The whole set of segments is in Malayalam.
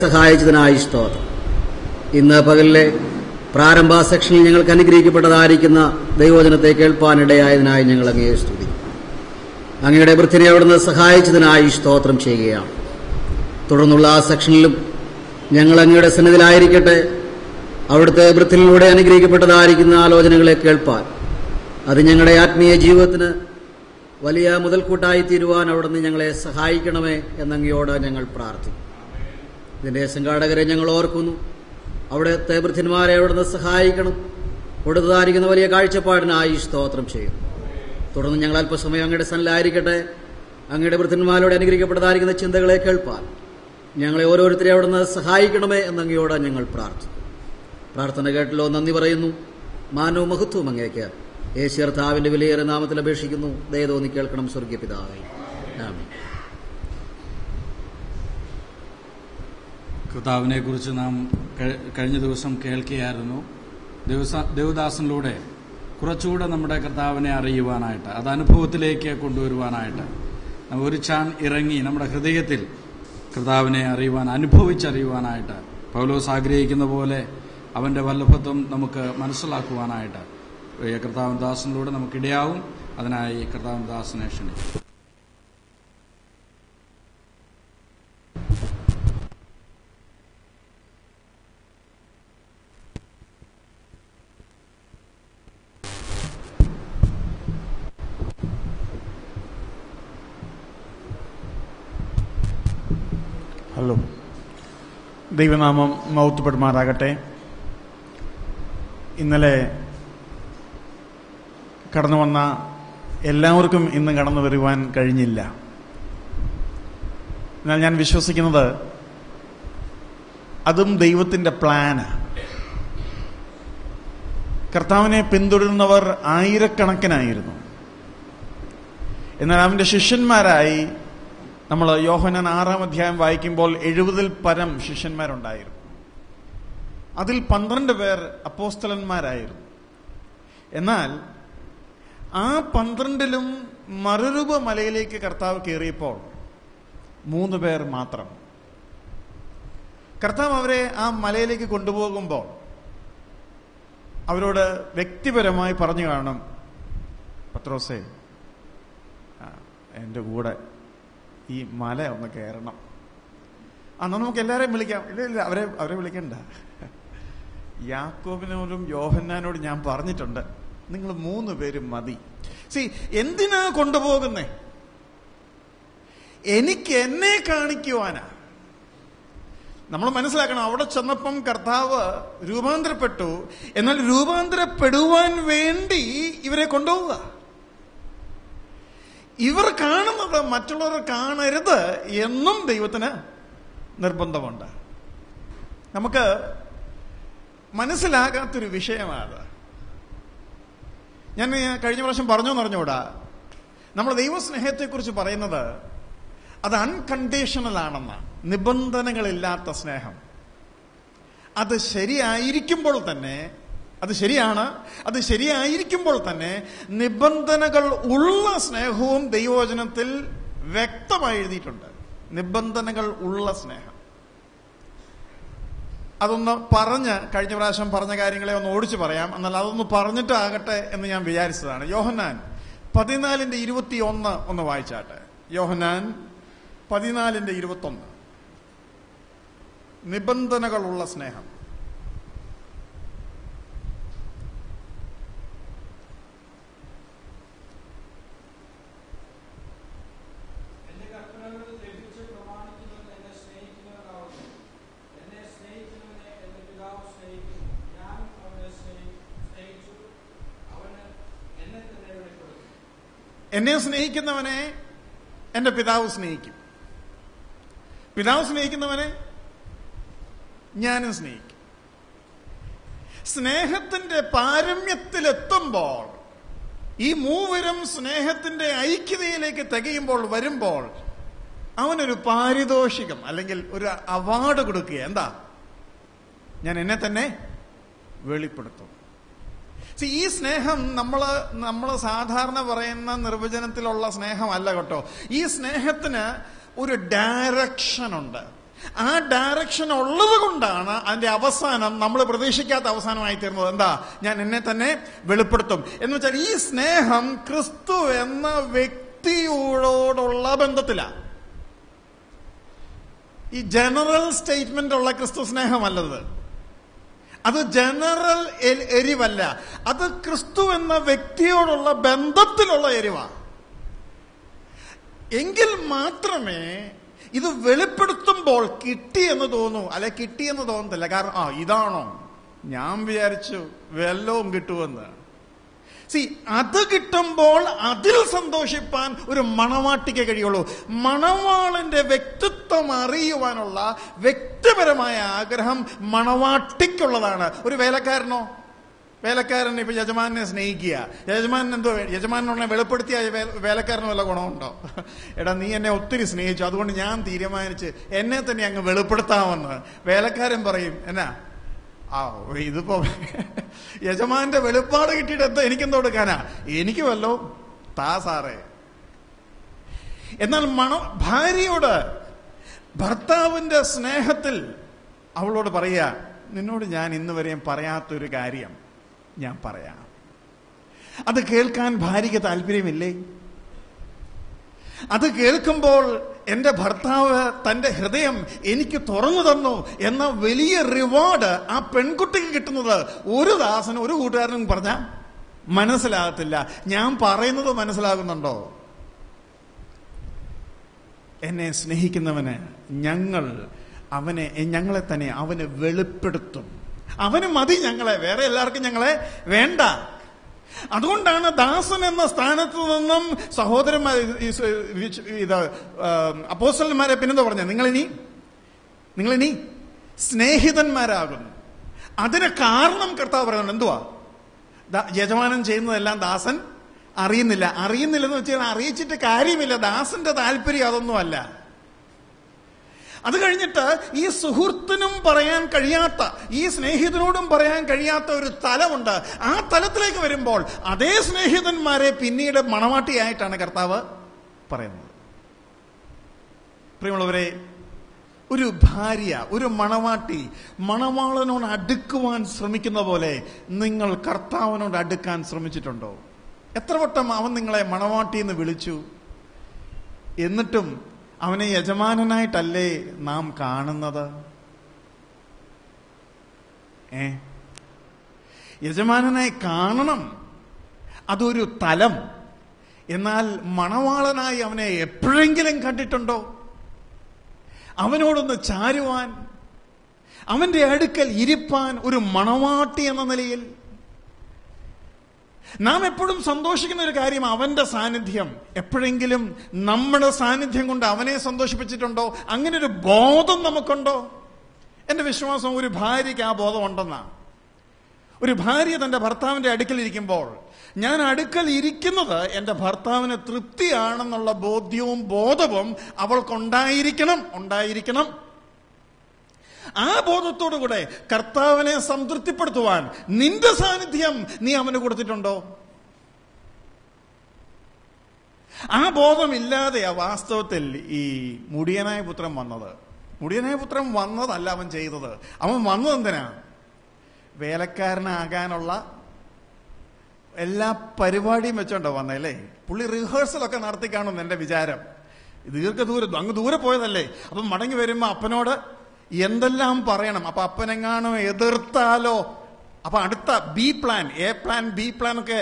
സഹായിച്ചതിനായി സ്തോത്രം. ഇന്ന് പകലിലെ പ്രാരംഭ സെക്ഷനിൽ ഞങ്ങൾക്ക് അനുഗ്രഹിക്കപ്പെട്ടതായിരിക്കുന്ന ദൈവവചനത്തെ കേൾപ്പാനിടയായതിനായി ഞങ്ങൾ അങ്ങയെ സ്തുതിക്കുന്നു. അങ്ങയുടെ വൃത്തിനെ അവിടുന്ന് സഹായിച്ചതിനായി സ്തോത്രം ചെയ്യുകയാണ്. തുടർന്നുള്ള ആ സെക്ഷനിലും ഞങ്ങൾ അങ്ങയുടെ സന്നിധിയിലായിരിക്കട്ടെ. അവിടുത്തെ വൃത്തിയിലൂടെ അനുഗ്രഹിക്കപ്പെട്ടതായിരിക്കുന്ന ആലോചനകളെ കേൾപ്പാൻ അത് ഞങ്ങളുടെ ആത്മീയ ജീവിതത്തിന് വലിയ മുതൽക്കൂട്ടായി തീരുവാൻ അവിടുന്ന് ഞങ്ങളെ സഹായിക്കണമേ എന്നങ്ങയോട് ഞങ്ങൾ പ്രാർത്ഥിക്കുന്നു. ഇതിന്റെ സംഘാടകരെ ഞങ്ങൾ ഓർക്കുന്നു. അവിടുത്തെ വൃദ്ധന്മാരെ അവിടുന്ന് സഹായിക്കണം. കൊടുത്തതായിരിക്കുന്ന വലിയ കാഴ്ചപ്പാടിനായി സ്തോത്രം ചെയ്യുന്നു. തുടർന്ന് ഞങ്ങൾ അല്പസമയം അങ്ങയുടെ സന്നിധിയിലായിരിക്കട്ടെ. അങ്ങയുടെ വൃദ്ധന്മാരോട് അനുഗ്രഹിക്കപ്പെട്ടതായിരിക്കുന്ന ചിന്തകളെ കേൾപ്പാൻ ഞങ്ങളെ ഓരോരുത്തരെ അവിടുന്ന് സഹായിക്കണമേ എന്നങ്ങയോട് ഞങ്ങൾ പ്രാർത്ഥിക്കുന്നു. പ്രാർത്ഥന കേട്ടല്ലോ, നന്ദി പറയുന്നു. മാനവും മഹത്വവും അങ്ങേക്ക് യേശു കർത്താവിന്റെ വിലയേറെ നാമത്തിൽ അപേക്ഷിക്കുന്നു. ദയ തോന്നി കേൾക്കണം സ്വർഗീയ പിതാവേ. ആമേൻ. കർത്താവിനെ കുറിച്ച് നാം കഴിഞ്ഞ ദിവസം കേൾക്കുകയായിരുന്നു. ദേവദാസനിലൂടെ കുറച്ചുകൂടെ നമ്മുടെ കർത്താവിനെ അറിയുവാനായിട്ട്, അത് അനുഭവത്തിലേക്ക് കൊണ്ടുവരുവാനായിട്ട് ഒരു ചാൺ ഇറങ്ങി നമ്മുടെ ഹൃദയത്തിൽ കർത്താവിനെ അറിയുവാൻ, അനുഭവിച്ചറിയുവാനായിട്ട് പൗലോസ് ആഗ്രഹിക്കുന്ന പോലെ അവന്റെ വല്ലഭത്വം നമുക്ക് മനസ്സിലാക്കുവാനായിട്ട് കർത്താവിൻ ദാസനിലൂടെ നമുക്കിടയാവും. അതിനായി കർത്താവിൻ ദാസനെ ക്ഷണിക്കും. ഹലോ, ദൈവനാമം മഹത്വപ്പെടുമാറാകട്ടെ. ഇന്നലെ കടന്നു വന്ന എല്ലാവർക്കും ഇന്ന് കടന്നു വരുവാൻ കഴിഞ്ഞില്ല. എന്നാൽ ഞാൻ വിശ്വസിക്കുന്നത് അതും ദൈവത്തിന്റെ പ്ലാന്. കർത്താവിനെ പിന്തുടരുന്നവർ ആയിരക്കണക്കിനായിരുന്നു. എന്നാൽ അവന്റെ ശിഷ്യന്മാരായി നമ്മൾ യോഹന്നാൻ 6-ാം അധ്യായം വായിക്കുമ്പോൾ 70-ൽ പരം ശിഷ്യന്മാരുണ്ടായിരുന്നു. അതിൽ 12 പേർ അപ്പോസ്തലന്മാരായിരുന്നു. എന്നാൽ ആ 12-ലും മറുരൂപ മലയിലേക്ക് കർത്താവ് കയറിയപ്പോൾ 3 പേർ മാത്രം. കർത്താവ് അവരെ ആ മലയിലേക്ക് കൊണ്ടുപോകുമ്പോൾ അവരോട് വ്യക്തിപരമായി പറഞ്ഞു കാണും, പത്രോസേ, എൻ്റെ കൂടെ ഈ മല ഒന്ന് കയറണം. അന്ന് നമുക്ക് എല്ലാവരെയും വിളിക്കാം. ഇല്ല, അവരെ വിളിക്കണ്ട. യാക്കോബിനോടും യോഹന്നാനോടും ഞാൻ പറഞ്ഞിട്ടുണ്ട്, നിങ്ങൾ 3 പേരും മതി. എന്തിനാ കൊണ്ടുപോകുന്നേ? എനിക്ക് എന്നെ കാണിക്കുവാനാ. നമ്മൾ മനസ്സിലാക്കണം, അവിടെ ചെന്നപ്പം കർത്താവ് രൂപാന്തരപ്പെട്ടു. എന്നാൽ രൂപാന്തരപ്പെടുവാൻ വേണ്ടി ഇവരെ കൊണ്ടുപോവുക. ഇവർ കാണുന്നത് മറ്റുള്ളവർ കാണരുത് എന്നും ദൈവത്തിന് നിർബന്ധമുണ്ട്. നമുക്ക് മനസ്സിലാകാത്തൊരു വിഷയമാണ്. ഞാൻ കഴിഞ്ഞ പ്രാവശ്യം പറഞ്ഞോന്ന് അറിഞ്ഞൂടാ, നമ്മൾ ദൈവസ്നേഹത്തെക്കുറിച്ച് പറയുന്നത് അത് അൺകണ്ടീഷണൽ ആണെന്ന്, നിബന്ധനകളില്ലാത്ത സ്നേഹം. അത് ശരിയായിരിക്കുമ്പോൾ തന്നെ, അത് ശരിയാണ്, അത് ശരിയായിരിക്കുമ്പോൾ തന്നെ നിബന്ധനകൾ ഉള്ള സ്നേഹവും ദൈവവചനത്തിൽ വ്യക്തമായി എഴുതിയിട്ടുണ്ട്. നിബന്ധനകൾ ഉള്ള സ്നേഹം. അതൊന്ന് പറഞ്ഞ്, കഴിഞ്ഞ പ്രാവശ്യം പറഞ്ഞ കാര്യങ്ങളെ ഒന്ന് ഓടിച്ചു പറയാം. എന്നാൽ അതൊന്ന് പറഞ്ഞിട്ടാകട്ടെ എന്ന് ഞാൻ വിചാരിച്ചതാണ്. യോഹന്നാൻ 14:21 ഒന്ന് വായിച്ചാട്ടെ. യോഹന്നാൻ 14:21. നിബന്ധനകളുള്ള സ്നേഹം. എന്നെ സ്നേഹിക്കുന്നവനെ എന്റെ പിതാവ് സ്നേഹിക്കും. പിതാവ് സ്നേഹിക്കുന്നവനെ ഞാനും സ്നേഹിക്കും. സ്നേഹത്തിന്റെ പാരമ്യത്തിലെത്തുമ്പോൾ, ഈ മൂവരും സ്നേഹത്തിന്റെ ഐക്യതയിലേക്ക് തികയുമ്പോൾ, വരുമ്പോൾ അവനൊരു പാരിതോഷികം അല്ലെങ്കിൽ ഒരു അവാർഡ് കൊടുക്കുക. എന്താ? ഞാൻ എന്നെ തന്നെ വെളിപ്പെടുത്തും. ഈ സ്നേഹം നമ്മൾ സാധാരണ പറയുന്ന നിർവചനത്തിലുള്ള സ്നേഹമല്ല കേട്ടോ. ഈ സ്നേഹത്തിന് ഒരു ഡയറക്ഷൻ ഉണ്ട്. ആ ഡയറക്ഷൻ ഉള്ളത് കൊണ്ടാണ് അതിന്റെ അവസാനം നമ്മൾ പ്രതീക്ഷിക്കാത്ത അവസാനമായി തീർന്നത്. എന്താ? ഞാൻ എന്നെ തന്നെ വെളിപ്പെടുത്തും എന്ന് വെച്ചാൽ ഈ സ്നേഹം ക്രിസ്തു എന്ന വ്യക്തിയോടുള്ള ബന്ധത്തിലാണ്. ഈ ജനറൽ സ്റ്റേറ്റ്മെന്റ് ഉള്ള ക്രിസ്തു സ്നേഹമല്ലത്. അത് ജനറൽ എരിവല്ല, അത് ക്രിസ്തു എന്ന വ്യക്തിയോടുള്ള ബന്ധത്തിലുള്ള എരിവാണ്. എങ്കിൽ മാത്രമേ ഇത് വെളിപ്പെടുത്തുമ്പോൾ കിട്ടിയെന്ന് തോന്നൂ. അല്ലെ, കിട്ടിയെന്ന് തോന്നത്തില്ല. കാരണം ഇതാണോ, ഞാൻ വിചാരിച്ചു വല്ലവും കിട്ടുമെന്ന്. അത് കിട്ടുമ്പോൾ അതിൽ സന്തോഷിപ്പാൻ ഒരു മണവാട്ടിക്ക് കഴിയുള്ളൂ. മണവാളന്റെ വ്യക്തിത്വം അറിയുവാനുള്ള വ്യക്തിപരമായ ആഗ്രഹം മണവാട്ടിക്കുള്ളതാണ്. ഒരു വേലക്കാരൻ ഇപ്പൊ യജമാനെ സ്നേഹിക്കുക. യജമാനെ വെളിപ്പെടുത്തിയ വേലക്കാരന് വല്ല ഗുണമുണ്ടോ? എടാ, നീ എന്നെ ഒത്തിരി സ്നേഹിച്ചു, അതുകൊണ്ട് ഞാൻ തീരുമാനിച്ച് എന്നെ തന്നെ അങ്ങ് വെളിപ്പെടുത്താമെന്ന് വേലക്കാരൻ പറയും. എന്നാ ഇതിപ്പോ യജമാന്റെ വെളിപ്പാട് കിട്ടിയിട്ട് എന്താ എനിക്കെന്തോ എടുക്കാനാ, എനിക്ക് വല്ലോ താ സാറേ. എന്നാൽ ഭാര്യയോട് ഭർത്താവിന്റെ സ്നേഹത്തിൽ അവളോട് പറയാ, നിന്നോട് ഞാൻ ഇന്ന് വരെയും പറയാത്തൊരു കാര്യം ഞാൻ പറയാം. അത് കേൾക്കാൻ ഭാര്യയ്ക്ക് താല്പര്യമില്ലേ? അത് കേൾക്കുമ്പോൾ എന്റെ ഭർത്താവ് തന്റെ ഹൃദയം എനിക്ക് തുറന്നു തന്നു എന്ന വലിയ റിവാർഡ് ആ പെൺകുട്ടിക്ക് കിട്ടുന്നത് ഒരു ദാസനും ഒരു കൂട്ടുകാരനും പറഞ്ഞാൽ മനസ്സിലാകത്തില്ല. ഞാൻ പറയുന്നത് മനസ്സിലാകുന്നുണ്ടോ? എന്നെ സ്നേഹിക്കുന്നവന് ഞങ്ങളെ തന്നെ അവന് വെളിപ്പെടുത്തും. അവന് മതി ഞങ്ങളെ, വേറെ എല്ലാവർക്കും ഞങ്ങളെ വേണ്ട. അതുകൊണ്ടാണ് ദാസൻ എന്ന സ്ഥാനത്ത് നിന്നും സഹോദരന്മാർ അപ്പോസ്തലന്മാരെ പിന്നെന്താ പറഞ്ഞത്? നിങ്ങളിനി സ്നേഹിതന്മാരാകുന്നു. അതിന് കാരണം കർത്താവ് പറയുന്നുണ്ട്. എന്തുവാ? യജമാനൻ ചെയ്യുന്നതെല്ലാം ദാസൻ അറിയുന്നില്ലെന്ന് വെച്ചാൽ അറിയിച്ചിട്ട് കാര്യമില്ല. ദാസന്റെ താല്പര്യം അതൊന്നുമല്ല. അത് കഴിഞ്ഞിട്ട് ഈ സുഹൃത്തിനും പറയാൻ കഴിയാത്ത, ഈ സ്നേഹിതനോടും പറയാൻ കഴിയാത്ത ഒരു തലമുണ്ട്. ആ തലത്തിലേക്ക് വരുമ്പോൾ അതേ സ്നേഹിതന്മാരെ പിന്നീട് മണവാട്ടിയായിട്ടാണ് കർത്താവ് പറയുന്നത്. പ്രിയമുള്ളവരെ, ഒരു ഭാര്യ, ഒരു മണവാട്ടി മണവാളനോട് അടുക്കുവാൻ ശ്രമിക്കുന്ന പോലെ നിങ്ങൾ കർത്താവിനോട് അടുക്കാൻ ശ്രമിച്ചിട്ടുണ്ടോ? എത്ര വട്ടം അവൻ നിങ്ങളെ മണവാട്ടി എന്ന് വിളിച്ചു, എന്നിട്ടും അവനെ യജമാനനായിട്ടല്ലേ നാം കാണുന്നത്? യജമാനനായി കാണണം, അതൊരു തലം. എന്നാൽ മണവാളനായി അവനെ എപ്പോഴെങ്കിലും കണ്ടിട്ടുണ്ടോ? അവനോടൊന്ന് ചാരുവാൻ, അവന്റെ അടുക്കൽ ഇരിപ്പാൻ ഒരു മണവാട്ടി എന്ന നിലയിൽ നാം എപ്പോഴും സന്തോഷിക്കുന്ന ഒരു കാര്യം അവന്റെ സാന്നിധ്യം. എപ്പോഴെങ്കിലും നമ്മുടെ സാന്നിധ്യം കൊണ്ട് അവനെ സന്തോഷിപ്പിച്ചിട്ടുണ്ടോ? അങ്ങനെ ഒരു ബോധം നമുക്കുണ്ടോ? എന്റെ വിശ്വാസം ഒരു ഭാര്യയ്ക്ക് ആ ബോധം ഉണ്ടെന്നാ. ഒരു ഭാര്യ തന്റെ ഭർത്താവിന്റെ അടുക്കൽ ഇരിക്കുമ്പോൾ, ഞാൻ അടുക്കൽ ഇരിക്കുന്നത് എന്റെ ഭർത്താവിന് തൃപ്തിയാണെന്നുള്ള ബോധവും അവൾക്കുണ്ടായിരിക്കണം. ആ ബോധത്തോടുകൂടെ കർത്താവിനെ സംതൃപ്തിപ്പെടുത്തുവാൻ നിന്റെ സാന്നിധ്യം നീ അവന് കൊടുത്തിട്ടുണ്ടോ? ആ ബോധമില്ലാതെയാ വാസ്തവത്തിൽ ഈ മുടിയനായ പുത്രൻ വന്നത്. മുടിയനായ പുത്രൻ വന്നതല്ല അവൻ ചെയ്തത്. അവൻ വന്നത് എന്തിനാ? വേലക്കാരനാകാനുള്ള എല്ലാ പരിപാടിയും വെച്ചോണ്ടോ വന്നല്ലേ. പുള്ളി റിഹേഴ്സലൊക്കെ നടത്തി കാണും എന്റെ വിചാരം. അങ്ങ് ദൂരെ പോയതല്ലേ. അപ്പം മടങ്ങി വരുമ്പോ അപ്പനോട് എന്തെല്ലാം പറയണം. അപ്പൊ അപ്പനെങ്ങാനും എതിർത്താലോ, അപ്പൊ അടുത്ത B plan, A plan, B plan ഒക്കെ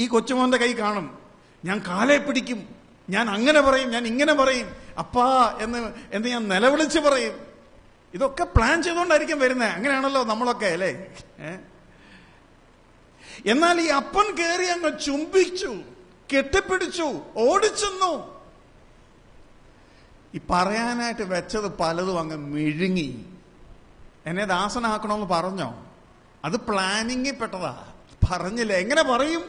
ഈ കൊച്ചുമോന്റെ കൈ കാണും. ഞാൻ കാലെ പിടിക്കും, ഞാൻ അങ്ങനെ പറയും, ഞാൻ ഇങ്ങനെ പറയും, അപ്പാ എന്ന് ഞാൻ നിലവിളിച്ച് പറയും. ഇതൊക്കെ പ്ലാൻ ചെയ്തുകൊണ്ടായിരിക്കും വരുന്നത്. അങ്ങനെയാണല്ലോ നമ്മളൊക്കെ അല്ലേ. എന്നാൽ ഈ അപ്പൻ കയറി അങ്ങ് ചുംബിച്ചു, കെട്ടിപ്പിടിച്ചു, ഓടിച്ചെന്നു. ഈ പറയാനായിട്ട് വെച്ചത് പലതും അങ്ങ് മിഴുങ്ങി. എന്നെ ദാസനാക്കണമെന്ന് പറഞ്ഞോ? അത് പ്ലാനിങ്ങിൽ പെട്ടതാ. പറഞ്ഞില്ല, എങ്ങനെ പറയും?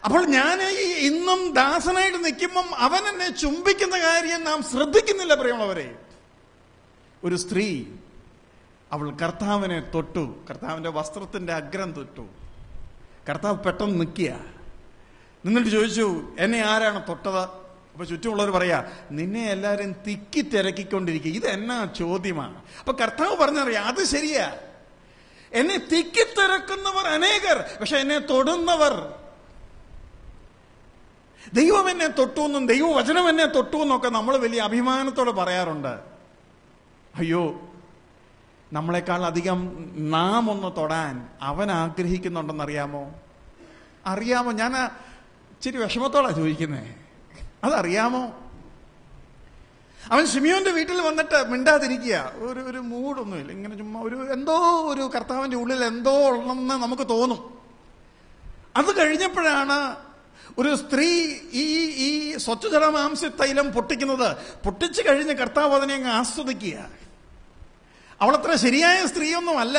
അപ്പോൾ ഞാൻ ഇന്നും ദാസനായിട്ട് നിൽക്കുമ്പം അവൻ എന്നെ ചുംബിക്കുന്ന കാര്യം നാം ശ്രദ്ധിക്കുന്നില്ല. പ്രിയമുള്ളവരെ, ഒരു സ്ത്രീ അവൾ കർത്താവിനെ തൊട്ടു, കർത്താവിന്റെ വസ്ത്രത്തിന്റെ അഗ്രം തൊട്ടു. കർത്താവ് പെട്ടെന്ന് നിൽക്കുക. നിന്നിട്ട് ചോദിച്ചു, എന്നെ ആരാണ് തൊട്ടത്? അപ്പൊ ചുറ്റുമുള്ളവർ പറയാ, നിന്നെ എല്ലാരും തിക്കി തിരക്കിക്കൊണ്ടിരിക്കുക, ഇതെന്നാ ചോദ്യമാണ്. അപ്പൊ കർത്താവ് പറഞ്ഞറിയാം, അത് ശരിയാ, എന്നെ തിക്കിത്തിരക്കുന്നവർ അനേകർ, പക്ഷെ എന്നെ തൊടുന്നവർ, ദൈവം എന്നെ തൊട്ടുവെന്നും ദൈവവചനം എന്നെ തൊട്ടുവെന്നൊക്കെ നമ്മൾ വലിയ അഭിമാനത്തോടെ പറയാറുണ്ട്. അയ്യോ, നമ്മളെക്കാൾ അധികം നാം ഒന്ന് തൊടാൻ അവൻ ആഗ്രഹിക്കുന്നുണ്ടെന്നറിയാമോ? അറിയാമോ? ഞാൻ ഇച്ചിരി വിഷമത്തോടാ ചോദിക്കുന്നേ, അതറിയാമോ? അവൻ ശിമിയോന്റെ വീട്ടിൽ വന്നിട്ട് മിണ്ടാതിരിക്കുക, ഒരു മൂടൊന്നുമില്ല, ഇങ്ങനെ ചുമ്മാ എന്തോ ഒരു കർത്താവിന്റെ ഉള്ളിൽ എന്തോ ഉള്ളെന്ന് നമുക്ക് തോന്നും. അത് കഴിഞ്ഞപ്പോഴാണ് ഒരു സ്ത്രീ ഈ സ്വച്ഛജലമാംസ തൈലം പൊട്ടിക്കുന്നത്. പൊട്ടിച്ചു കഴിഞ്ഞ് കർത്താവ് അതിനെ അങ്ങ് ആസ്വദിക്കുക. അവളത്ര ശരിയായ സ്ത്രീയൊന്നും അല്ല,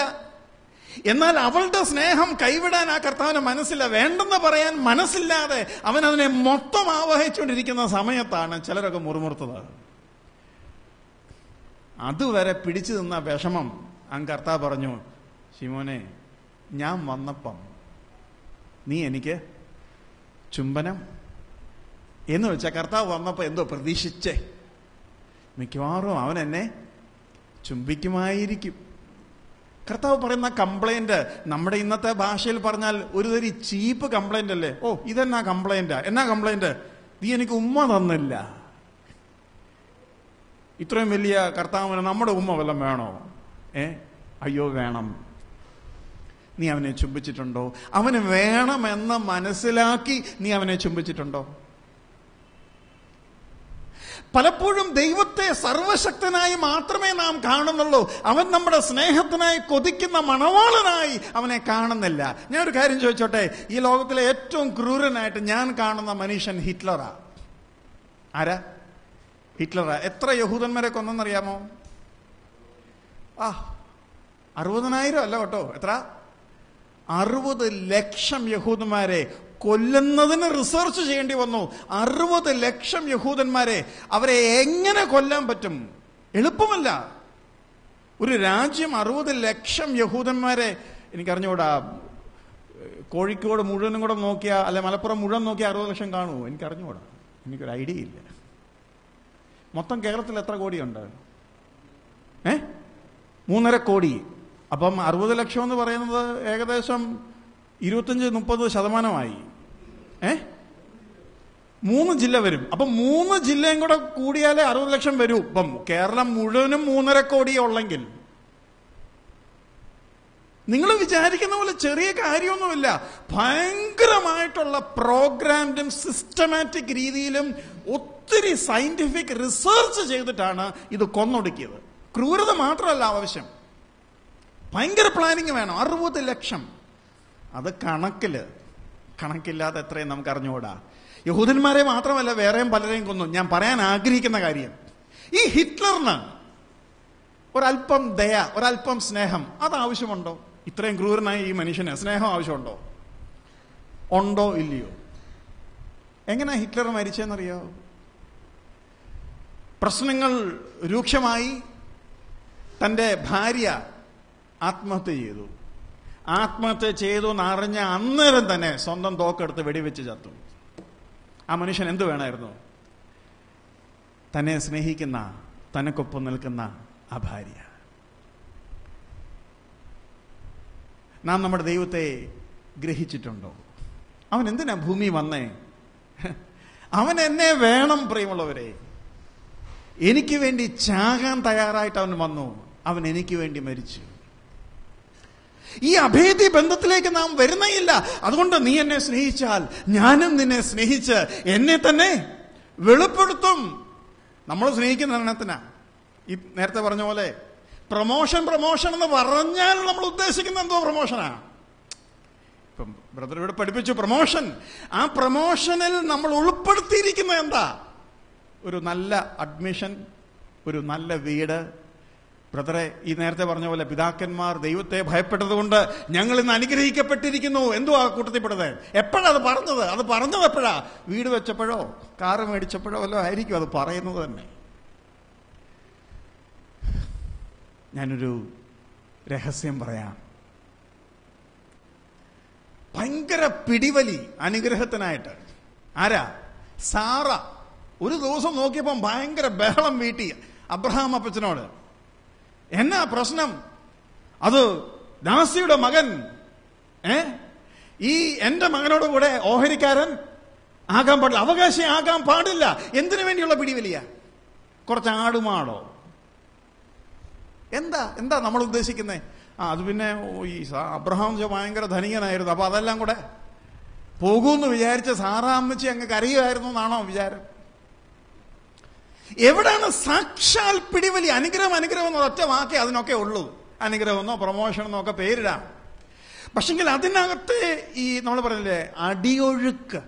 എന്നാൽ അവളുടെ സ്നേഹം കൈവിടാൻ ആ കർത്താവിന് മനസ്സില്ല. വേണ്ടെന്ന് പറയാൻ മനസ്സില്ലാതെ അവൻ അതിനെ മൊത്തം ആവഹിച്ചുകൊണ്ടിരിക്കുന്ന സമയത്താണ് ചിലരൊക്കെ മുറുമുറുത്തത്. അതുവരെ പിടിച്ചു നിന്ന വിഷമം കർത്താവ് പറഞ്ഞു, ശിമോനെ, ഞാൻ വന്നപ്പം നീ എനിക്ക് ചുംബനം എന്ന് വെച്ചാൽ കർത്താവ് വന്നപ്പോ എന്തോ പ്രതീക്ഷിച്ചേ, മിക്കവാറും അവൻ എന്നെ ചുംബിക്കുമായിരിക്കും. കർത്താവ് പറയുന്ന കംപ്ലൈന്റ് നമ്മുടെ ഇന്നത്തെ ഭാഷയിൽ പറഞ്ഞാൽ ഒരു തരി ചീപ്പ് കംപ്ലൈന്റ് അല്ലേ. ഓ, ഇതെന്നാ കംപ്ലൈന്റാ? എന്നാ കംപ്ലൈന്റ്? നീ എനിക്ക് ഉമ്മ തന്നില്ല. ഇത്രയും വലിയ കർത്താവിന് നമ്മുടെ ഉമ്മ വല്ലതും വേണോ? അയ്യോ, വേണം. നീ അവനെ ചുംബിച്ചിട്ടുണ്ടോ? അവന് വേണമെന്ന് മനസ്സിലാക്കി നീ അവനെ ചുംബിച്ചിട്ടുണ്ടോ? പലപ്പോഴും ദൈവത്തെ സർവശക്തനായി മാത്രമേ നാം കാണുന്നുള്ളൂ. അവൻ നമ്മുടെ സ്നേഹത്തിനായി കൊതിക്കുന്ന മണവാളനായി അവനെ കാണുന്നില്ല. ഞാൻ ഒരു കാര്യം ചോദിച്ചോട്ടെ, ഈ ലോകത്തിലെ ഏറ്റവും ക്രൂരനായിട്ട് ഞാൻ കാണുന്ന മനുഷ്യൻ ഹിറ്റ്ലറാ. ആരാ? ഹിറ്റ്ലറാ. എത്ര യഹൂദന്മാരെ കൊന്നെന്നറിയാമോ? 60,000 അല്ല കേട്ടോ, എത്ര? 60 ലക്ഷം യഹൂദന്മാരെ കൊല്ലുന്നതിന് റിസർച്ച് ചെയ്യേണ്ടി വന്നു. 60 ലക്ഷം യഹൂദന്മാരെ അവരെ എങ്ങനെ കൊല്ലാൻ പറ്റും? എളുപ്പമല്ല. ഒരു രാജ്യം 60 ലക്ഷം യഹൂദന്മാരെ, എനിക്കറിഞ്ഞുകൂടാ, കോഴിക്കോട് മുഴുവനും കൂടെ നോക്കിയാൽ, അല്ലെ മലപ്പുറം മുഴുവൻ നോക്കിയാൽ 60 ലക്ഷം കാണുമോ? എനിക്കറിഞ്ഞുകൂടാ, എനിക്കൊരു ഐഡിയ ഇല്ല. മൊത്തം കേരളത്തിൽ എത്ര കോടിയുണ്ട്? 3.5 കോടി. അപ്പം 60 ലക്ഷം എന്ന് പറയുന്നത് ഏകദേശം 25-30% 3 ജില്ല വരും. അപ്പൊ 3 ജില്ലയും കൂടെ കൂടിയാലേ 60 ലക്ഷം വരൂ. ഇപ്പം കേരളം മുഴുവനും 3.5 കോടി ഉള്ളെങ്കിൽ നിങ്ങൾ വിചാരിക്കുന്ന പോലെ ചെറിയ കാര്യമൊന്നുമില്ല. ഭയങ്കരമായിട്ടുള്ള പ്രോഗ്രാംഡും സിസ്റ്റമാറ്റിക് രീതിയിലും ഒത്തിരി സയന്റിഫിക് റിസർച്ച് ചെയ്തിട്ടാണ് ഇത് കൊന്നൊടുക്കിയത്. ക്രൂരത മാത്രമല്ല ആവശ്യം, ഭയങ്കര പ്ലാനിങ് വേണം. 60 ലക്ഷം. അത് കണക്കില്ലാതെ എത്രയും നമുക്ക് അറിഞ്ഞുകൂടാ. യഹൂദന്മാരെ മാത്രമല്ല, വേറെയും പലരെയും കൊന്നു. ഞാൻ പറയാൻ ആഗ്രഹിക്കുന്ന കാര്യം, ഈ ഹിറ്റ്ലറിന് ഒരല്പം ദയ, ഒരല്പം സ്നേഹം അത് ആവശ്യമുണ്ടോ? ഇത്രയും ക്രൂരനായ ഈ മനുഷ്യന് സ്നേഹം ആവശ്യമുണ്ടോ? ഉണ്ടോ ഇല്ലയോ? എങ്ങനെയാ ഹിറ്റ്ലർ മരിച്ചെന്നറിയോ? പ്രശ്നങ്ങൾ രൂക്ഷമായി തന്റെ ഭാര്യ ആത്മഹത്യ ചെയ്തു. ആത്മഹത്യ ചെയ്തു എന്നറിഞ്ഞ അന്നേരം തന്നെ സ്വന്തം തോക്കെടുത്ത് വെടിവെച്ച് ചത്തു. ആ മനുഷ്യൻ എന്ത് വേണമായിരുന്നു? തന്നെ സ്നേഹിക്കുന്ന, തനക്കൊപ്പം നിൽക്കുന്ന ആ ഭാര്യ. നാം നമ്മുടെ ദൈവത്തെ ഗ്രഹിച്ചിട്ടുണ്ടോ? അവൻ എന്തിനാ ഭൂമി വന്നേ? അവൻ എന്നെ വേണം. പ്രിയമുള്ളവരെ, എനിക്ക് വേണ്ടി ചാകാൻ തയ്യാറായിട്ട് അവൻ വന്നു. അവൻ എനിക്ക് വേണ്ടി മരിച്ചു. ഈ അഭേദ്യ ബന്ധത്തിലേക്ക് നാം വരുന്നേയില്ല. അതുകൊണ്ട് നീ എന്നെ സ്നേഹിച്ചാൽ ഞാനും നിന്നെ സ്നേഹിച്ച് എന്നെ തന്നെ വെളിപ്പെടുത്തും. നമ്മൾ സ്നേഹിക്കുന്ന എണ്ണത്തിനാ. ഈ നേരത്തെ പറഞ്ഞ പോലെ പ്രൊമോഷൻ എന്ന് പറഞ്ഞാൽ നമ്മൾ ഉദ്ദേശിക്കുന്ന എന്തോ പ്രൊമോഷനാ. ഇപ്പം ബ്രദർ ഇവിടെ പഠിപ്പിച്ചു പ്രൊമോഷൻ. ആ പ്രൊമോഷനിൽ നമ്മൾ ഉൾപ്പെടുത്തിയിരിക്കുന്ന എന്താ? ഒരു നല്ല അഡ്മിഷൻ, ഒരു നല്ല വീട്. ബ്രദറെ, ഈ നേരത്തെ പറഞ്ഞ പോലെ പിതാക്കന്മാർ ദൈവത്തെ ഭയപ്പെട്ടതുകൊണ്ട് ഞങ്ങൾ ഇന്ന് അനുഗ്രഹിക്കപ്പെട്ടിരിക്കുന്നു. എന്തുവാ കൂട്ടത്തിൽപ്പെട്ടത്? എപ്പോഴാ അത് പറഞ്ഞത്? അത് പറഞ്ഞത് എപ്പോഴാ? വീട് വെച്ചപ്പോഴോ കാറ് മേടിച്ചപ്പോഴോ വല്ലോ ആയിരിക്കും അത് പറയുന്നത് തന്നെ. ഞാനൊരു രഹസ്യം പറയാം. ഭയങ്കര പിടിവലി അനുഗ്രഹത്തിനായിട്ട്. ആരാ? സാറ. ഒരു ദിവസം നോക്കിയപ്പം ഭയങ്കര ബഹളം വീട്ടി അബ്രഹാം അപ്പച്ചനോട്. എന്നാ പ്രശ്നം? അത് ദാസിയുടെ മകൻ ഈ എന്റെ മകനോട് കൂടെ ഓഹരിക്കാരൻ ആകാൻ പാടില്ല, അവകാശി ആകാൻ പാടില്ല. എന്തിനു വേണ്ടിയുള്ള പിടിവലിയ? കുറച്ച് ആടുമാടോ? എന്താ നമ്മൾ ഉദ്ദേശിക്കുന്നത്? അത് പിന്നെ ഈ അബ്രഹാം ഭയങ്കര ധനികനായിരുന്നു, അപ്പൊ അതെല്ലാം കൂടെ പോകൂന്ന് വിചാരിച്ച സാറാമ്മച്ചി അങ്ങ് കരയുമായിരുന്നു എന്നാണോ വിചാരം? എവിടാണ് സാക്ഷാൽ പിടിവലി? അനുഗ്രഹം എന്ന ഒറ്റ വാക്കേ അതിനൊക്കെ ഉള്ളൂ. അനുഗ്രഹമെന്നോ പ്രൊമോഷനെന്നോ ഒക്കെ പേരിടാം. പക്ഷെങ്കിൽ അതിനകത്ത് ഈ നമ്മൾ പറഞ്ഞില്ലേ അടിയൊഴുക്ക്,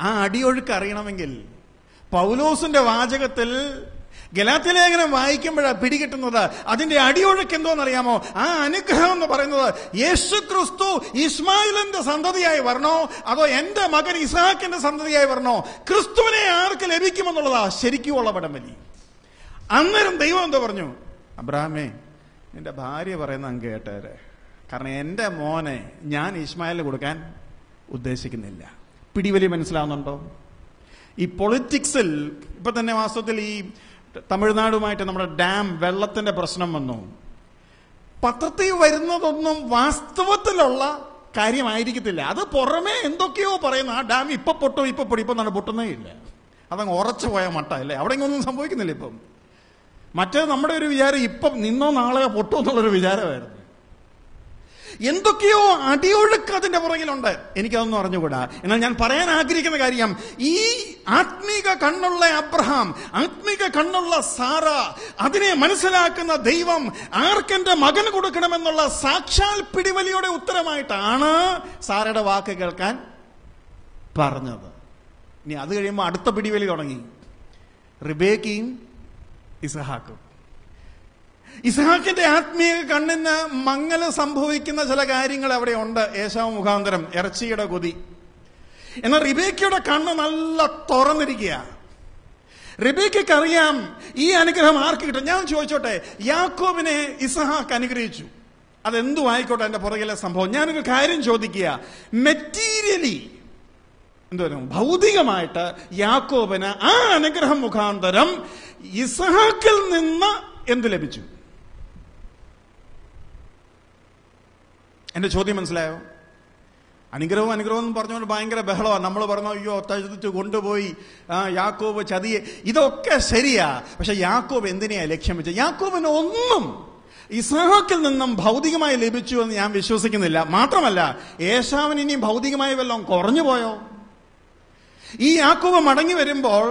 ആ അടിയൊഴുക്ക് അറിയണമെങ്കിൽ പൗലോസിന്റെ വാചകത്തിൽ ഗലാത്യലേഖനം വായിക്കുമ്പോഴാണ് പിടികിട്ടുന്നത്. അതിന്റെ അടിയൊഴുക്ക് എന്തോന്നറിയാമോ? ആ അനുഗ്രഹം എന്ന് പറയുന്നത് യേശു ക്രിസ്തു ഇസ്മായിലിന്റെ സന്തതിയായി വരണോ അതോ എന്റെ മകൻ ഇസ്ഹാക്കിന്റെ സന്തതിയായി വരണോ? ക്രിസ്തുവിനെ ആർക്ക് ലഭിക്കുമെന്നുള്ളതാ ശരിക്കുമുള്ള പടംവലി. അന്നേരം ദൈവം എന്തോ പറഞ്ഞു? അബ്രഹാമേ, നിന്റെ ഭാര്യ പറയുന്ന അങ്ങ് കേട്ടേരെ, കാരണം എന്റെ മോനെ ഞാൻ ഇസ്മായിലിന് കൊടുക്കാൻ ഉദ്ദേശിക്കുന്നില്ല. പിടിവലി മനസ്സിലാവുന്നുണ്ടോ? ഈ പൊളിറ്റിക്സിൽ ഇപ്പൊ തന്നെ വാസ്തവത്തിൽ ഈ തമിഴ്നാടുമായിട്ട് നമ്മുടെ ഡാം വെള്ളത്തിന്റെ പ്രശ്നം വന്നു. പത്രത്തിൽ വരുന്നതൊന്നും വാസ്തവത്തിലുള്ള കാര്യമായിരിക്കത്തില്ല. അത് പുറമേ എന്തൊക്കെയോ പറയുന്നു. ആ ഡാം ഇപ്പൊ പൊട്ടും ഇപ്പൊ നല്ല പൊട്ടുന്നേ ഇല്ല. അതങ്ങ് ഉറച്ചു പോയ മട്ട അല്ലേ? അവിടെ ഒന്നും സംഭവിക്കുന്നില്ല ഇപ്പം. മറ്റേത് നമ്മുടെ ഒരു വിചാരം ഇപ്പം നിന്നോ നാളെ പൊട്ടുമോ എന്നുള്ളൊരു വിചാരമായിരുന്നു. എന്തൊക്കെയോ അടിയൊഴുക്ക് അതിന്റെ പുറകിലുണ്ട്. എനിക്കതൊന്നും അറിഞ്ഞുകൂടാ. എന്നാൽ ഞാൻ പറയാൻ ആഗ്രഹിക്കുന്ന കാര്യം, ഈ ആത്മീക കണ്ണുള്ള അബ്രഹാം, ആത്മീക കണ്ണുള്ള സാറ, അതിനെ മനസ്സിലാക്കുന്ന ദൈവം ആർക്കെന്റെ മകന് കൊടുക്കണമെന്നുള്ള സാക്ഷാൽ പിടിവലിയുടെ ഉത്തരമായിട്ടാണ് സാറയുടെ വാക്ക് കേൾക്കാൻ പറഞ്ഞത്. ഇനി അത് കഴിയുമ്പോൾ അടുത്ത പിടിവലി തുടങ്ങി. റിബേക്കയും ഇസ്ഹാക്കും. ഇസ്ഹാക്കിന്റെ ആത്മീയ കണ്ണിന് മങ്ങല് സംഭവിക്കുന്ന ചില കാര്യങ്ങൾ അവിടെ ഉണ്ട്. ഏശാവ് മുഖാന്തരം ഇറച്ചിയുടെ കൊതി. എന്നാൽ റിബേക്കയുടെ കണ്ണ് നല്ല തുറന്നിരിക്കുക. റിബേക്കയ്ക്ക് അറിയാം ഈ അനുഗ്രഹം ആർക്ക് കിട്ടും. ഞാൻ ചോദിച്ചോട്ടെ, യാക്കോബിനെ ഇസ്ഹാക്ക് അനുഗ്രഹിച്ചു, അതെന്തു ആയിക്കോട്ടെ എന്റെ പുറകിലെ സംഭവം. ഞാനൊരു കാര്യം ചോദിക്കുക, മെറ്റീരിയലി എന്തോരും ഭൗതികമായിട്ട് യാക്കോബിന് ആ അനുഗ്രഹം മുഖാന്തരം ഇസ്ഹാക്കിൽ നിന്ന് എന്ത് ലഭിച്ചു? എന്റെ ചോദ്യം മനസ്സിലായോ? അനുഗ്രഹം എന്ന് പറഞ്ഞുകൊണ്ട് ഭയങ്കര ബഹളമാണ്. നമ്മൾ പറഞ്ഞു അയ്യോ തഴുതിച്ച് കൊണ്ടുപോയി യാക്കോബ് ചതിയെ. ഇതൊക്കെ ശരിയാ. പക്ഷെ യാക്കോബ് എന്തിനെയാ ലക്ഷ്യം വെച്ചത്? യാക്കോബിന് ഒന്നും ഇസ്ഹാക്കിൽ നിന്നും ഭൗതികമായി ലഭിച്ചു എന്ന് ഞാൻ വിശ്വസിക്കുന്നില്ല. മാത്രമല്ല, ഏശാവിന് ഇനിയും ഭൗതികമായി വല്ലതും കുറഞ്ഞു പോയോ? ഈ യാക്കോബ് മടങ്ങി വരുമ്പോൾ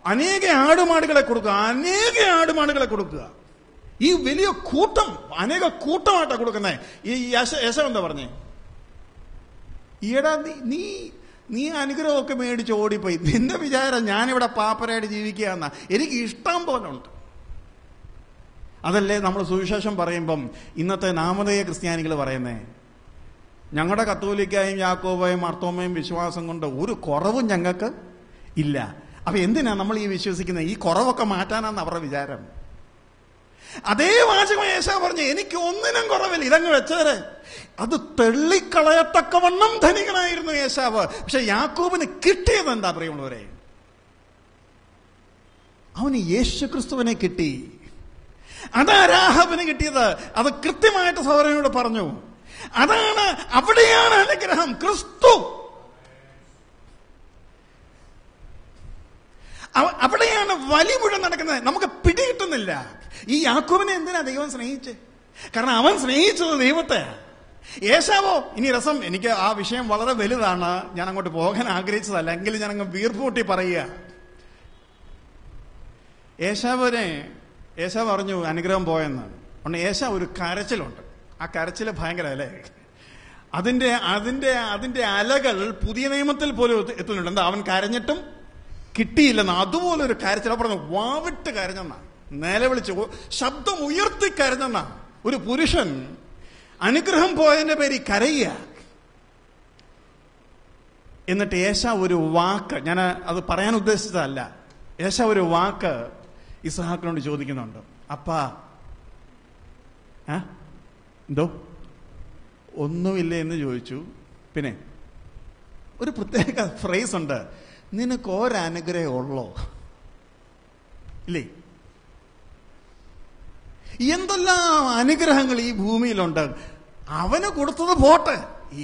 അനേക ആടുമാടുകളെ കൊടുക്കുക. ഈ വലിയ കൂട്ടം, അനേക കൂട്ടമായിട്ടാണ് കൊടുക്കുന്നത്. ഈ യേശാവ് എന്താ പറഞ്ഞേ? ഈടാ നീ അനുഗ്രഹമൊക്കെ മേടിച്ച് ഓടിപ്പോയി. നിന്റെ വിചാരം ഞാനിവിടെ പാപ്പരായിട്ട് ജീവിക്കുക എന്നാ? എനിക്ക് ഇഷ്ടം പോലെ ഉണ്ട്. അതല്ലേ നമ്മൾ സുവിശേഷം പറയുമ്പം ഇന്നത്തെ നാമധേയ ക്രിസ്ത്യാനികൾ പറയുന്നേ, ഞങ്ങളുടെ കത്തോലിക്കായും യാക്കോബയും മാർത്തോമയും വിശ്വാസം കൊണ്ട് ഒരു കുറവും ഞങ്ങൾക്ക് ഇല്ല. അപ്പൊ എന്തിനാ നമ്മൾ ഈ വിശ്വസിക്കുന്നത്? ഈ കുറവൊക്കെ മാറ്റാനാന്ന് അവരുടെ വിചാരം. അതേ വാചകം യേശാവ് പറഞ്ഞു, എനിക്ക് ഒന്നിനും കുറവില്ല, ഇതങ്ങ് വെച്ചേരെ. അത് തെള്ളിക്കളയത്തക്കവണ്ണം ധനികനായിരുന്നു യേശാവ്. പക്ഷെ യാക്കോബിന് കിട്ടിയത് എന്താ പ്രിയമുള്ളവരെ? അവന് യേശുക്രിസ്തുവിനെ കിട്ടി. അതാ രാഹാബിന് കിട്ടിയത്. അത് കൃത്യമായിട്ട് സഹോദരനോട് പറഞ്ഞു. അവിടെയാണ് അനുഗ്രഹം. ക്രിസ്തു അവിടെയാണ് വലി മുഴുവൻ നടക്കുന്നത്. നമുക്ക് പിടികിട്ടുന്നില്ല. ഈ യാക്കോബിനെ എന്തിനാ ദൈവം സ്നേഹിച്ച്? കാരണം അവൻ സ്നേഹിച്ചത് ദൈവത്തെ. ഏശാവോ, ഇനി രസം, എനിക്ക് ആ വിഷയം വളരെ വലുതാണ്, ഞാൻ അങ്ങോട്ട് പോകാൻ ആഗ്രഹിച്ചതല്ല, എങ്കിലും ഞാൻ അങ്ങ് വീർപ്പൂട്ടി പറയുക. ഏശാവ് അറിഞ്ഞു അനുഗ്രഹം പോയെന്ന്. അതുകൊണ്ട് ഏശാവ് ഒരു കരച്ചിലുണ്ട്. ആ കരച്ചില് ഭയങ്കര അല്ലേ? അതിന്റെ അലകൾ പുതിയ നിയമത്തിൽ പോലും എത്തുന്നുണ്ട്. എന്താ, അവൻ കരഞ്ഞിട്ടും കിട്ടിയില്ലെന്ന്. അതുപോലെ ഒരു കരച്ചിൽ പറഞ്ഞു. വാവിട്ട് കരഞ്ഞെന്നാ, നിലവിളിച്ച് ശബ്ദം ഉയർത്തി കരഞ്ഞെന്നാ. ഒരു പുരുഷൻ അനുഗ്രഹം പോയതിന്റെ പേരിൽ കരയുക. എന്നിട്ട് ഏശാവ് ഒരു വാക്ക്, ഞാൻ അത് പറയാൻ ഉദ്ദേശിച്ചതല്ല, ഏശാവ് ഒരു വാക്ക് ഇസ്ഹാക്കിനോട് ചോദിക്കുന്നുണ്ട്. അപ്പാ എന്തോ ഒന്നുമില്ല എന്ന് ചോദിച്ചു. പിന്നെ ഒരു പ്രത്യേക ഫ്രേസ് ഉണ്ട്, നിനക്ക് ഒരനുഗ്രഹം ഉള്ളോ? ഇല്ലേ? എന്തെല്ലാം അനുഗ്രഹങ്ങൾ ഈ ഭൂമിയിലുണ്ട്. അവന് കൊടുത്തത് പോട്ടെ,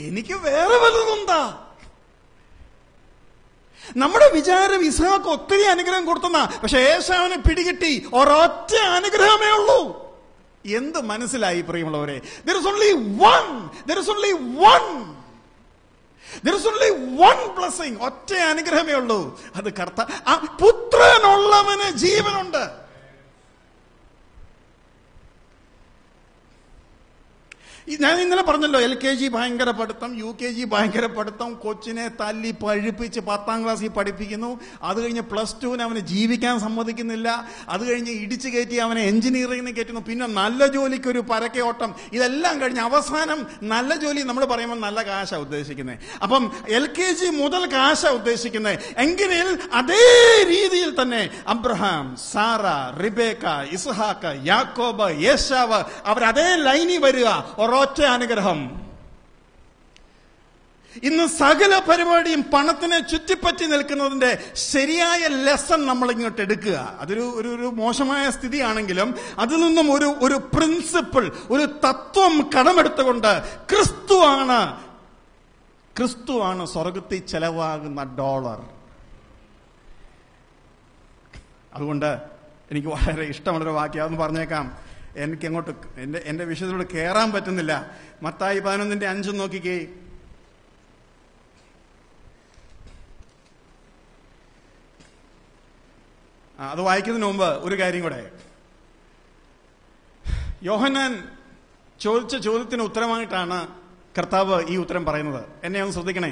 എനിക്ക് വേറെ വലുതുണ്ടാ. നമ്മുടെ വിചാരം ഇസ്ഹാക്ക് ഒത്തിരി അനുഗ്രഹം കൊടുത്തുന്ന, പക്ഷെ ഏശാവിനെ പിടികിട്ടി ഒരൊറ്റ അനുഗ്രഹമേ ഉള്ളൂ. എന്ത് മനസ്സിലായി പ്രിയമുള്ളവരെ? There is only one blessing. ഒറ്റ അനുഗ്രഹമേ ഉള്ളൂ. അത് പുത്രനുള്ളവന് ജീവനുണ്ട്. ഞാൻ ഇന്നലെ പറഞ്ഞല്ലോ, LKG ഭയങ്കര പഠിത്തം, UKG ഭയങ്കര പഠിത്തം, കൊച്ചിനെ തല്ലി പഴിപ്പിച്ച് 10ാം ക്ലാസ്സിൽ പഠിപ്പിക്കുന്നു. അത് കഴിഞ്ഞ് +2 അവന് ജീവിക്കാൻ സമ്മതിക്കുന്നില്ല. അത് കഴിഞ്ഞ് ഇടിച്ചു കയറ്റി അവനെ എഞ്ചിനീയറിംഗിന് കയറ്റുന്നു. പിന്നെ നല്ല ജോലിക്ക് ഒരു പരക്കയോട്ടം. ഇതെല്ലാം കഴിഞ്ഞ് അവസാനം നല്ല ജോലി നമ്മൾ പറയുമ്പോൾ നല്ല കാശാ ഉദ്ദേശിക്കുന്നത്. അപ്പം LKG മുതൽ കാശാ ഉദ്ദേശിക്കുന്നത്. എങ്കിൽ അതേ രീതിയിൽ തന്നെ അബ്രഹാം, സാറ, റിബേക്ക, ഇസ്ഹാക്ക്, യാക്കോബ്, യേശാവ് അവരതേ ലൈനിൽ വരിക. ഒരൊറ്റ അനുഗ്രഹം. ഇന്ന് സകല പരിപാടിയും പണത്തിനെ ചുറ്റിപ്പറ്റി നിൽക്കുന്നതിന്റെ ശരിയായ ലെസൺ നമ്മൾ ഇങ്ങോട്ട് എടുക്കുക. അതൊരു മോശമായ സ്ഥിതിയാണെങ്കിലും അതിൽ നിന്നും ഒരു പ്രിൻസിപ്പിൾ, ഒരു തത്വം കടമെടുത്തുകൊണ്ട് ക്രിസ്തുവാണ് സ്വർഗത്തിൽ ചെലവാകുന്ന ഡോളർ. അതുകൊണ്ട് എനിക്ക് വളരെ ഇഷ്ടമുള്ളൊരു വാക്യം, അതൊന്ന് പറഞ്ഞേക്കാം. എനിക്ക് അങ്ങോട്ട് എന്റെ വിഷയത്തിലൂടെ കയറാൻ പറ്റുന്നില്ല. മത്തായി 11:5 നോക്കിക്കേ. അത് വായിക്കുന്നതിന് മുമ്പ് ഒരു കാര്യം കൂടെ. യോഹന്നാൻ ചോദിച്ച ചോദ്യത്തിന് ഉത്തരമായിട്ടാണ് കർത്താവ് ഈ ഉത്തരം പറയുന്നത്. എന്നെ ഒന്ന് ശ്രദ്ധിക്കണേ.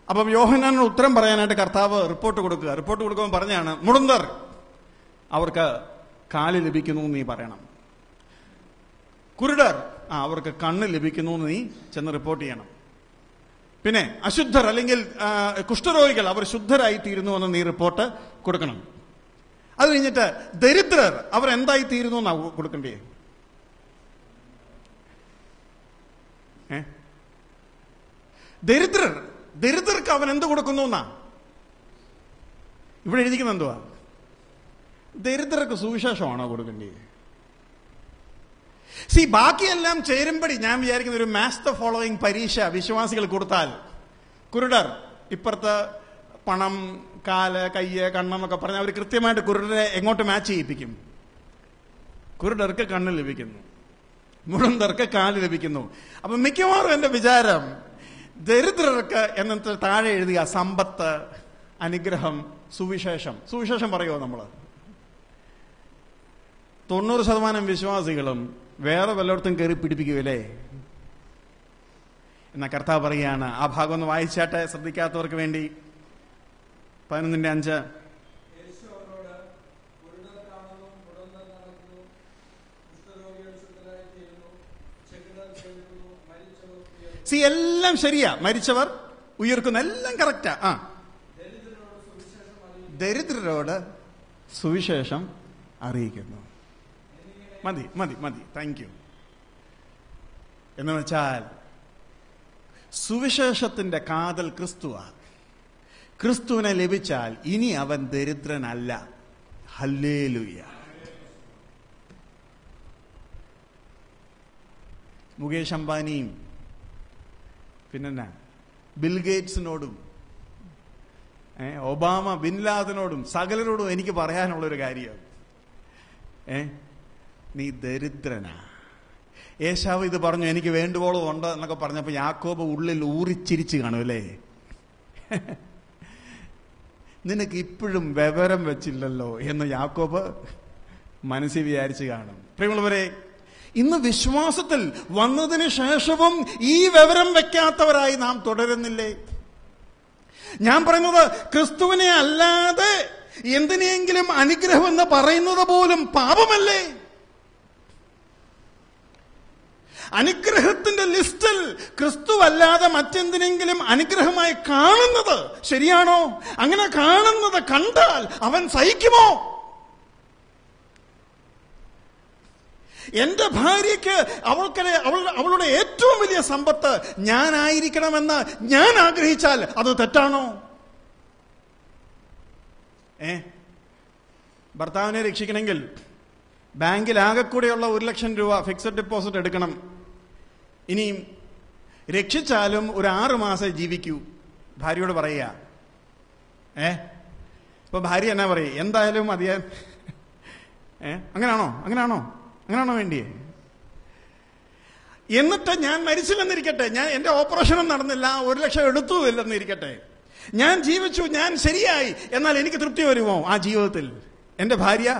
അപ്പം യോഹന്നാനോട് ഉത്തരം പറയാനായിട്ട് കർത്താവ് റിപ്പോർട്ട് കൊടുക്കുമ്പോൾ പറഞ്ഞാണ്, മുടന്തർ അവർക്ക് കാല് ലഭിക്കുന്നു എന്ന് നീ പറയണം. കുരുടർ അവർക്ക് കണ്ണ് ലഭിക്കുന്നു എന്ന് നീ ചെന്ന് റിപ്പോർട്ട് ചെയ്യണം. പിന്നെ അശുദ്ധർ അല്ലെങ്കിൽ കുഷ്ഠരോഗികൾ അവർ ശുദ്ധരായി തീരുന്നു എന്ന് നീ റിപ്പോർട്ട് കൊടുക്കണം. അത് കഴിഞ്ഞിട്ട് ദരിദ്രർ അവരെന്തായി തീരുന്നു എന്നാ കൊടുക്കണ്ടേ? ദരിദ്രർക്ക് അവൻ എന്ത് കൊടുക്കുന്നു എന്നാ ഇവിടെ എഴുതിക്കുന്ന? എന്തുവാ? ദരിദ്രർക്ക് സുവിശേഷമാണോ കൊടുക്കേണ്ടത്? ബാക്കിയെല്ലാം ചേരുമ്പടി ഞാൻ വിചാരിക്കുന്ന ഒരു മാച്ച് ദ ഫോളോയിങ് പരീക്ഷ വിശ്വാസികൾ കൊടുത്താൽ, കുരുടർ ഇപ്പുറത്ത് പണം, കാല്, കയ്യ്, കണ്ണെന്നൊക്കെ പറഞ്ഞാൽ അവർ കൃത്യമായിട്ട് കുരുടരെ എങ്ങോട്ട് മാച്ച് ചെയ്യിപ്പിക്കും. കുരുടർക്ക് കണ്ണ് ലഭിക്കുന്നു, മുടന്തർക്ക് കാല് ലഭിക്കുന്നു. അപ്പൊ മിക്കവാറും എന്റെ വിചാരം ദരിദ്രർക്ക് എന്നിട്ട് താഴെ എഴുതുക സമ്പത്ത്, അനുഗ്രഹം, സുവിശേഷം പറയുമോ? നമ്മള് 90% വിശ്വാസികളും വേറെ വല്ലയിടത്തും കയറി പിടിപ്പിക്കുമല്ലേ? എന്നാ കർത്താവ് പറയാണ്, ആ ഭാഗം ഒന്ന് വായിച്ചാട്ടെ ശ്രദ്ധിക്കാത്തവർക്ക് വേണ്ടി. 11:5. എല്ലാം ശരിയാ, മരിച്ചവർ ഉയർക്കുന്ന എല്ലാം കറക്റ്റാ. ദരിദ്രരോട് സുവിശേഷം അറിയിക്കുന്നു. മതി, താങ്ക് യു. എന്ന് വെച്ചാൽ സുവിശേഷത്തിന്റെ കാതൽ ക്രിസ്തുവാ. ക്രിസ്തുവിനെ ലഭിച്ചാൽ ഇനി അവൻ ദരിദ്രനല്ല. ഹല്ലേലൂയ. മുകേഷ് അംബാനിയും പിന്നെ ബിൽഗേറ്റ്സിനോടും ഒബാമ, ബിൻ ലാദനോടും സകലരോടും എനിക്ക് പറയാനുള്ളൊരു കാര്യം, നീ ദരിദ്രനാ. ഏശാവ് ഇത് പറഞ്ഞു, എനിക്ക് വേണ്ടുവോളം ഉണ്ട് എന്നൊക്കെ പറഞ്ഞപ്പോ യാക്കോബ് ഉള്ളിൽ ഊറിച്ചിരിച്ച് കാണും അല്ലേ? നിനക്ക് ഇപ്പോഴും വിവരം വെച്ചില്ലല്ലോ എന്ന് യാക്കോബ് മനസ്സിൽ വിചാരിച്ച് കാണും. പ്രിയമുള്ളവരെ, ഇന്ന് വിശ്വാസത്തിൽ വന്നതിന് ശേഷവും ഈ വിവരം വെക്കാത്തവരായി നാം തുടരുന്നില്ലേ? ഞാൻ പറയുന്നത്, ക്രിസ്തുവിനെ അല്ലാതെ എന്തിനെങ്കിലും അനുഗ്രഹം എന്ന് പറയുന്നത് പോലും പാപമല്ലേ? അനുഗ്രഹത്തിന്റെ ലിസ്റ്റിൽ ക്രിസ്തു അല്ലാതെ മറ്റെന്തിനെങ്കിലും അനുഗ്രഹമായി കാണുന്നത് ശരിയാണോ? അങ്ങനെ കാണുന്നത് കണ്ടാൽ അവൻ സഹിക്കുമോ? എന്റെ ഭാര്യയ്ക്ക് അവളുടെ ഏറ്റവും വലിയ സമ്പത്ത് ഞാനായിരിക്കണമെന്ന് ഞാൻ ആഗ്രഹിച്ചാൽ അത് തെറ്റാണോ? ഭർത്താവിനെ രക്ഷിക്കണമെങ്കിൽ ബാങ്കിൽ ആകെക്കൂടെയുള്ള 1,00,000 രൂപ ഫിക്സഡ് ഡെപ്പോസിറ്റ് എടുക്കണം. ഇനിയും രക്ഷിച്ചാലും ഒരു 6 മാസം ജീവിക്കൂ. ഭാര്യയോട് പറയുക. ഇപ്പൊ ഭാര്യ എന്നാ പറയും? എന്തായാലും മതിയാ. അങ്ങനാണോ വേണ്ടിയേ? എന്നിട്ട് ഞാൻ മരിച്ചില്ലെന്നിരിക്കട്ടെ, എന്റെ ഓപ്പറേഷനും നടന്നില്ല, 1,00,000 എടുത്തുമില്ലെന്നിരിക്കട്ടെ, ഞാൻ ജീവിച്ചു, ഞാൻ ശരിയായി, എന്നാൽ എനിക്ക് തൃപ്തി വരുമോ ആ ജീവിതത്തിൽ? എന്റെ ഭാര്യ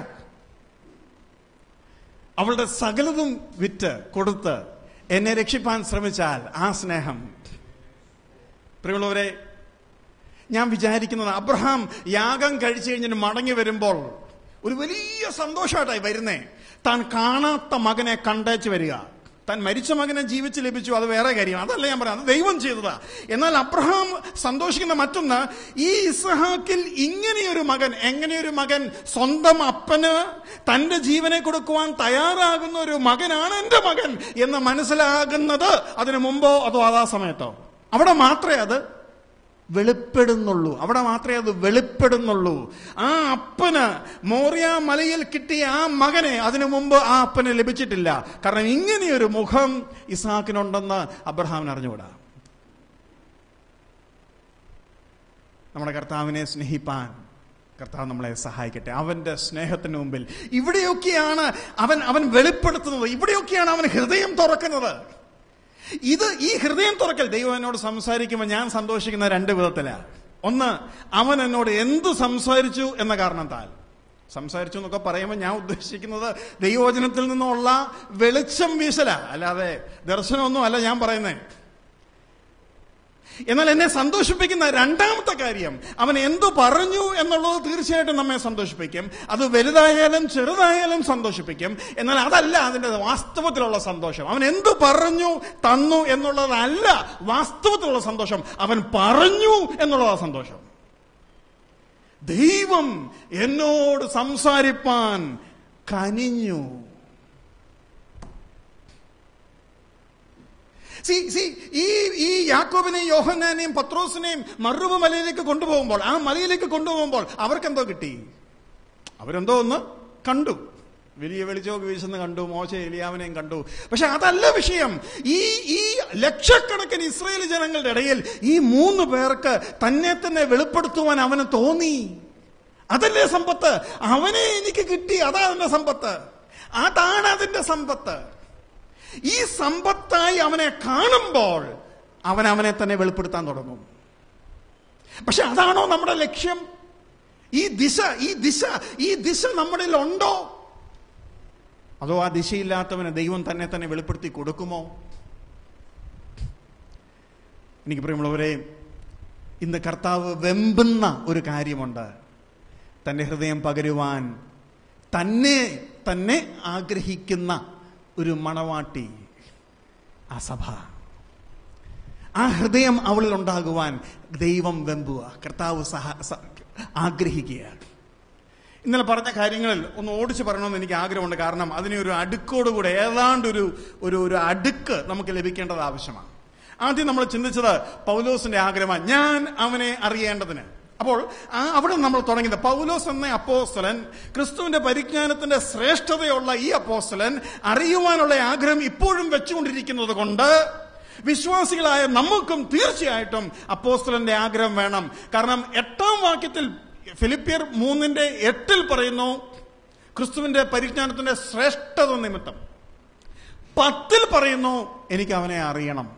അവളുടെ സകലതും വിറ്റ് കൊടുത്ത് എന്നെ രക്ഷിപ്പാൻ ശ്രമിച്ചാൽ ആ സ്നേഹം, പ്രിയമുള്ളവരെ, ഞാൻ വിചാരിക്കുന്നത് അബ്രഹാം യാഗം കഴിച്ചു കഴിഞ്ഞിട്ട് മടങ്ങി വരുമ്പോൾ ഒരു വലിയ സന്തോഷമായിട്ടായി വരുന്നേ. താൻ കാണാത്ത മകനെ കണ്ടേച്ച് വരിക. താൻ മരിച്ച മകനെ ജീവിച്ച് ലഭിച്ചു, അത് വേറെ കാര്യം, അതല്ല ഞാൻ പറയാം, അത് ദൈവം ചെയ്തതാ. എന്നാൽ അബ്രഹാം സന്തോഷിക്കുന്ന മറ്റൊന്ന്, ഈ ഇസ്ഹാക്കിൽ ഇങ്ങനെയൊരു മകൻ, എങ്ങനെയൊരു മകൻ, സ്വന്തം അപ്പന് തന്റെ ജീവനെ കൊടുക്കുവാൻ തയ്യാറാകുന്ന ഒരു മകനാണ് എന്റെ മകൻ എന്ന് മനസ്സിലാകുന്നത് അതിനു മുമ്പോ അതോ അതാ സമയത്തോ? അവിടെ മാത്രമേ അത് വെളിപ്പെടുന്നുള്ളൂ. ആ അപ്പന് മോറിയ മലയിൽ കിട്ടിയ ആ മകനെ അതിനു മുമ്പ് ആ അപ്പന് ലഭിച്ചിട്ടില്ല. കാരണം ഇങ്ങനെയൊരു മുഖം ഇസ്ഹാക്കിനുണ്ടെന്ന് അബ്രഹാമിന് അറിഞ്ഞുകൂടാ. നമ്മുടെ കർത്താവിനെ സ്നേഹിപ്പാൻ കർത്താവ് നമ്മളെ സഹായിക്കട്ടെ. അവന്റെ സ്നേഹത്തിന് മുമ്പിൽ ഇവിടെയൊക്കെയാണ് അവൻ വെളിപ്പെടുത്തുന്നത്, ഇവിടെയൊക്കെയാണ് അവൻ ഹൃദയം തുറക്കുന്നത്. ഈ ഹൃദയം തുറക്കൽ ദൈവം എന്നോട് സംസാരിക്കുമ്പോൾ ഞാൻ സന്തോഷിക്കുന്ന 2 വിധത്തിലാണ്. ഒന്ന്, അവൻ എന്നോട് എന്ത് സംസാരിച്ചു എന്ന കാരണത്താൽ. സംസാരിച്ചു എന്നൊക്കെ പറയുമ്പോൾ ഞാൻ ഉദ്ദേശിക്കുന്നത് ദൈവവചനത്തിൽ നിന്നുള്ള വെളിച്ചം വീശല, അല്ലാതെ ദർശനമൊന്നും അല്ല ഞാൻ പറയുന്നത്. എന്നാൽ എന്നെ സന്തോഷിപ്പിക്കുന്ന രണ്ടാമത്തെ കാര്യം, അവൻ എന്തു പറഞ്ഞു എന്നുള്ളത് തീർച്ചയായിട്ടും നമ്മെ സന്തോഷിപ്പിക്കും. അത് വലുതായാലും ചെറുതായാലും സന്തോഷിപ്പിക്കും. എന്നാൽ അതല്ല അതിന്റെ വാസ്തവത്തിലുള്ള സന്തോഷം. അവൻ എന്തു പറഞ്ഞു തന്നു എന്നുള്ളതല്ല വാസ്തവത്തിലുള്ള സന്തോഷം. അവൻ പറഞ്ഞു എന്നുള്ളതാണ് സന്തോഷം. ദൈവം എന്നോട് സംസാരിപ്പാൻ കനിഞ്ഞു. ഈ യാക്കോബിനെയും യോഹന്നാനെയും പത്രോസിനെയും മറുവ മലയിലേക്ക് കൊണ്ടുപോകുമ്പോൾ അവർക്കെന്തോ കിട്ടി? അവരെന്തോ ഒന്ന് കണ്ടു. വലിയ വെളിച്ചമൊക്കെ വീശുന്ന കണ്ടു, മോശ എലിയാവിനെയും കണ്ടു. പക്ഷെ അതല്ല വിഷയം. ഈ ലക്ഷക്കണക്കിന് ഇസ്രായേൽ ജനങ്ങളുടെ ഇടയിൽ ഈ 3 പേർക്ക് തന്നെ വെളിപ്പെടുത്തുവാൻ അവന് തോന്നി. അതല്ലേ സമ്പത്ത്? അവനെ എനിക്ക് കിട്ടി, അതാ അതിന്റെ സമ്പത്ത്, അതാണ് അതിന്റെ സമ്പത്ത്. ഈ സമ്പത്തായി അവനെ കാണുമ്പോൾ അവനെ തന്നെ വെളിപ്പെടുത്താൻ തുടങ്ങും. പക്ഷെ അതാണോ നമ്മുടെ ലക്ഷ്യം? ഈ ദിശ നമ്മുടെ ഉണ്ടോ? അതോ ആ ദിശയില്ലാത്തവന് ദൈവം തന്നെ വെളിപ്പെടുത്തി കൊടുക്കുമോ? എനിക്ക് പ്രിയമുള്ളവരെ, ഇന്ന് കർത്താവ് വെമ്പുന്ന ഒരു കാര്യമുണ്ട്. തന്റെ ഹൃദയം പകരുവാൻ തന്നെ ആഗ്രഹിക്കുന്ന ഒരു മണവാട്ടി, ആ സഭ, ആ ഹൃദയം അവളിൽ ഉണ്ടാകുവാൻ ദൈവം വെമ്പുക, കർത്താവ് ആഗ്രഹിക്കുകയാണ്. ഇന്നലെ പറഞ്ഞ കാര്യങ്ങളിൽ ഒന്ന് ഓടിച്ച് പറയണമെന്ന് എനിക്ക് ആഗ്രഹമുണ്ട്. കാരണം അതിനെ ഒരു അടുക്കോടുകൂടെ ഏതാണ്ട് ഒരു അടുക്ക് നമുക്ക് ലഭിക്കേണ്ടത് ആവശ്യമാണ്. ആദ്യം നമ്മൾ ചിന്തിച്ചത് പൗലോസിന്റെ ആഗ്രഹമാണ്, ഞാൻ അവനെ അറിയേണ്ടതിന്. അപ്പോൾ അവിടെ നമ്മൾ തുടങ്ങിയത് പൗലോസ് എന്ന അപ്പോസ്തലൻ, ക്രിസ്തുവിന്റെ പരിജ്ഞാനത്തിന്റെ ശ്രേഷ്ഠതയുള്ള ഈ അപ്പോസ്തലൻ അറിയുവാനുള്ള ആഗ്രഹം ഇപ്പോഴും വെച്ചുകൊണ്ടിരിക്കുന്നത് കൊണ്ട് വിശ്വാസികളായ നമുക്കും തീർച്ചയായിട്ടും അപ്പോസ്തലന്റെ ആഗ്രഹം വേണം. കാരണം 8-ാം വാക്യത്തിൽ ഫിലിപ്പിയർ 3:8 പറയുന്നു, ക്രിസ്തുവിന്റെ പരിജ്ഞാനത്തിന്റെ ശ്രേഷ്ഠത നിമിത്തം. 10 പറയുന്നു, എനിക്ക് അവനെ അറിയണം.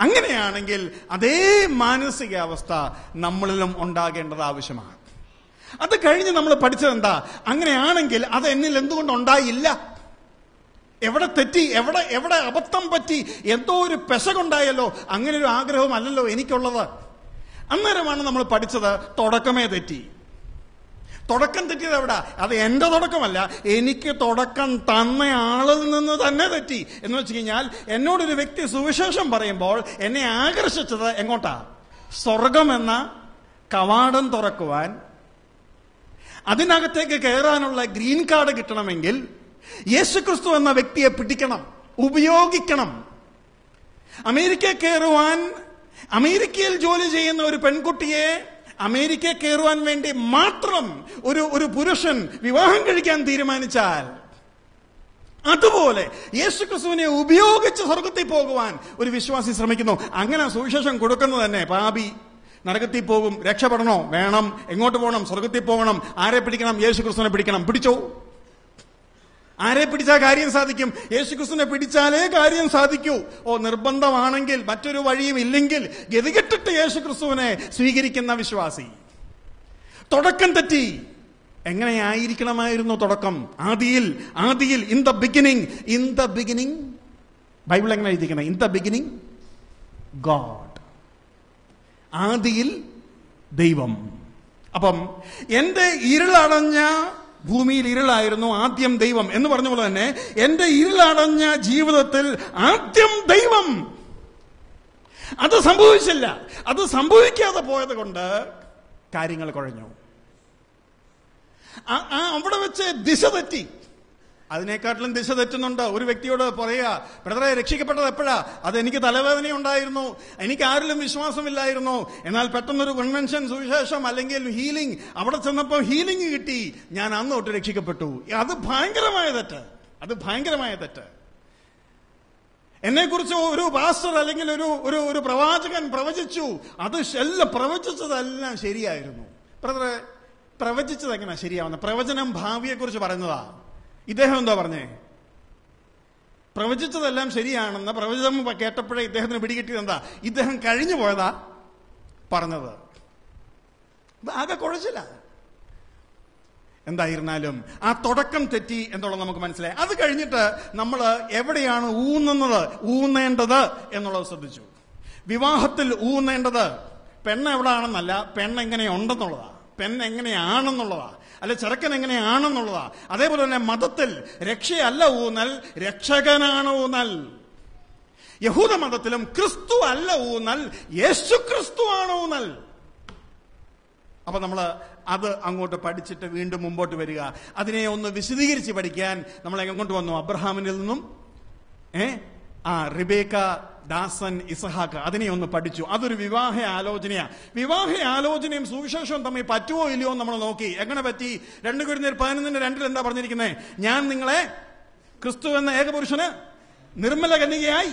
അങ്ങനെയാണെങ്കിൽ അതേ മാനസികാവസ്ഥ നമ്മളിലും ഉണ്ടാകേണ്ടത് ആവശ്യമാണ്. അത് കഴിഞ്ഞ് നമ്മൾ പഠിച്ചത് എന്താ? അങ്ങനെയാണെങ്കിൽ അത് എന്നിൽ എന്തുകൊണ്ട് ഉണ്ടായില്ല? എവിടെ തെറ്റി? എവിടെ അബദ്ധം പറ്റി? എന്തോ ഒരു പെശകുണ്ടായല്ലോ. അങ്ങനെ ഒരു ആഗ്രഹമല്ലല്ലോ എനിക്കുള്ളത്. അന്നേരമാണ് നമ്മൾ പഠിച്ചത് തുടക്കമേ തെറ്റി. തുടക്കം തെറ്റിയത് എവിടെ? അത് എന്റെ തുടക്കമല്ല, എനിക്ക് തുടക്കം തന്ന ആളിൽ നിന്ന് തന്നെ തെറ്റി. എന്ന് വെച്ച് കഴിഞ്ഞാൽ എന്നോടൊരു വ്യക്തി സുവിശേഷം പറയുമ്പോൾ എന്നെ ആകർഷിച്ചത് എങ്ങോട്ടാ? സ്വർഗമെന്ന കവാടം തുറക്കുവാൻ, അതിനകത്തേക്ക് കയറാനുള്ള ഗ്രീൻ കാർഡ് കിട്ടണമെങ്കിൽ യേശുക്രിസ്തു എന്ന വ്യക്തിയെ പിടിക്കണം, ഉപയോഗിക്കണം. അമേരിക്ക കയറുവാൻ അമേരിക്കയിൽ ജോലി ചെയ്യുന്ന ഒരു പെൺകുട്ടിയെ അമേരിക്കയിൽ കയറുവാൻ വേണ്ടി മാത്രം ഒരു പുരുഷൻ വിവാഹം കഴിക്കാൻ തീരുമാനിച്ചാൽ, അതുപോലെ യേശുക്രിസ്തുവിനെ ഉപയോഗിച്ച് സ്വർഗത്തിൽ പോകുവാൻ ഒരു വിശ്വാസി ശ്രമിക്കുന്നു. അങ്ങനെ സുവിശേഷം കൊടുക്കുന്നത് തന്നെ പാപി നരകത്തിൽ പോകും, രക്ഷപ്പെടണോ, വേണം, എങ്ങോട്ട് പോകണം, സ്വർഗത്തിൽ പോകണം, ആരെ പിടിക്കണം, യേശുക്രിസ്തുവിനെ പിടിക്കണം. പിടിച്ചോ, ആരെ പിടിച്ചാൽ കാര്യം സാധിക്കും? യേശുക്രിസ്തുവിനെ പിടിച്ചാലേ കാര്യം സാധിക്കൂ. നിർബന്ധമാണെങ്കിൽ, മറ്റൊരു വഴിയും ഇല്ലെങ്കിൽ ഗതികെട്ടിട്ട് യേശുക്രിസ്തുവിനെ സ്വീകരിക്കുന്ന വിശ്വാസി. തുടക്കം തെറ്റി. എങ്ങനെയായിരിക്കണമായിരുന്നു തുടക്കം? ആദിയിൽ ഇൻ ദ ബിഗിനിങ് ബൈബിൾ എങ്ങനെ എഴുതിയിരിക്കണം? In the beginning God. ആദിയിൽ ദൈവം. അപ്പം എന്റെ ഇരുളടഞ്ഞ ഭൂമിയിൽ ഇരുളായിരുന്നു, ആദ്യം ദൈവം എന്ന് പറഞ്ഞ പോലെ തന്നെ എന്റെ ഇരുളടഞ്ഞ ജീവിതത്തിൽ ആദ്യം ദൈവം. അത് സംഭവിച്ചില്ല. അത് സംഭവിക്കാതെ പോയത് കൊണ്ട് കാര്യങ്ങൾ കുഴഞ്ഞു. അവിടെ വെച്ച് ദിശ തെറ്റി. അതിനേക്കാട്ടിലും ദിശ തെറ്റുന്നുണ്ട്. ഒരു വ്യക്തിയോട് പറയുക, ബ്രദറെ, രക്ഷിക്കപ്പെട്ടത് എപ്പോഴാ? അതെനിക്ക് തലവേദന ഉണ്ടായിരുന്നു, എനിക്ക് ആരിലും വിശ്വാസമില്ലായിരുന്നു, എന്നാൽ പെട്ടെന്നൊരു കൺവെൻഷൻ, സുവിശേഷം അല്ലെങ്കിൽ ഹീലിംഗ്, അവിടെ ചെന്നപ്പോൾ ഹീലിംഗ് കിട്ടി, ഞാൻ അന്ന് തൊട്ട് രക്ഷിക്കപ്പെട്ടു. അത് ഭയങ്കരമായ തെറ്റ്. എന്നെക്കുറിച്ച് ഒരു പാസ്റ്റർ അല്ലെങ്കിൽ ഒരു പ്രവാചകൻ പ്രവചിച്ചു, അത് പ്രവചിച്ചതെല്ലാം ശരിയായിരുന്നു. ബ്രദറെ, പ്രവചിച്ചത് എങ്ങനെ ശരിയാവുന്ന? പ്രവചനം ഭാവിയെക്കുറിച്ച് പറയുന്നതാ. ഇദ്ദേഹം എന്താ പറഞ്ഞേ? പ്രവചിച്ചതെല്ലാം ശരിയാണെന്ന് പ്രവചനം കേട്ടപ്പോഴേ ഇദ്ദേഹത്തിന് പിടികിട്ടിയത് എന്താ? ഇദ്ദേഹം കഴിഞ്ഞു പോയതാ പറഞ്ഞത്. ആകെ കുഴച്ചില്ല. എന്തായിരുന്നാലും ആ തുടക്കം തെറ്റി എന്നുള്ളത് നമുക്ക് മനസ്സിലായി. അത് കഴിഞ്ഞിട്ട് നമ്മൾ എവിടെയാണ് ഊന്നേണ്ടത് എന്നുള്ളത് ശ്രദ്ധിച്ചു. വിവാഹത്തിൽ ഊന്നേണ്ടത് പെണ്ണ് എവിടെയാണെന്നല്ല, പെണ്ണെങ്ങനെയുണ്ടെന്നുള്ളതാ, പെണ്ണെങ്ങനെയാണെന്നുള്ളതാ, അല്ലെ ചെറുക്കൻ എങ്ങനെയാണെന്നുള്ളതാ. അതേപോലെ തന്നെ മതത്തിൽ രക്ഷയല്ല ഊന്നൽ, രക്ഷകനാണ് ഊന്നൽ. യഹൂദ മതത്തിലും ക്രിസ്തു അല്ല ഊന്നൽ, യേശു ക്രിസ്തു ആണ് ഊന്നൽ. അപ്പൊ നമ്മൾ അത് അങ്ങോട്ട് പഠിച്ചിട്ട് വീണ്ടും മുമ്പോട്ട് വരിക. അതിനെ ഒന്ന് വിശദീകരിച്ച് പഠിക്കാൻ നമ്മൾ എങ്ങോട്ട് വന്നു? അബ്രഹാമിനിൽ നിന്നും റിബേക്ക, ദാസൻ, ഇസഹാക്ക്, അതിനെ ഒന്ന് പഠിച്ചു. അതൊരു വിവാഹ ആലോചനയാണ്. വിവാഹ ആലോചനയും സുവിശേഷവും തമ്മിൽ പറ്റുമോ ഇല്ലയോ നമ്മൾ നോക്കി. എങ്ങനെ പറ്റി? 2 കൊരിന്ത്യർ 11:2 എന്താ പറഞ്ഞിരിക്കുന്നത്? ഞാൻ നിങ്ങളെ ക്രിസ്തു എന്ന ഏകപുരുഷന് നിർമ്മല കന്യകയായി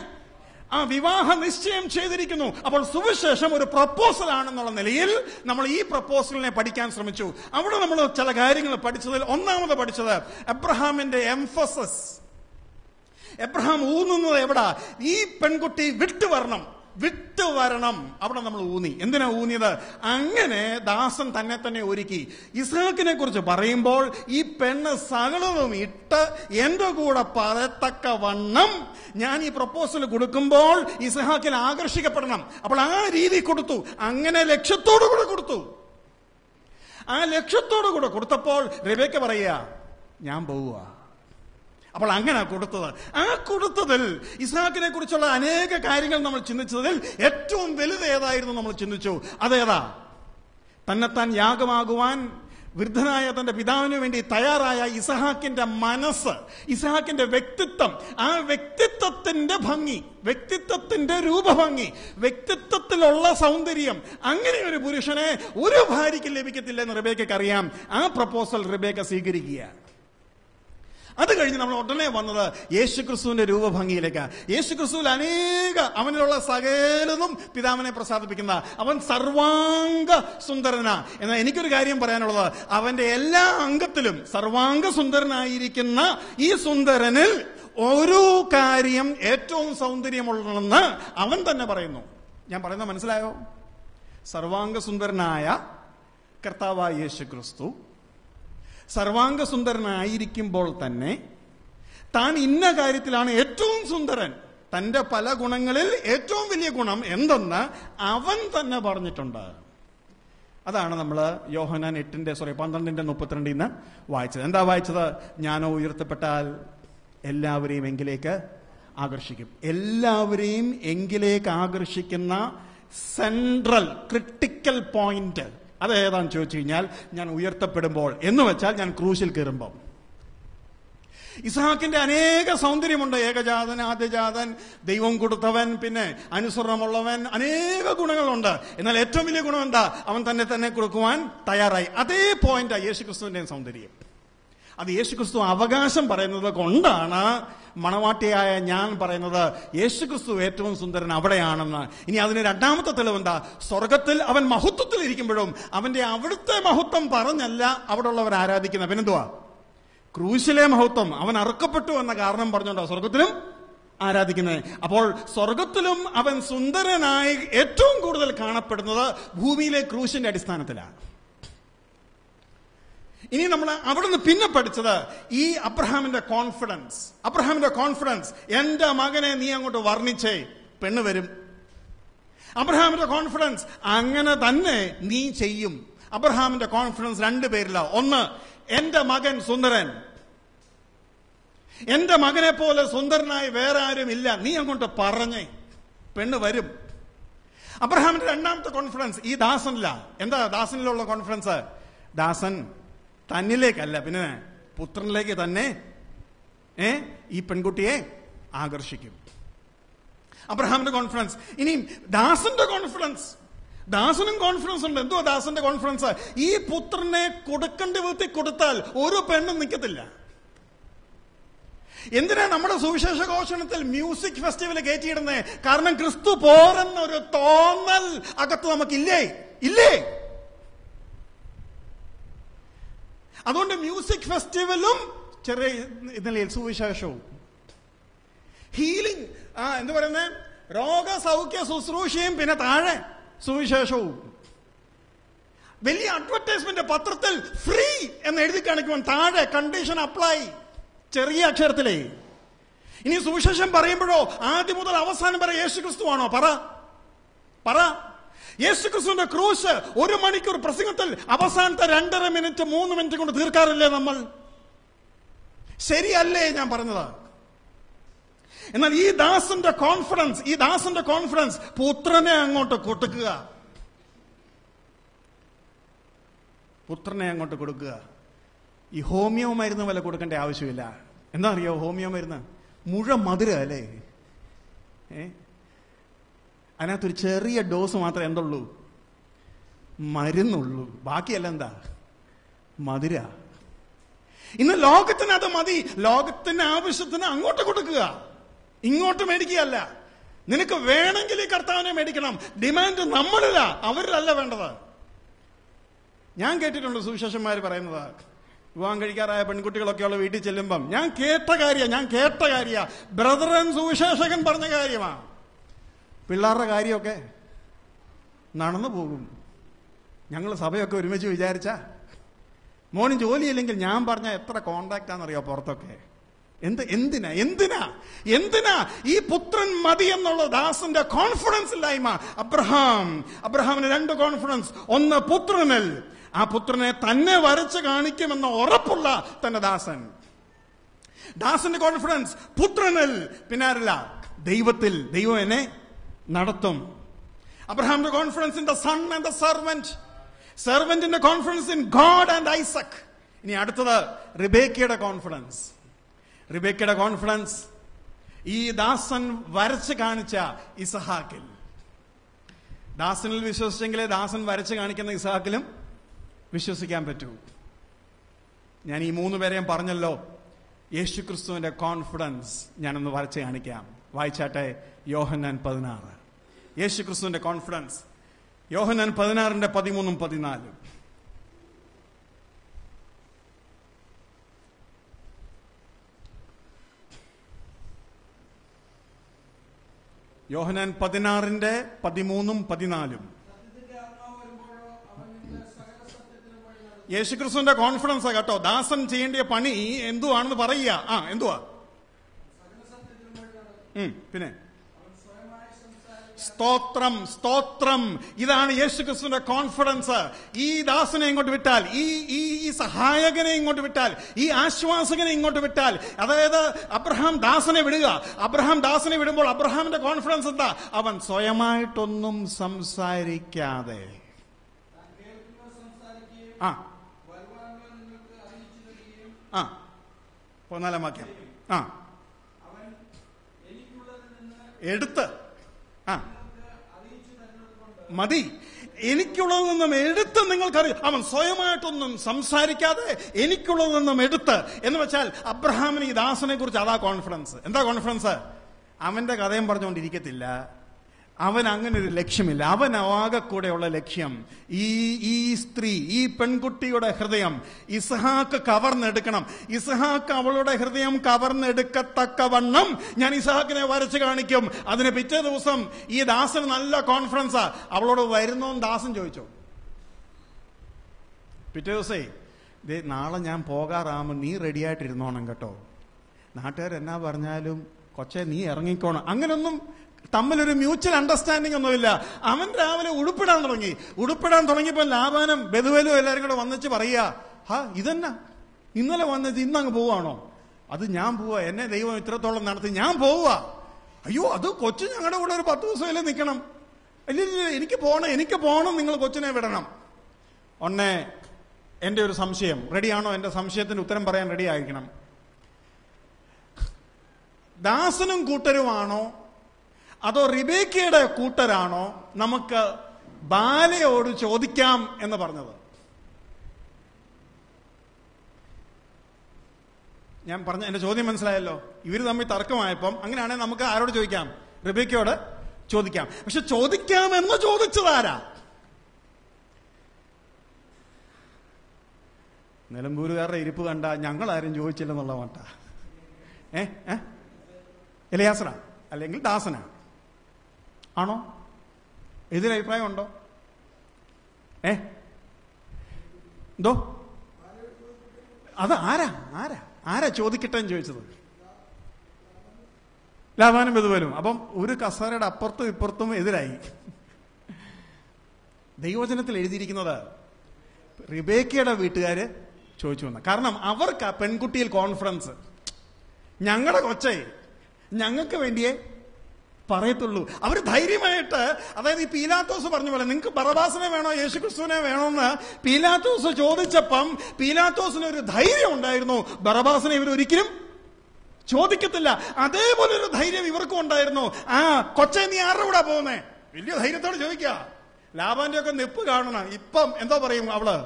വിവാഹ നിശ്ചയം ചെയ്തിരിക്കുന്നു. അപ്പോൾ സുവിശേഷം ഒരു പ്രപ്പോസൽ ആണെന്നുള്ള നിലയിൽ നമ്മൾ ഈ പ്രപ്പോസലിനെ പഠിക്കാൻ ശ്രമിച്ചു. അവിടെ നമ്മൾ ചില കാര്യങ്ങൾ പഠിച്ചതിൽ ഒന്നാമത് പഠിച്ചത് എബ്രഹാമിന്റെ എംഫസിസ്. എബ്രഹാം ഊന്നുന്നത് എവിടാ? ഈ പെൺകുട്ടി വിട്ടുവരണം. അവിടെ നമ്മൾ ഊന്നി. എന്തിനാ ഊന്നിയത്? അങ്ങനെ ദാസൻ തന്നെ ഒരുക്കി. ഇസ്ഹാക്കിനെ കുറിച്ച് പറയുമ്പോൾ ഈ പെണ്ണ് സകലവും ഇട്ട് എന്റെ കൂടെ പറയത്തക്ക വണ്ണം ഞാൻ ഈ പ്രപ്പോസൽ കൊടുക്കുമ്പോൾ ഇസ്ഹാക്കിൽ ആകർഷിക്കപ്പെടണം. അപ്പോൾ ആ രീതി കൊടുത്തു. അങ്ങനെ ലക്ഷ്യത്തോടുകൂടെ കൊടുത്തു. ആ ലക്ഷ്യത്തോടുകൂടെ കൊടുത്തപ്പോൾ റിബേക്ക പറയുക, ഞാൻ പോവുക. അപ്പോൾ അങ്ങനെ കൊടുത്തത്. ആ കൊടുത്തതിൽ ഇസ്ഹാക്കിനെ കുറിച്ചുള്ള അനേക കാര്യങ്ങൾ നമ്മൾ ചിന്തിച്ചതിൽ ഏറ്റവും വലുത് ഏതായിരുന്നു നമ്മൾ ചിന്തിച്ചു? അതേതാ? തന്നെത്താൻ യാഗമാകുവാൻ വൃദ്ധനായ തന്റെ പിതാവിന് വേണ്ടി തയ്യാറായ ഇസഹാക്കിന്റെ മനസ്സ്, ഇസഹാക്കിന്റെ വ്യക്തിത്വം, ആ വ്യക്തിത്വത്തിന്റെ ഭംഗി, വ്യക്തിത്വത്തിന്റെ രൂപഭംഗി, വ്യക്തിത്വത്തിലുള്ള സൗന്ദര്യം. അങ്ങനെ ഒരു പുരുഷനെ ഒരു ഭാര്യയ്ക്ക് ലഭിക്കത്തില്ലെന്ന് റിബേക്കയ്ക്ക് അറിയാം. ആ പ്രപ്പോസൽ റിബേക്ക സ്വീകരിക്കുക. അത് കഴിഞ്ഞ് നമ്മൾ ഉടനെ വന്നത് യേശുക്രിസ്തുവിന്റെ രൂപഭംഗിയിലേക്ക്. യേശുക്രിസ്തുവിൽ അവനിലുള്ള സകലതും പിതാവിനെ പ്രസാദിപ്പിക്കുന്ന, അവൻ സർവാംഗ സുന്ദരനാ. എന്നാൽ എനിക്കൊരു കാര്യം പറയാനുള്ളത്, അവന്റെ എല്ലാ അംഗത്തിലും സർവാംഗ സുന്ദരനായിരിക്കുന്ന ഈ സുന്ദരനിൽ ഒരു കാര്യം ഏറ്റവും സൗന്ദര്യമുള്ളതെന്ന് അവൻ തന്നെ പറയുന്നു. ഞാൻ പറയുന്നത് മനസ്സിലായോ? സർവാംഗ സുന്ദരനായ കർത്താവായ യേശുക്രിസ്തു സർവാംഗ സുന്ദരനായിരിക്കുമ്പോൾ തന്നെ താൻ ഇന്ന കാര്യത്തിലാണ് ഏറ്റവും സുന്ദരൻ, തന്റെ പല ഗുണങ്ങളിൽ ഏറ്റവും വലിയ ഗുണം എന്തെന്ന് അവൻ തന്നെ പറഞ്ഞിട്ടുണ്ട്. അതാണ് നമ്മൾ യോഹന്നാൻ 12:32 വായിച്ചത്. എന്താ വായിച്ചത്? ഞാനോ ഉയർത്തപ്പെട്ടാൽ എല്ലാവരെയും എങ്കിലേക്ക് ആകർഷിക്കും. എല്ലാവരെയും എങ്കിലേക്ക് ആകർഷിക്കുന്ന സെൻട്രൽ ക്രിട്ടിക്കൽ പോയിന്റ് അതേതാന്ന് ചോദിച്ചു കഴിഞ്ഞാൽ, ഞാൻ ഉയർത്തപ്പെടുമ്പോൾ എന്ന് വെച്ചാൽ ഞാൻ ക്രൂശിൽ കയറുമ്പോൾ. ഇസ്ഹാക്കിന്റെ അനേക സൗന്ദര്യമുണ്ട്. ഏകജാതൻ, ആദ്യജാതൻ, ദൈവം കൊടുത്തവൻ, പിന്നെ അനുസരണമുള്ളവൻ, അനേക ഗുണങ്ങളുണ്ട്. എന്നാൽ ഏറ്റവും വലിയ ഗുണം എന്താ? അവൻ തന്നെ കൊടുക്കുവാൻ തയ്യാറായി. അതേ പോയിന്റാ യേശുക്രിസ്തുവിന്റെ സൗന്ദര്യം. അത് യേശുക്രിസ്തു അവകാശം പറയുന്നത് കൊണ്ടാണ് മണവാട്ടിയായ ഞാൻ പറയുന്നത് യേശുക്രിസ്തു ഏറ്റവും സുന്ദരൻ അവിടെയാണെന്ന്. ഇനി അതിന് രണ്ടാമത്തെ തെളിവെന്താ? സ്വർഗത്തിൽ അവൻ മഹത്വത്തിൽ ഇരിക്കുമ്പോഴും അവന്റെ അവിടുത്തെ മഹത്വം പറഞ്ഞല്ല അവിടെ ഉള്ളവർ ആരാധിക്കുന്ന. പിന്നെന്തുവാ? ക്രൂശിലെ മഹത്വം. അവൻ അറുക്കപ്പെട്ടു എന്ന കാരണം പറഞ്ഞുകൊണ്ടോ സ്വർഗത്തിലും ആരാധിക്കുന്നത്. അപ്പോൾ സ്വർഗത്തിലും അവൻ സുന്ദരനായി ഏറ്റവും കൂടുതൽ കാണപ്പെടുന്നത് ഭൂമിയിലെ ക്രൂശിന്റെ അടിസ്ഥാനത്തിലാണ്. ഇനി നമ്മൾ അവിടുന്ന് പിന്നെ പഠിച്ചത് ഈ അബ്രഹാമിന്റെ കോൺഫിഡൻസ്. എന്റെ മകനെ നീ അങ്ങോട്ട് വർണ്ണിച്ചേ, പെണ്ണ് വരും. അബ്രഹാമിന്റെ കോൺഫിഡൻസ് അങ്ങനെ തന്നെ നീ ചെയ്യും. അബ്രഹാമിന്റെ കോൺഫിഡൻസ് രണ്ടു പേരില്ല. ഒന്ന്, എന്റെ മകൻ സുന്ദരൻ, എന്റെ മകനെ പോലെ സുന്ദരനായി വേറെ ആരും ഇല്ല, നീ അങ്ങോട്ട് പറഞ്ഞേ, പെണ്ണ് വരും. അബ്രഹാമിന്റെ രണ്ടാമത്തെ കോൺഫിഡൻസ് ഈ ദാസനില്ല. എന്താ ദാസനിലുള്ള കോൺഫിഡൻസ്? ദാസൻ തന്നിലേക്കല്ല, പിന്നെ പുത്രനിലേക്ക് തന്നെ ഈ പെൺകുട്ടിയെ ആകർഷിക്കും. അബ്രഹാമിന്റെ കോൺഫിഡൻസ്. ഇനി ദാസന്റെ കോൺഫിഡൻസ്. ദാസനും കോൺഫിഡൻസ് ഉണ്ട്. എന്തോ ദാസന്റെ കോൺഫിഡൻസ്? ഈ പുത്രനെ കൊടുക്കേണ്ട വിധത്തിൽ കൊടുത്താൽ ഒരു പെണ്ണും നിൽക്കത്തില്ല. എന്തിനാ നമ്മുടെ സുവിശേഷ ഘോഷണത്തിൽ മ്യൂസിക് ഫെസ്റ്റിവൽ കയറ്റിയിടുന്നേ? കാരണം ക്രിസ്തു പോരെന്നൊരു തോന്നൽ അകത്ത് നമുക്കില്ലേ? ഇല്ലേ? അതുകൊണ്ട് മ്യൂസിക് ഫെസ്റ്റിവലും ചെറിയ ഇതിൽ സുവിശേഷവും, ഹീലിംഗ്, എന്ത് പറയുന്നത്, രോഗസൗഖ്യ ശുശ്രൂഷയും, പിന്നെ താഴെ സുവിശേഷവും. വലിയ അഡ്വർടൈസ്മെന്റ് പത്രത്തിൽ ഫ്രീ എന്ന് എഴുതി കാണിക്കുമ്പോൾ താഴെ കണ്ടീഷൻ അപ്ലൈ ചെറിയ അക്ഷരത്തിലേ. ഇനി സുവിശേഷം പറയുമ്പോഴോ ആദ്യം മുതൽ അവസാനം വരെ യേശുക്രിസ്തുവാണോ? പറ. യേശുക്രിസ്തുവിന്റെ ക്രൂശ് 1 മണിക്കൂർ പ്രസംഗത്തിൽ അവസാനത്തെ 2.5 മിനിറ്റ് 3 മിനിറ്റ് കൊണ്ട് തീർക്കാറില്ലേ നമ്മൾ? ശരിയല്ലേ ഞാൻ പറഞ്ഞത്? എന്നാൽ ഈ ദാസന്റെ കോൺഫിഡൻസ് പുത്രനെ അങ്ങോട്ട് കൊടുക്കുക. ഈ ഹോമിയോ മരുന്ന് വല്ല കൊടുക്കേണ്ട ആവശ്യമില്ല. എന്താ അറിയോ ഹോമിയോ മരുന്ന്? മധുര അല്ലേ? അതിനകത്തൊരു ചെറിയ ഡോസ് മാത്രമേ എന്തുള്ളൂ? മരുന്നുള്ളൂ. ബാക്കിയല്ല എന്താ? മധുര. ഇന്ന് ലോകത്തിന് അത് മതി. ലോകത്തിന്റെ ആവശ്യത്തിന് അങ്ങോട്ട് കൊടുക്കുക, ഇങ്ങോട്ട് മേടിക്കുകയല്ല. നിനക്ക് വേണമെങ്കിൽ ഈ കർത്താവിനെ മേടിക്കണം. ഡിമാൻഡ് നമ്മളില്ല, അവരിലല്ല വേണ്ടത്. ഞാൻ കേട്ടിട്ടുണ്ട് സുവിശേഷന്മാർ പറയുന്നത്, വിവാഹം കഴിക്കാറായ പെൺകുട്ടികളൊക്കെ ഉള്ള വീട്ടിൽ ചെല്ലുമ്പം ഞാൻ കേട്ട കാര്യ ബ്രദറൻ സുവിശേഷകൻ പറഞ്ഞ കാര്യമാണ്. പിള്ളേരുടെ കാര്യമൊക്കെ നടന്നു പോകും. ഞങ്ങൾ സഭയൊക്കെ ഒരുമിച്ച് വിചാരിച്ച മോനും ജോലിയില്ലെങ്കിൽ ഞാൻ പറഞ്ഞ എത്ര കോണ്ടാക്റ്റാന്നറിയോ പുറത്തൊക്കെ. എന്തിനാ ഈ പുത്രൻ മതി എന്നുള്ള ദാസന്റെ കോൺഫിഡൻസ് ഇല്ലായ്മ. അബ്രഹാമിന് 2 കോൺഫിഡൻസ്. ഒന്ന് പുത്രനിൽ, ആ പുത്രനെ തന്നെ വരച്ച് കാണിക്കുമെന്ന ഉറപ്പുള്ള തന്റെ ദാസന്റെ കോൺഫിഡൻസ് പുത്രനിൽ, പിന്നെ ആരില്ല? ദൈവത്തിൽ. ദൈവം എന്നെ നടത്തും. അബ്രഹാമിന്റെ confidence in the son and the സെർവന്റിന്റെ confidence in God and Isaac. ഇനി അടുത്തത് റിബേക്കയുടെ കോൺഫിഡൻസ് ഈ ദാസൻ വരച്ച് കാണിച്ച ഇസഹാക്കിൽ. ദാസനിൽ വിശ്വസിച്ചെങ്കിലേ ദാസൻ വരച്ച് കാണിക്കുന്ന ഇസഹാക്കിലും വിശ്വസിക്കാൻ പറ്റൂ. ഞാൻ ഈ 3 പേരെയും പറഞ്ഞല്ലോ. യേശുക്രിസ്തുവിന്റെ കോൺഫിഡൻസ് ഞാനൊന്ന് വരച്ച് കാണിക്കാം. വായിച്ചാട്ടെ യോഹന്നാൻ 16. യേശുക്രിസ്തുവിന്റെ കോൺഫിഡൻസ് യോഹന്നാൻ 16 13 14. യോഹന്നാൻ 16 13 14. യേശുക്രിസ്തുവിന്റെ കോൺഫിഡൻസ് കേട്ടോ. ദാസൻ ചെയ്യേണ്ട പണി എന്തുവാണെന്ന് പറയുക. എന്തുവാ? പിന്നെ സ്തോത്രം. ഇതാണ് യേശുക്രിസ്തുവിന്റെ കോൺഫിഡൻസ്. ഈ ദാസനെ ഇങ്ങോട്ട് വിട്ടാൽ, ഈ സഹായകനെ ഇങ്ങോട്ട് വിട്ടാൽ, ഈ ആശ്വാസകനെ ഇങ്ങോട്ട് വിട്ടാൽ, അതായത് അബ്രഹാം ദാസനെ വിടുമ്പോൾ അബ്രഹാമിന്റെ കോൺഫിഡൻസ് എന്താ? അവൻ സ്വയമായിട്ടൊന്നും സംസാരിക്കാതെ 14 വാക്യം. ആ, എടുത്ത് മതി, എനിക്കുള്ളതിൽ നിന്നും എടുത്ത് നിങ്ങൾക്കറിയാം. അവൻ സ്വയമായിട്ടൊന്നും സംസാരിക്കാതെ എനിക്കുള്ളതിൽ നിന്നും എടുത്ത് എന്ന് വെച്ചാൽ അബ്രഹാമിന് ഈ ദാസനെ കുറിച്ച് അതാ കോൺഫിഡൻസ്. എന്താ കോൺഫിഡൻസ്? അവന്റെ കഥയും പറഞ്ഞുകൊണ്ടിരിക്കത്തില്ല, അവൻ അങ്ങനെ ഒരു ലക്ഷ്യമില്ല. അവൻ ആകെ കൂടെയുള്ള ലക്ഷ്യം ഈ സ്ത്രീ, ഈ പെൺകുട്ടിയുടെ ഹൃദയം ഇസ്ഹാക്ക് കവർന്നെടുക്കണം. ഇസ്ഹാക്ക് അവളുടെ ഹൃദയം കവർന്നെടുക്കത്തക്കവണ്ണം ഞാൻ ഇസ്ഹാക്കിനെ വരച്ചു കാണിക്കും. അതിന് പിറ്റേ ദിവസം ഈ ദാസന് നല്ല കോൺഫിഡൻസാ. അവളോട് വരുന്നോന്ന് ദാസൻ ചോദിച്ചു. പിറ്റേ ദിവസേ, നാളെ ഞാൻ പോകാറാകുമ്പോൾ നീ റെഡിയായിട്ടിരുന്നോണം കേട്ടോ, നാട്ടുകാരെന്നാ പറഞ്ഞാലും കൊച്ചെ നീ ഇറങ്ങിക്കോണം. അങ്ങനൊന്നും തമ്മിലൊരു മ്യൂച്വൽ അണ്ടർസ്റ്റാൻഡിംഗ് ഒന്നുമില്ല. അവൻ രാവിലെ ഉടുപ്പിടാൻ തുടങ്ങിയപ്പോൾ ലാബാനും ബെതുവേലും എല്ലാവരും കൂടെ വന്നിച്ച് പറയുക, ഇതെന്നാ ഇന്നലെ വന്നിട്ട് ഇന്നങ്ങ് പോവാണോ? അത് ഞാൻ പോവാ, എന്നെ ദൈവം ഇത്രത്തോളം നടത്തി, ഞാൻ പോവാ. അയ്യോ, അത് കൊച്ചു ഞങ്ങളുടെ കൂടെ ഒരു 10 ദിവസമല്ലേ നിൽക്കണം. ഇല്ല, എനിക്ക് പോണം, നിങ്ങൾ കൊച്ചിനെ വിടണം. ഒന്നേ എന്റെ ഒരു സംശയം, റെഡിയാണോ? എന്റെ സംശയത്തിന് ഉത്തരം പറയാൻ റെഡി ആയിരിക്കണം. ദാസനും കൂട്ടരുമാണോ അതോ റിബേക്കയുടെ കൂട്ടരാണോ നമുക്ക് ബാലയോട് ചോദിക്കാം എന്ന് പറഞ്ഞത്? ഞാൻ പറഞ്ഞ എന്റെ ചോദ്യം മനസ്സിലായല്ലോ. ഇവര് തമ്മിൽ തർക്കമായപ്പം അങ്ങനെയാണെങ്കിൽ നമുക്ക് ആരോട് ചോദിക്കാം? റിബേക്കയോട് ചോദിക്കാം. പക്ഷെ ചോദിക്കാമെന്ന് ചോദിച്ചതാരാ? നിലമ്പൂരുകാരുടെ ഇരിപ്പ് കണ്ട ഞങ്ങളാരും ചോദിച്ചില്ലെന്നുള്ള മട്ട. എലിയാസറ അല്ലെങ്കിൽ ദാസന ആണോ? ഇതിലഭിപ്രായം ഉണ്ടോ? എന്തോ അത് ആരാ ചോദിക്കട്ടെ എന്ന് ചോദിച്ചത്? ലാബാനും ബെതുവേലും. അപ്പം ഒരു കസേരയുടെ അപ്പുറത്തും ഇപ്പുറത്തും എതിരായി. ദൈവവചനത്തിൽ എഴുതിയിരിക്കുന്നത് റിബേക്കയുടെ വീട്ടുകാര് ചോദിച്ചു വന്ന കാരണം അവർക്ക് ആ പെൺകുട്ടിയിൽ കോൺഫിഡൻസ്. ഞങ്ങളുടെ കൊച്ചേ ഞങ്ങൾക്ക് വേണ്ടിയേ പറയത്തുള്ളൂ. അവർ ധൈര്യമായിട്ട്, അതായത് ഈ പീലാത്തോസ് പറഞ്ഞ പോലെ നിങ്ങൾക്ക് ബറബാസിനെ വേണോ യേശുക്രിസ്തുവിനെ വേണോന്ന് പീലാത്തോസ് ചോദിച്ചപ്പം പീലാത്തോസിനൊരു ധൈര്യം ഉണ്ടായിരുന്നു. ബറബാസിനെ ഇവർ ഒരിക്കലും ചോദിക്കത്തില്ല. അതേപോലെ ഒരു ധൈര്യം ഇവർക്കും ഉണ്ടായിരുന്നു. കൊച്ചെ നീ ആരുടെ കൂടെ പോകുന്നേ? വലിയ ധൈര്യത്തോടെ ചോദിക്കുക. ലാബാന്റെ ഒക്കെ നിപ്പ് കാണണം. ഇപ്പം എന്തോ പറയും അവള്?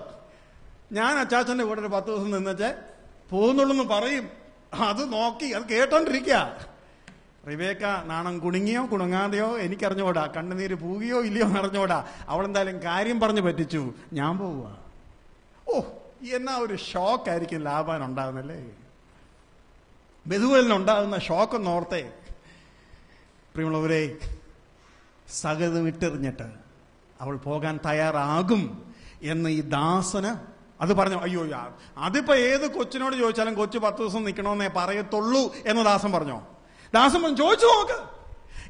ഞാൻ അച്ചാച്ചന്റെ കൂടെ ഒരു 10 ദിവസം നിന്നേ പോകുന്നുള്ളൂ പറയും. അത് നോക്കി അത് കേട്ടോണ്ടിരിക്കുക. റിബേക്ക നാണം കുണുങ്ങിയോ കുണുങ്ങാതെയോ എനിക്കറിഞ്ഞോടാ, കണ്ണുനീര് പൂകിയോ ഇല്ലയോ എന്നറിഞ്ഞോടാ. അവളെന്തായാലും കാര്യം പറഞ്ഞു പറ്റിച്ചു, ഞാൻ പോവുക. എന്നാ ഒരു ഷോക്കായിരിക്കും ലാബാൻ ഉണ്ടാകുന്നല്ലേ, ബെതുവേലിനുണ്ടാകുന്ന ഷോക്കൊന്ന് ഓർത്തേ. പ്രിയമുള്ളവരെ, സകലതും വിട്ടെറിഞ്ഞിട്ട് അവൾ പോകാൻ തയ്യാറാകും എന്ന് ഈ ദാസന് അത് പറഞ്ഞു. അയ്യോ, അതിപ്പോ ഏത് കൊച്ചിനോട് ചോദിച്ചാലും കൊച്ചു 10 ദിവസം നിൽക്കണമെന്നേ പറയത്തുള്ളൂ എന്ന് ദാസൻ പറഞ്ഞോ? ദാസൻ ചോദിച്ചു നോക്ക്.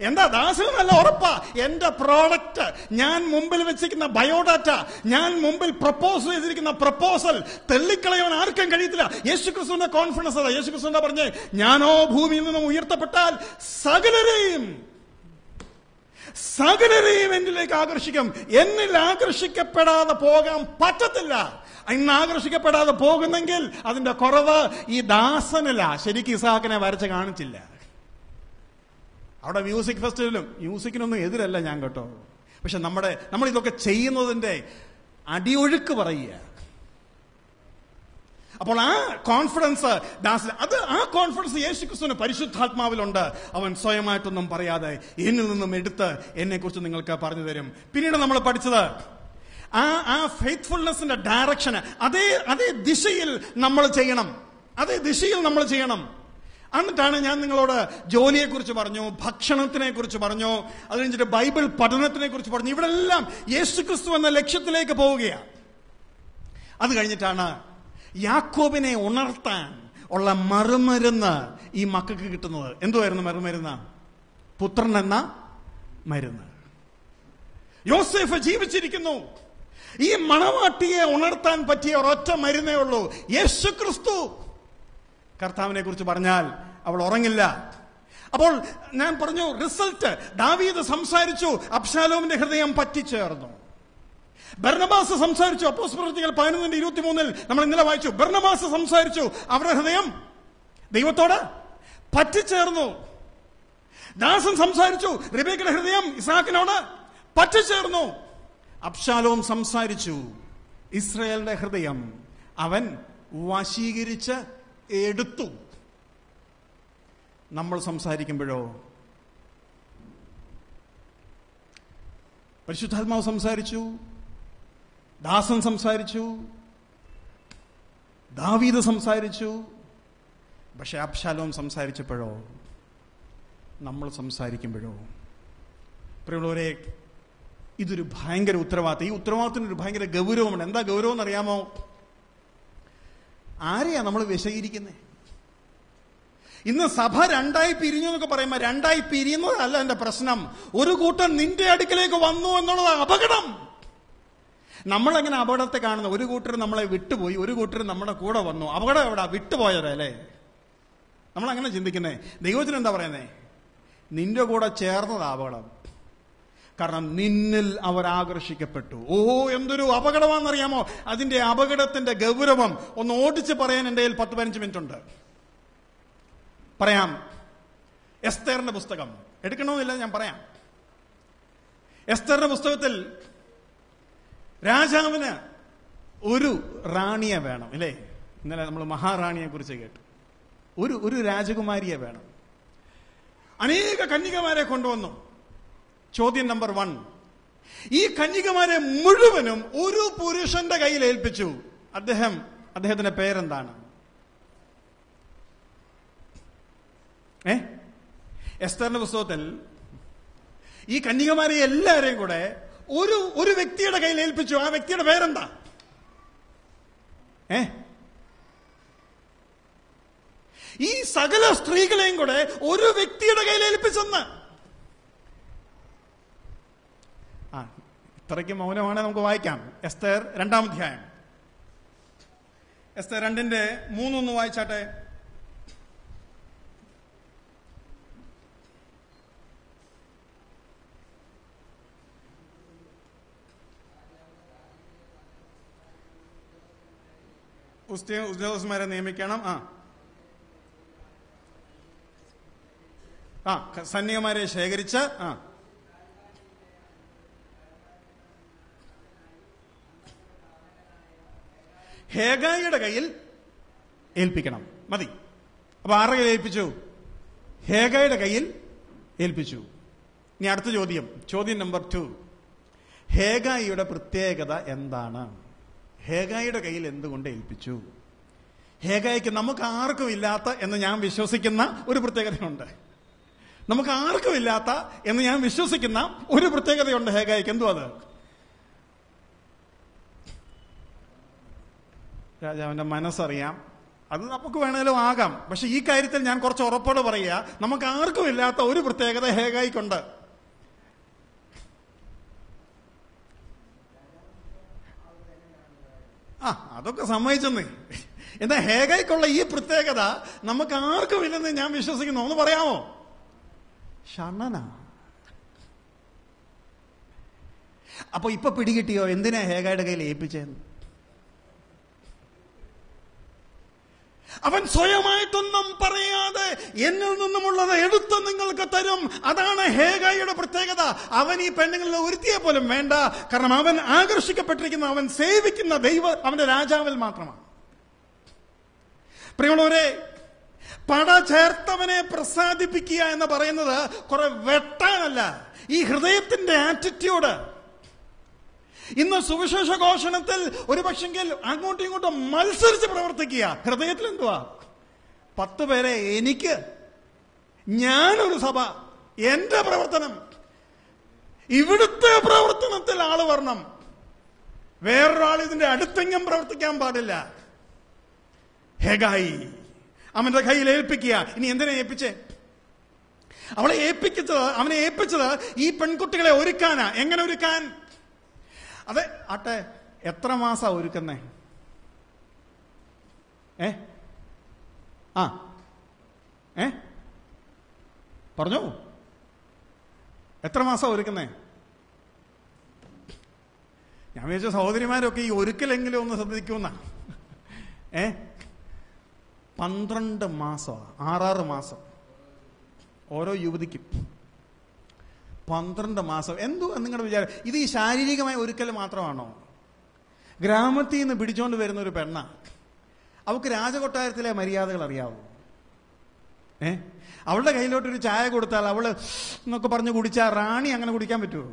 എന്താ ദാസന് നല്ല ഉറപ്പാ, എന്റെ പ്രോഡക്റ്റ്, ഞാൻ മുമ്പിൽ വെച്ചിരിക്കുന്ന ബയോഡാറ്റ, ഞാൻ മുമ്പിൽ പ്രപ്പോസ് ചെയ്തിരിക്കുന്ന പ്രപ്പോസൽ തള്ളിക്കളയാൻ ആർക്കും കഴിയത്തില്ല. യേശുക്രിസ്തുവിന്റെ കോൺഫിഡൻസ് അതാ. യേശുക്രിസ്തു പറഞ്ഞേ, ഞാനോ ഭൂമിയിൽ നിന്നും ഉയർത്തപ്പെട്ടാൽ സകലരെയും എന്നിലേക്ക് ആകർഷിക്കും. എന്നിൽ ആകർഷിക്കപ്പെടാതെ പോകാൻ പറ്റത്തില്ല. ഇന്ന് ആകർഷിക്കപ്പെടാതെ പോകുന്നെങ്കിൽ അതിന്റെ കുറവ് ഈ ദാസനല്ല. ശരിക്കും ഇസ്ഹാക്കിനെ വരച്ച് കാണിച്ചില്ല. അവിടെ മ്യൂസിക് ഫെസ്റ്റിവലും മ്യൂസിക്കിനൊന്നും എതിരല്ല ഞാൻ കേട്ടോ. പക്ഷെ നമ്മൾ ഇതൊക്കെ ചെയ്യുന്നതിന്റെ അടിയൊഴുക്ക് പറയുക. അപ്പോൾ ആ കോൺഫിഡൻസ് ദാസൻ, ആ കോൺഫിഡൻസ് യേശുക്രിസ്തുവിന് പരിശുദ്ധാത്മാവിലുണ്ട്. അവൻ സ്വയമായിട്ടൊന്നും പറയാതെ എന്നിൽ നിന്നും എടുത്ത് എന്നെ കുറിച്ച് നിങ്ങൾക്ക് പറഞ്ഞു തരും. പിന്നീട് നമ്മൾ പഠിച്ചത് ആ ഫെയ്ത്ത്ഫുൾനെസിന്റെ ഡയറക്ഷൻ അതേ ദിശയിൽ നമ്മൾ ചെയ്യണം. എന്നിട്ടാണ് ഞാൻ നിങ്ങളോട് ജോലിയെ കുറിച്ച് പറഞ്ഞു, ഭക്ഷണത്തിനെ കുറിച്ച് പറഞ്ഞു, അത് കഴിഞ്ഞിട്ട് ബൈബിൾ പഠനത്തിനെ കുറിച്ച് പറഞ്ഞു. ഇവിടെ എല്ലാം യേശുക്രിസ്തു എന്ന ലക്ഷ്യത്തിലേക്ക് പോവുകയാണ്. അത് കഴിഞ്ഞിട്ടാണ് യാക്കോബിനെ ഉണർത്താൻ ഉള്ള മറുമരുന്ന് ഈ മക്കൾക്ക് കിട്ടുന്നത്. എന്തുവായിരുന്നു മറുമരുന്ന്? പുത്രൻ എന്ന മരുന്ന്. യോസേഫ് ജീവിച്ചിരിക്കുന്നു. ഈ മണവാട്ടിയെ ഉണർത്താൻ പറ്റിയ ഒരൊറ്റ മരുന്നേ ഉള്ളൂ, യേശുക്രിസ്തു. കർത്താവിനെ കുറിച്ച് പറഞ്ഞാൽ അവൾ ഉറങ്ങില്ല. അപ്പോൾ ഞാൻ പറഞ്ഞു റിസൾട്ട്. ദാവീദ് സംസാരിച്ചു, അബ്ശാലോമിന്റെ ഹൃദയം പറ്റിച്ചേർന്നു. ബർന്നബാസ് സംസാരിച്ചു, അപ്പോസ്തലപ്രവൃത്തികൾ 11:23 നമ്മൾ ഇന്നലെ വായിച്ചു. ബർന്നബാസ് സംസാരിച്ചു, അവരുടെ ഹൃദയം ദൈവത്തോട് പറ്റിച്ചേർന്നു. ദാസൻ സംസാരിച്ചു. റിബേക്കയുടെ ഹൃദയം ഇസ്ഹാക്കിനോട് പറ്റിച്ചേർന്നു. അബ്ശാലോം സംസാരിച്ചു. ഇസ്രായേലിന്റെ ഹൃദയം അവൻ വശീകരിച്ച് എടുത്തു. നമ്മൾ സംസാരിക്കുമ്പോഴോ? പരിശുദ്ധാത്മാവ് സംസാരിച്ചു, ദാസൻ സംസാരിച്ചു, ദാവീദ് സംസാരിച്ചു. പക്ഷെ അബ്ശാലോം സംസാരിച്ചപ്പോഴോ? നമ്മൾ സംസാരിക്കുമ്പോഴോ? പ്രിയമുള്ളവരെ, ഇതൊരു ഭയങ്കര ഉത്തരവാദിത്തം. ഈ ഉത്തരവാദിത്തത്തിനൊരു ഭയങ്കര ഗൗരവമാണ്. എന്താ ഗൗരവം എന്നറിയാമോ? ആരെയാ നമ്മൾ വിശദീകരിക്കുന്നത്? ഇന്ന് സഭ രണ്ടായി പിരിഞ്ഞു എന്നൊക്കെ പറയുമ്പോൾ രണ്ടായി പിരിയുന്നതല്ല എന്റെ പ്രശ്നം. ഒരു കൂട്ടം നിന്റെ അടുക്കലേക്ക് വന്നു എന്നുള്ളത് അപകടം. നമ്മളെങ്ങനെ അപകടത്തെ കാണുന്നു? ഒരു കൂട്ടർ നമ്മളെ വിട്ടുപോയി, ഒരു കൂട്ടർ നമ്മുടെ കൂടെ വന്നു. അപകടം എവിടാ? വിട്ടുപോയതല്ലേ. നമ്മളങ്ങനെ ചിന്തിക്കുന്നേ. ദൈവത്തിന് എന്താ പറയുന്നേ? നിന്റെ കൂടെ ചേർന്നത് അപകടം. കാരണം നിന്നിൽ അവർ ആകർഷിക്കപ്പെട്ടു. എന്തൊരു അപകടമാണെന്നറിയാമോ? അതിന്റെ അപകടത്തിന്റെ ഗൗരവം ഒന്ന് ഓടിച്ച് പറയാൻ എൻ്റെ കയ്യിൽ 10-15 മിനിറ്റ് ഉണ്ട്. പറയാം. എസ്തേറിന്റെ പുസ്തകം എടുക്കണമെന്നില്ല, ഞാൻ പറയാം. എസ്തേറിന്റെ പുസ്തകത്തിൽ രാജാവിന് ഒരു റാണിയെ വേണം, അല്ലേ? ഇന്നലെ നമ്മൾ മഹാറാണിയെ കുറിച്ച് കേട്ടു. ഒരു രാജകുമാരിയെ വേണം. അനേക കന്യകമാരെ കൊണ്ടുവന്നു. ചോദ്യം നമ്പർ 1, ഈ കന്യകമാരെ മുഴുവനും ഒരു പുരുഷന്റെ കയ്യിൽ ഏൽപ്പിച്ചു. അദ്ദേഹത്തിന്റെ പേരെന്താണ്? എസ്തേറിന്റെ പുസ്തകത്തിൽ ഈ കന്യകമാരെ എല്ലാവരെയും കൂടെ ഒരു വ്യക്തിയുടെ കയ്യിൽ ഏൽപ്പിച്ചു. ആ വ്യക്തിയുടെ പേരെന്താ? ഈ സകല സ്ത്രീകളെയും കൂടെ ഒരു വ്യക്തിയുടെ കയ്യിൽ ഏൽപ്പിച്ചെന്ന്. ഇത്രയ്ക്ക് മൗനമാണ്, നമുക്ക് വായിക്കാം. എസ്തേർ 2-ാം അധ്യായം. എസ്തേർ 2:3 വായിച്ചാട്ടെ. ഉദ്യോഗസ്ഥന്മാരെ നിയമിക്കണം. സൈനികന്മാരെ ശേഖരിച്ച് ഹേഗായിയുടെ കയ്യിൽ ഏൽപ്പിക്കണം. മതി. അപ്പൊ ആരുടെ കയ്യിൽ ഏൽപ്പിച്ചു? ഹേഗായിയുടെ കയ്യിൽ ഏൽപ്പിച്ചു. ഇനി അടുത്ത ചോദ്യം നമ്പർ 2. ഹേഗായിയുടെ പ്രത്യേകത എന്താണ്? ഹേഗായിയുടെ കയ്യിൽ എന്തുകൊണ്ട് ഏൽപ്പിച്ചു? ഹേഗായിക്ക് നമുക്ക് ആർക്കും ഇല്ലാത്ത എന്ന് ഞാൻ വിശ്വസിക്കുന്ന ഒരു പ്രത്യേകതയുണ്ട്. നമുക്ക് ആർക്കും ഇല്ലാത്ത എന്ന് ഞാൻ വിശ്വസിക്കുന്ന ഒരു പ്രത്യേകതയുണ്ട് ഹേഗായിക്ക്. എന്തുവാ അത്? രാജാവിന്റെ മനസ്സറിയാം. അത് നമുക്ക് വേണേലും ആകാം. പക്ഷെ ഈ കാര്യത്തിൽ ഞാൻ കുറച്ച് ഉറപ്പോടെ പറയുക, നമുക്ക് ആർക്കും ഇല്ലാത്ത ഒരു പ്രത്യേകത ഹേഗായിക്കുണ്ട്. അതൊക്കെ സമ്മതിച്ചെന്നേ. എന്താ ഹേഗായിക്കുള്ള ഈ പ്രത്യേകത നമുക്ക് ആർക്കും ഇല്ലെന്ന് ഞാൻ വിശ്വസിക്കുന്നു. ഒന്ന് പറയാമോ? ഷണ്ണനാ. അപ്പൊ ഇപ്പൊ പിടികിട്ടിയോ എന്തിനാ ഹേഗായുടെ കയ്യിൽ ഏൽപ്പിച്ചെന്ന്? അവൻ സ്വയമായിട്ടൊന്നും പറയാതെ എന്നിൽ നിന്നുമുള്ളത് എടുത്ത് നിങ്ങൾക്ക് തരും. അതാണ് ഹേഗായിയുടെ പ്രത്യേകത. അവൻ ഈ പെണ്ണുങ്ങളിൽ ഒരുത്തിയെ പോലും വേണ്ട. കാരണം അവൻ ആകർഷിക്കപ്പെട്ടിരിക്കുന്ന, അവൻ സേവിക്കുന്ന അവന്റെ രാജാവിൽ മാത്രമാണ്. പ്രിയമുള്ളവരെ, പട ചേർത്തവനെ പ്രസാദിപ്പിക്കുക എന്ന് പറയുന്നത് കുറെ വെട്ടാനല്ല, ഈ ഹൃദയത്തിന്റെ ആറ്റിറ്റ്യൂഡ്. ഇന്ന് സുവിശേഷ ഘോഷണത്തിൽ ഒരു പക്ഷെങ്കിൽ അങ്ങോട്ടും ഇങ്ങോട്ടും മത്സരിച്ച് പ്രവർത്തിക്കുക. ഹൃദയത്തിൽ എന്തുവാ? 10 പേരെ എനിക്ക്, ഞാനൊരു സഭ, എന്റെ പ്രവർത്തനം, ഇവിടുത്തെ പ്രവർത്തനത്തിൽ ആള് വരണം, വേറൊരാൾ ഇതിന്റെ അടുത്തെങ്കിലും പ്രവർത്തിക്കാൻ പാടില്ല. ഹേഗായി അവന്റെ കയ്യിൽ ഏൽപ്പിക്കുക. ഇനി എന്തിനാ ഏൽപ്പിച്ചേ? അവനെ ഏൽപ്പിച്ചത് ഈ പെൺകുട്ടികളെ ഒരുക്കാനാ. എങ്ങനെ ഒരുക്കാൻ? അതെ ആട്ടെ, എത്ര മാസാ ഒരുക്കുന്നേ? പറഞ്ഞോ, എത്ര മാസാ ഒരുക്കുന്നേ? ഞാൻ വിചാരിച്ച സഹോദരിമാരൊക്കെ ഈ ഒരുക്കലെങ്കിലും ഒന്ന് ശ്രദ്ധിക്കുന്ന. 12 മാസമാണ്, 6 മാസം ഓരോ യുവതിക്കും. 12 മാസം. എന്തോ നിങ്ങളുടെ വിചാരം? ഇത് ഈ ശാരീരികമായ ഒരുക്കൽ മാത്രമാണോ? ഗ്രാമത്തിൽ നിന്ന് പിടിച്ചോണ്ട് വരുന്ന ഒരു പെണ്ണ, അവൾക്ക് രാജകൊട്ടാരത്തിലെ മര്യാദകൾ അറിയാവൂ? അവളുടെ കയ്യിലോട്ടൊരു ചായ കൊടുത്താൽ അവള് എന്നൊക്കെ പറഞ്ഞ് കുടിച്ചാൽ റാണി അങ്ങനെ കുടിക്കാൻ പറ്റുമോ?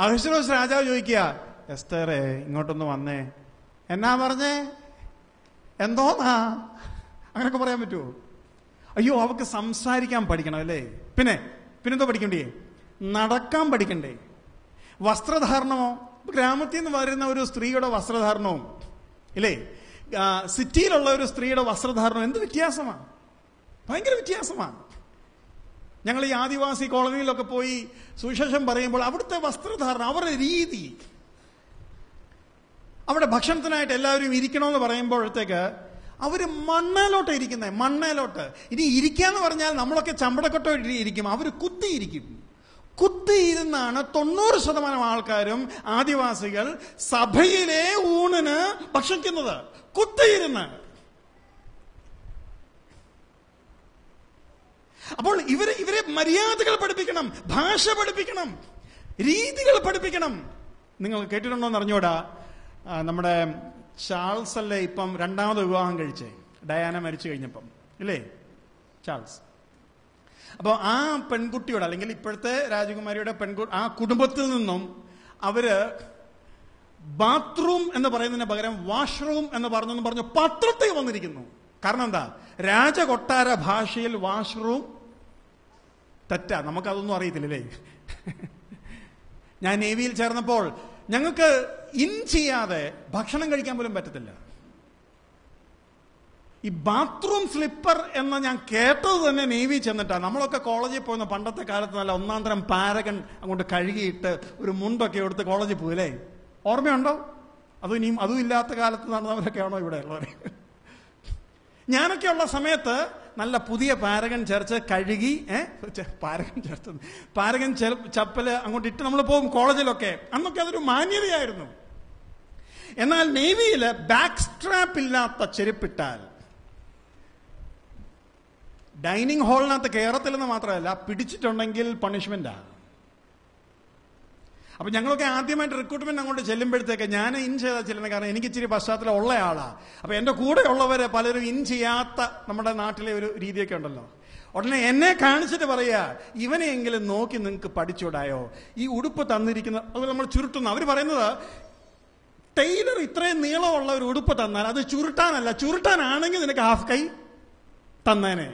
അഹശ്വേരോസ് രാജാവ് ചോദിക്കുക, എസ്തേറേ ഇങ്ങോട്ടൊന്ന് വന്നേ. എന്നാ പറഞ്ഞേ? എന്തോന്നാ? അങ്ങനൊക്കെ പറയാൻ പറ്റുമോ? അയ്യോ, അവൾക്ക് സംസാരിക്കാൻ പഠിക്കണം അല്ലേ? പിന്നെന്തോ പഠിക്കണ്ടേ? നടക്കാൻ പഠിക്കണ്ടേ? വസ്ത്രധാരണമോ? ഗ്രാമത്തിൽ നിന്ന് വരുന്ന ഒരു സ്ത്രീയുടെ വസ്ത്രധാരണവും ഇല്ലേ, സിറ്റിയിലുള്ള ഒരു സ്ത്രീയുടെ വസ്ത്രധാരണവും എന്ത് വ്യത്യാസമാണ്! ഭയങ്കര വ്യത്യാസമാണ്. ഞങ്ങൾ ഈ ആദിവാസി കോളനിയിലൊക്കെ പോയി സുവിശേഷം പറയുമ്പോൾ അവിടുത്തെ വസ്ത്രധാരണം, അവരുടെ രീതി, അവിടെ ഭക്ഷണത്തിനായിട്ട് എല്ലാവരും ഇരിക്കണമെന്ന് പറയുമ്പോഴത്തേക്ക് അവര് മണ്ണേലോട്ട് ഇരിക്കുന്നേ, മണ്ണേലോട്ട്. ഇനി ഇരിക്കാന്ന് പറഞ്ഞാൽ നമ്മളൊക്കെ ചമ്പടക്കൊട്ടോ ഇരിക്കും, അവര് കുത്തിയിരിക്കും. കുത്തിയിരുന്നാണ് 90% ആൾക്കാരും ആദിവാസികൾ സഭയിലെ ഊണിന് ഭക്ഷിക്കുന്നത്. കുത്തിയിരുന്ന്. അപ്പോൾ ഇവരെ മര്യാദകൾ പഠിപ്പിക്കണം, ഭാഷ പഠിപ്പിക്കണം, രീതികൾ പഠിപ്പിക്കണം. നിങ്ങൾ കേട്ടിട്ടുണ്ടോ എന്ന് അറിഞ്ഞൂടാ, നമ്മുടെ ചാൾസ് അല്ലേ ഇപ്പം 2ാമത് വിവാഹം കഴിച്ചേ, ഡയാന മരിച്ചു കഴിഞ്ഞപ്പം ഇല്ലേ, ചാൾസ്. അപ്പൊ ആ പെൺകുട്ടിയോട്, അല്ലെങ്കിൽ ഇപ്പോഴത്തെ രാജകുമാരിയുടെ ആ കുടുംബത്തിൽ നിന്നും അവര് ബാത്റൂം എന്ന് പറയുന്നതിന് പകരം വാഷ്റൂം എന്ന് പറഞ്ഞു പത്രത്തിൽ വന്നിരിക്കുന്നു. കാരണം എന്താ? രാജകൊട്ടാര ഭാഷയിൽ വാഷ്റൂം തെറ്റാ, നമുക്കതൊന്നും അറിയത്തില്ലല്ലേ. ഞാൻ നേവിയിൽ ചേർന്നപ്പോൾ ഞങ്ങൾക്ക് ഇൻ ചെയ്യാതെ ഭക്ഷണം കഴിക്കാൻ പോലും പറ്റത്തില്ല. ഈ ബാത്റൂം സ്ലിപ്പർ എന്ന് ഞാൻ കേട്ടത് തന്നെ നേവി ചെന്നിട്ടാണ്. നമ്മളൊക്കെ കോളേജിൽ പോകുന്ന പണ്ടത്തെ കാലത്ത് നല്ല 1-ാം തരം പാരഗൺ അങ്ങോട്ട് കഴുകിയിട്ട് ഒരു മുണ്ടൊക്കെ എടുത്ത് കോളേജിൽ പോയില്ലേ? ഓർമ്മയുണ്ടോ? അതും ഇല്ലാത്ത കാലത്ത് നടന്നവരൊക്കെയാണോ ഇവിടെ ഉള്ളവർ? ഞാനൊക്കെ ഉള്ള സമയത്ത് നല്ല പുതിയ പാരഗൺ ചേർച്ച് കഴുകി, പാരഗൺ ചപ്പല് അങ്ങോട്ട് ഇട്ട് നമ്മൾ പോകും കോളേജിലൊക്കെ. അന്നൊക്കെ അതൊരു മാന്യതയായിരുന്നു. എന്നാൽ നേവിയില് ബാക്ക് സ്ട്രാപ്പ് ഇല്ലാത്ത ചെരുപ്പിട്ടാൽ ഡൈനിങ് ഹാളിനകത്ത് കയറത്തില്ലെന്ന് മാത്രമല്ല, പിടിച്ചിട്ടുണ്ടെങ്കിൽ പണിഷ്മെന്റാ. അപ്പൊ ഞങ്ങളൊക്കെ ആദ്യമായിട്ട് റിക്രൂട്ട്മെന്റ് അങ്ങോട്ട് ചെല്ലുമ്പോഴത്തേക്ക് ഞാൻ ഇൻ ചെയ്താ ചെല്ലുന്നത്. കാരണം എനിക്ക് ഇച്ചിരി പശ്ചാത്തലം ഉള്ള ആളാ. അപ്പൊ എന്റെ കൂടെ ഉള്ളവര് പലരും ഇൻ ചെയ്യാത്ത നമ്മുടെ നാട്ടിലെ ഒരു രീതിയൊക്കെ ഉണ്ടല്ലോ. ഉടനെ എന്നെ കാണിച്ചിട്ട് പറയാ, ഇവനെയെങ്കിലും നോക്കി നിങ്ങൾക്ക് പഠിച്ചൂടായോ? ഈ ഉടുപ്പ് തന്നിരിക്കുന്ന അത് നമ്മൾ ചുരുട്ടുന്നു. അവര് പറയുന്നത്, ടൈലർ ഇത്രയും നീളമുള്ള ഒരു ഉടുപ്പ് തന്നാൽ അത് ചുരുട്ടാനല്ല, ചുരുട്ടാനാണെങ്കിൽ നിനക്ക് ഹാഫ് കൈ തന്നേനെ.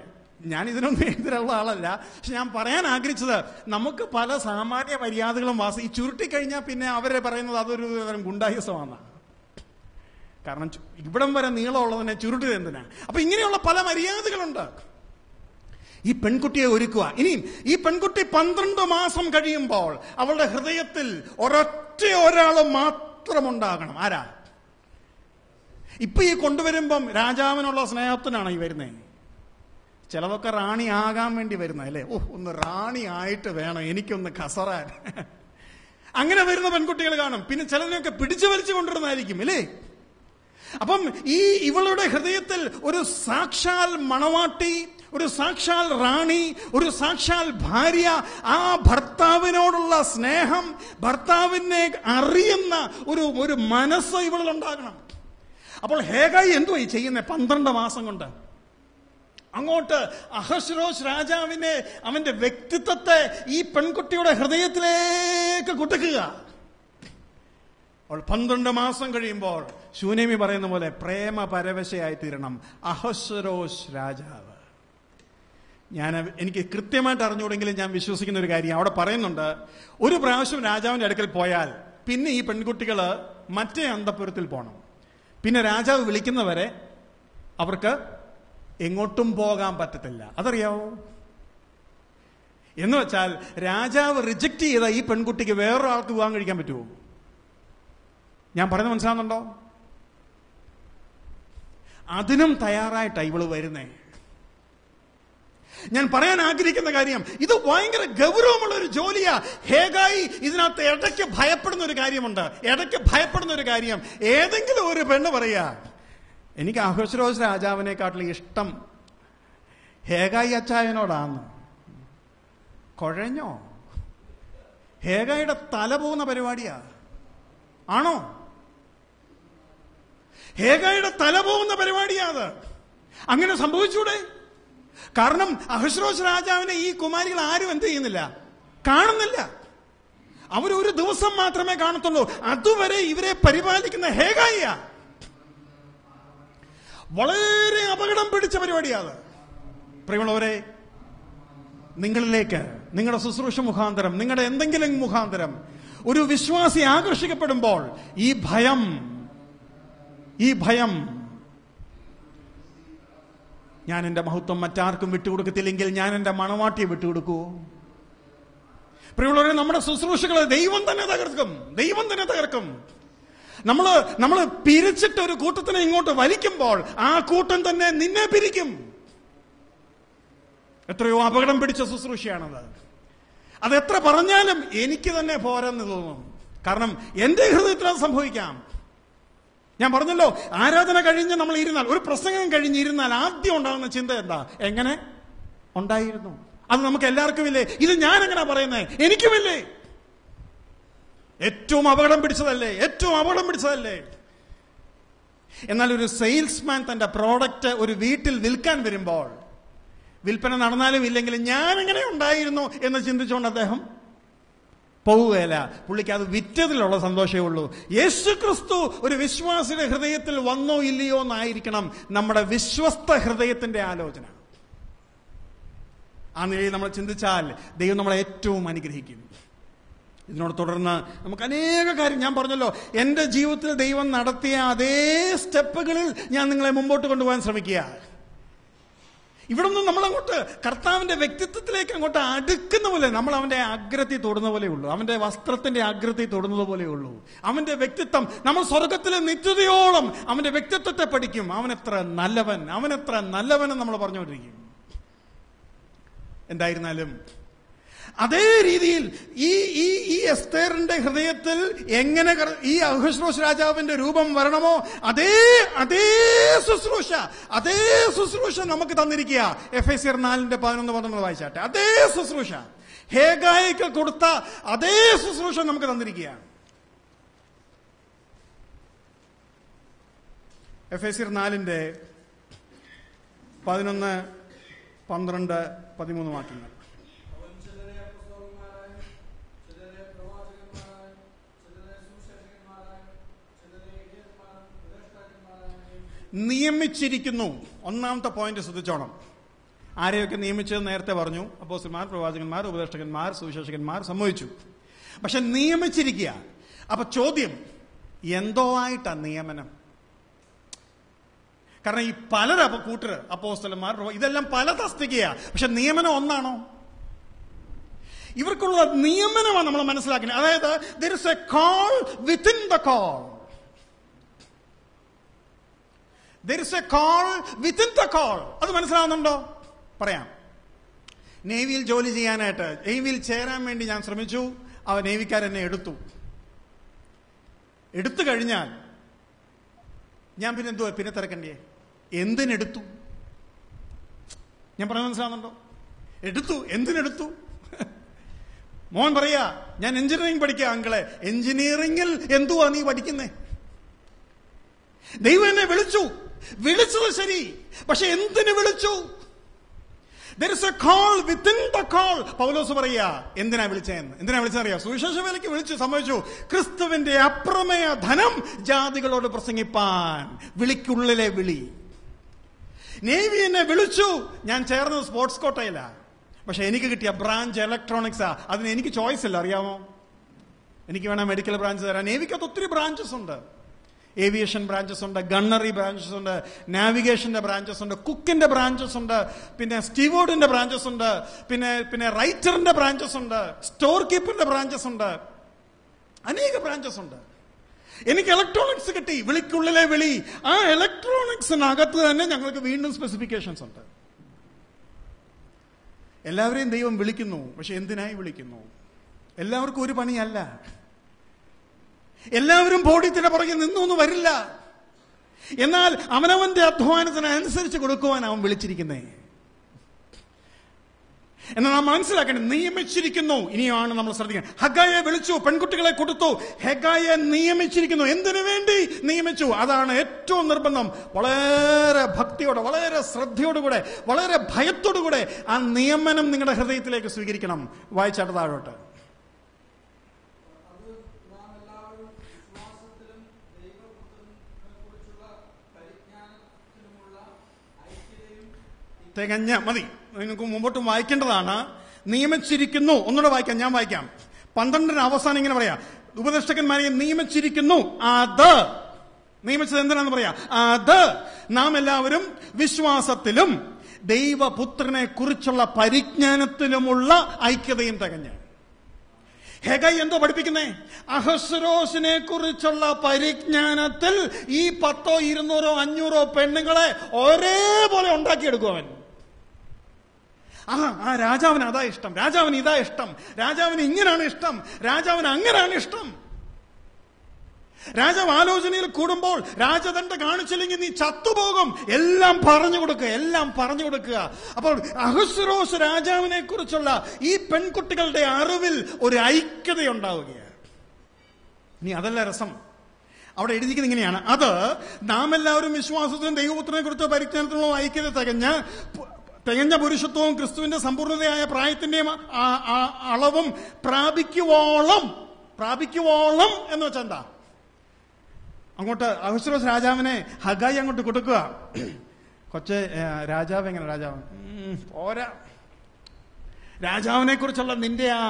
ഞാൻ ഇതിനൊന്നും എതിരുള്ള ആളല്ല. പക്ഷെ ഞാൻ പറയാൻ ആഗ്രഹിച്ചത്, നമുക്ക് പല സാമാന്യ മര്യാദകളും ഈ ചുരുട്ടിക്കഴിഞ്ഞാൽ പിന്നെ അവരെ പറയുന്നത് അതൊരു തരം ഗുണ്ടായുസമാണ്. കാരണം ഇവിടം വരെ നീളമുള്ളതിനെ ചുരുട്ടിയത് എന്തിനാ? അപ്പൊ ഇങ്ങനെയുള്ള പല മര്യാദകളുണ്ട്. ഈ പെൺകുട്ടിയെ ഒരുക്കുക. ഇനിയും ഈ പെൺകുട്ടി 12 മാസം കഴിയുമ്പോൾ അവളുടെ ഹൃദയത്തിൽ ഒരാൾ മാത്രമുണ്ടാകണം. ആരാ? ഇപ്പൊ ഈ കൊണ്ടുവരുമ്പം രാജാവിനുള്ള സ്നേഹത്തിനാണ് ഈ വരുന്നേ. ചിലതൊക്കെ റാണി ആകാൻ വേണ്ടി വരുന്ന അല്ലേ? ഒന്ന് റാണി ആയിട്ട് വേണം എനിക്കൊന്ന് കസറാൻ. അങ്ങനെ വരുന്ന പെൺകുട്ടികൾ കാണും. പിന്നെ ചിലതിനൊക്കെ പിടിച്ചു വലിച്ചു കൊണ്ടുവരുന്നതായിരിക്കും അല്ലേ? അപ്പം ഇവളുടെ ഹൃദയത്തിൽ ഒരു സാക്ഷാൽ മണവാട്ടി, ഒരു സാക്ഷാൽ റാണി, ഒരു സാക്ഷാൽ ഭാര്യ, ആ ഭർത്താവിനോടുള്ള സ്നേഹം, ഭർത്താവിനെ അറിയുന്ന ഒരു മനസ്സ് ഇവളിലുണ്ടാകണം. അപ്പോൾ ഹേഗായി എന്തുവായി ചെയ്യുന്നത്? 12 മാസം കൊണ്ട് അങ്ങോട്ട് അഹശ്വേരോസ് രാജാവിനെ, അവന്റെ വ്യക്തിത്വത്തെ ഈ പെൺകുട്ടിയുടെ ഹൃദയത്തിലേക്ക് കുട്ടിക്കുക. അവൾ 12 മാസം കഴിയുമ്പോൾ ശൂനേമി പറയുന്ന പോലെ പ്രേമ പരവശയായി തീരണം അഹശ്വേരോസ് രാജാവ്. എനിക്ക് കൃത്യമായിട്ട് അറിഞ്ഞുകൂടെങ്കിലും ഞാൻ വിശ്വസിക്കുന്ന ഒരു കാര്യം അവിടെ പറയുന്നുണ്ട്. ഒരു പ്രാവശ്യം രാജാവിന്റെ അടുക്കൽ പോയാൽ പിന്നെ ഈ പെൺകുട്ടികള് മറ്റേ അന്തഃപുരത്തിൽ പോകണം. പിന്നെ രാജാവ് വിളിക്കുന്നവരെ അവർക്ക് എങ്ങോട്ടും പോകാൻ പറ്റത്തില്ല. അതറിയാവോ? എന്ന് വെച്ചാൽ രാജാവ് റിജക്ട് ചെയ്ത ഈ പെൺകുട്ടിക്ക് വേറൊരാൾക്ക് വിവാഹം കഴിക്കാൻ പറ്റുമോ? ഞാൻ പറയുന്നത് മനസ്സിലാകുന്നുണ്ടോ? അതിനും തയ്യാറായിട്ടാ ഇവള് വരുന്നേ. ഞാൻ പറയാൻ ആഗ്രഹിക്കുന്ന കാര്യം, ഇത് ഭയങ്കര ഗൗരവമുള്ള ഒരു ജോലിയാ. ഹേഗായി ഇതിനകത്ത് ഇടയ്ക്ക് ഭയപ്പെടുന്ന ഒരു കാര്യമുണ്ട്. ഇടയ്ക്ക് ഭയപ്പെടുന്ന ഒരു കാര്യം, ഏതെങ്കിലും ഒരു പെണ്ണ് പറയാ, എനിക്ക് അഹശ്വേരോസ് രാജാവിനെക്കാട്ടിലും ഇഷ്ടം ഹേഗായി അച്ചായനോടാണ്. കുഴഞ്ഞോ? ഹേഗായിയുടെ തല പോകുന്ന പരിപാടിയാ ആണോ? ഹേഗായിയുടെ തല പോകുന്ന പരിപാടിയാ അത്. അങ്ങനെ സംഭവിച്ചൂടെ? കാരണം അഹശ്വേരോസ് രാജാവിനെ ഈ കുമാരികൾ ആരും എന്ത് ചെയ്യുന്നില്ല, കാണുന്നില്ല. അവരൊരു ദിവസം മാത്രമേ കാണത്തുള്ളൂ. അതുവരെ ഇവരെ പരിപാലിക്കുന്ന ഹേഗായിയ. വളരെ അപകടം പിടിച്ച പരിപാടിയാണ്. പ്രിയമുള്ളവരെ, നിങ്ങളിലേക്ക് നിങ്ങളുടെ ശുശ്രൂഷ മുഖാന്തരം, നിങ്ങളുടെ എന്തെങ്കിലും മുഖാന്തരം ഒരു വിശ്വാസി ആകർഷിക്കപ്പെടുമ്പോൾ ഈ ഭയം ഞാൻ എന്റെ മഹത്വം മറ്റാർക്കും വിട്ടുകൊടുക്കത്തില്ലെങ്കിൽ ഞാൻ എന്റെ മണവാട്ടിയെ വിട്ടുകൊടുക്കുവോ? പ്രിയമുള്ളവരെ, നമ്മുടെ ശുശ്രൂഷകളെ ദൈവം തന്നെ തകർക്കും. നമ്മള് പിരിച്ചിട്ട് ഒരു കൂട്ടത്തിനെ ഇങ്ങോട്ട് വലിക്കുമ്പോൾ ആ കൂട്ടം തന്നെ നിന്നെ പിരിക്കും. എത്രയോ അപകടം പിടിച്ച ശുശ്രൂഷയാണത്. അത് എത്ര പറഞ്ഞാലും എനിക്ക് തന്നെ പോരെന്ന് തോന്നും. കാരണം എന്റെ ഹൃദയത്തിൽ അത് സംഭവിക്കാം. ഞാൻ പറഞ്ഞല്ലോ, ആരാധന കഴിഞ്ഞ് നമ്മൾ ഇരുന്നാൽ, ഒരു പ്രസംഗം കഴിഞ്ഞിരുന്നാൽ ആദ്യം ഉണ്ടാകുന്ന ചിന്ത എന്താ? എങ്ങനെ ഉണ്ടായിരുന്നു? അത് നമുക്ക് എല്ലാവർക്കും ഇല്ലേ? ഇത് ഞാൻ എങ്ങനെ പറയുന്നേ? എനിക്കുമില്ലേ? ഏറ്റവും അപകടം പിടിച്ചതല്ലേ? എന്നാൽ ഒരു സെയിൽസ്മാൻ തന്റെ പ്രോഡക്റ്റ് ഒരു വീട്ടിൽ വിൽക്കാൻ വരുമ്പോൾ, വിൽപ്പന നടന്നാലും ഇല്ലെങ്കിലും ഞാൻ എങ്ങനെ ഉണ്ടായിരുന്നു എന്ന് ചിന്തിച്ചുകൊണ്ട് അദ്ദേഹം പോവുകയല്ല. പുള്ളിക്ക് അത് വിറ്റതിലുള്ള സന്തോഷമേ ഉള്ളൂ. യേശുക്രിസ്തു ഒരു വിശ്വാസിയുടെ ഹൃദയത്തിൽ വന്നോ ഇല്ലയോ എന്നായിരിക്കണം നമ്മുടെ വിശ്വസ്ത ഹൃദയത്തിന്റെ ആലോചന. ആ നിലയിൽ നമ്മൾ ചിന്തിച്ചാൽ ദൈവം നമ്മളെ ഏറ്റവും അനുഗ്രഹിക്കും. ഇതിനോട് തുടർന്ന് നമുക്ക് അനേക കാര്യം, ഞാൻ പറഞ്ഞല്ലോ, എന്റെ ജീവിതത്തിൽ ദൈവം നടത്തിയ അതേ സ്റ്റെപ്പുകളിൽ ഞാൻ നിങ്ങളെ മുമ്പോട്ട് കൊണ്ടുപോകാൻ ശ്രമിക്കുക. ഇവിടെ നിന്ന് നമ്മളങ്ങോട്ട് കർത്താവിന്റെ വ്യക്തിത്വത്തിലേക്ക് അങ്ങോട്ട് അടുക്കുന്ന പോലെ, നമ്മൾ അവന്റെ അഗ്രത്തിൽ തൊടുന്ന പോലെ ഉള്ളൂ, അവന്റെ വസ്ത്രത്തിന്റെ അഗ്രത്തിൽ തൊടുന്നത് പോലെ ഉള്ളൂ. അവന്റെ വ്യക്തിത്വം, നമ്മൾ സ്വർഗത്തിലെ നിത്യതയോളം അവന്റെ വ്യക്തിത്വത്തെ പഠിക്കും. അവനെത്ര നല്ലവൻ നമ്മൾ പറഞ്ഞുകൊണ്ടിരിക്കും. എന്തായിരുന്നാലും അതേ രീതിയിൽ ഈ എസ്തേറിന്റെ ഹൃദയത്തിൽ എങ്ങനെ ഈ അഹശ്വേരോസ് രാജാവിന്റെ രൂപം വരണമോ അതേ ശുശ്രൂഷ നമുക്ക് തന്നിരിക്കുക. എഫെസ്യർ 4:11 വായിച്ചാട്ടെ. അതേ ശുശ്രൂഷ, ഹേഗായിക്ക് കൊടുത്ത അതേ ശുശ്രൂഷ നമുക്ക് തന്നിരിക്കുക. എഫെസ്യർ 4:11, 12, 13 വാക്യങ്ങൾ. നിയമിച്ചിരിക്കുന്നു. ഒന്നാമത്തെ പോയിന്റ് ശ്രദ്ധിച്ചോണം. ആരെയൊക്കെ നിയമിച്ചത് നേരത്തെ പറഞ്ഞു. അപ്പോസ്തലന്മാർ, പ്രവാചകന്മാർ, ഉപദേഷ്ടകന്മാർ, സുവിശേഷകന്മാർ സംഭവിച്ചു. പക്ഷെ നിയമിച്ചിരിക്കുക. അപ്പൊ ചോദ്യം, എന്തോ ആയിട്ടാ നിയമനം? കാരണം ഈ പലര കൂട്ടർ, അപ്പോസ്തലന്മാർ, ഇതെല്ലാം പല തസ്തികയാ. പക്ഷെ നിയമനം ഒന്നാണോ? ഇവർക്കുള്ള നിയമനമാണ് നമ്മൾ മനസ്സിലാക്കുന്നത്. അതായത് there is a call within the call. There is a call within the call. അത് മനസ്സിലാവുന്നുണ്ടോ? പറയാം. നേവിയിൽ ജോലി ചെയ്യാനായിട്ട്, നേവിയിൽ ചേരാൻ വേണ്ടി ഞാൻ ശ്രമിച്ചു. ആ നേവിക്കാരെന്നെ എടുത്തു കഴിഞ്ഞാൽ ഞാൻ പിന്നെ തിരക്കണ്ടേ? എന്തിനെടുത്തു? ഞാൻ പറഞ്ഞത് മനസ്സിലാവുന്നുണ്ടോ? എന്തിനെടുത്തു? മോൻ പറയാ, ഞാൻ എഞ്ചിനീയറിംഗ് പഠിക്കാം. അങ്കിളെ, എഞ്ചിനീയറിംഗിൽ എന്തുവാ നീ പഠിക്കുന്നേ? ദൈവം എന്നെ വിളിച്ചത് ശരി, പക്ഷെ എന്തിനു വിളിച്ചു? There is a call within the call. പൗലോസ് പറയാ, എന്തിനാ വിളിച്ചറിയാ? സുവിശേഷ വേലയ്ക്ക് വിളിച്ചു, സംഭവിച്ചു. ക്രിസ്തുവിന്റെ അപ്രമേയ ധനം ജാതികളോട് പ്രസംഗിപ്പാൻ. വിളിക്കുള്ളിലെ വിളി. നേവി എന്നെ വിളിച്ചു. ഞാൻ ചേർന്നത് സ്പോർട്സ് കോട്ടയിലാ. പക്ഷെ എനിക്ക് കിട്ടിയ ബ്രാഞ്ച് ഇലക്ട്രോണിക്സാ. അതിന് എനിക്ക് ചോയ്സ് ഇല്ല, അറിയാമോ? എനിക്ക് വേണം മെഡിക്കൽ ബ്രാഞ്ച് തരാൻ. നേവിക്കകത്ത് ഒത്തിരി ബ്രാഞ്ചസ് ഉണ്ട്. ഏവിയേഷൻ ബ്രാഞ്ചസ് ഉണ്ട്, ഗണ്ണറി ബ്രാഞ്ചസ് ഉണ്ട്, നാവിഗേഷന്റെ ബ്രാഞ്ചസ് ഉണ്ട്, കുക്കിന്റെ ബ്രാഞ്ചസ് ഉണ്ട്, പിന്നെ സ്റ്റീവേർഡിന്റെ ബ്രാഞ്ചസ് ഉണ്ട്, പിന്നെ റൈറ്ററിന്റെ ബ്രാഞ്ചസ് ഉണ്ട്, സ്റ്റോർ കീപ്പറിന്റെ ബ്രാഞ്ചസ് ഉണ്ട്, അനേക ബ്രാഞ്ചസ് ഉണ്ട്. എനിക്ക് ഇലക്ട്രോണിക്സ് കിട്ടി. വിളിക്കുള്ളിലെ വിളി. ആ ഇലക്ട്രോണിക്സിനകത്ത് തന്നെ ഞങ്ങൾക്ക് വീണ്ടും സ്പെസിഫിക്കേഷൻസ് ഉണ്ട്. എല്ലാവരെയും ദൈവം വിളിക്കുന്നു. പക്ഷെ എന്തിനായി വിളിക്കുന്നു? എല്ലാവർക്കും ഒരു പണിയല്ല. എല്ലാവരും ബോഡിത്തിന്റെ പുറകെ നിന്നൊന്നും വരില്ല. എന്നാൽ അവനവന്റെ അധ്വാനത്തിനനുസരിച്ച് കൊടുക്കുവാൻ അവൻ വിളിച്ചിരിക്കുന്നേ. എന്നാൽ നാം മനസ്സിലാക്കേണ്ടത് നിയമിച്ചിരിക്കുന്നു. ഇനിയാണ് നമ്മൾ ശ്രദ്ധിക്കണം. ഹഗ്ഗായെ വിളിച്ചു, പെൺകുട്ടികളെ കൊടുത്തു. ഹഗ്ഗായെ നിയമിച്ചിരിക്കുന്നു. എന്തിനു വേണ്ടി നിയമിച്ചു? അതാണ് ഏറ്റവും നിർബന്ധം. വളരെ ഭക്തിയോടെ, വളരെ ശ്രദ്ധയോടുകൂടെ, വളരെ ഭയത്തോടുകൂടെ ആ നിയമനം നിങ്ങളുടെ ഹൃദയത്തിലേക്ക് സ്വീകരിക്കണം. വായിച്ചാട്ട് താഴോട്ട്. തികഞ്ഞ മതി, നിങ്ങൾക്ക് മുമ്പോട്ട് വായിക്കേണ്ടതാണ്. നിയമിച്ചിരിക്കുന്നു. ഒന്നുകൂടെ വായിക്കാം, ഞാൻ വായിക്കാം. 12 അവസാനം ഇങ്ങനെ പറയാ, ഉപദേഷ്ടകന്മാരെ നിയമിച്ചിരിക്കുന്നു. അത് നിയമിച്ചത് എന്തിനാന്ന് പറയാ, അത് നാം എല്ലാവരും വിശ്വാസത്തിലും ദൈവപുത്രനെ കുറിച്ചുള്ള പരിജ്ഞാനത്തിലുമുള്ള ഐക്യതയും തികഞ്ഞ്. ഹഗ്ഗായി എന്തോ പഠിപ്പിക്കുന്നേ? അഹസ്വേരോസിനെ കുറിച്ചുള്ള പരിജ്ഞാനത്തിൽ ഈ 10, 200, 500 പെണ്ണുങ്ങളെ ഒരേപോലെ ഉണ്ടാക്കിയെടുക്കുവൻ. ആ രാജാവിന് അതാ ഇഷ്ടം, രാജാവിന് ഇതാ ഇഷ്ടം, രാജാവിന് ഇങ്ങനാണ് ഇഷ്ടം, രാജാവിന് അങ്ങനാണ് ഇഷ്ടം. രാജാവ് ആലോചനയിൽ കൂടുമ്പോൾ രാജദണ്ഡ കാണിച്ചില്ലെങ്കിൽ നീ ചത്തുപോകും. എല്ലാം പറഞ്ഞു കൊടുക്കുക, എല്ലാം പറഞ്ഞു കൊടുക്കുക. അപ്പോൾ അഹസ്വേരോസ് രാജാവിനെ കുറിച്ചുള്ള ഈ പെൺകുട്ടികളുടെ അറിവിൽ ഒരു ഐക്യതയുണ്ടാവുകയാണ്. ഇനി അതല്ല രസം, അവിടെ എഴുതിക്കുന്നത് ഇങ്ങനെയാണ്: അത് നാം എല്ലാവരും വിശ്വാസത്തിനും ദൈവപുത്രനെ കുറിച്ച് പരിജ്ഞാനത്തിനുള്ള ഐക്യത തികഞ്ഞ പുരുഷത്വവും ക്രിസ്തുവിന്റെ സമ്പൂർണ്ണതയായ പ്രായത്തിന്റെയും അളവും പ്രാപിക്കുവോളം എന്ന് വെച്ചാൽ എന്താ? അങ്ങോട്ട് അഹസ്വേരോസ് രാജാവിനെ ഹഗ്ഗായി അങ്ങോട്ട് കൊടുക്കുക. രാജാവ് എങ്ങനെ? രാജാവ് പോരാ. രാജാവിനെ കുറിച്ചുള്ള നിന്റെ ആ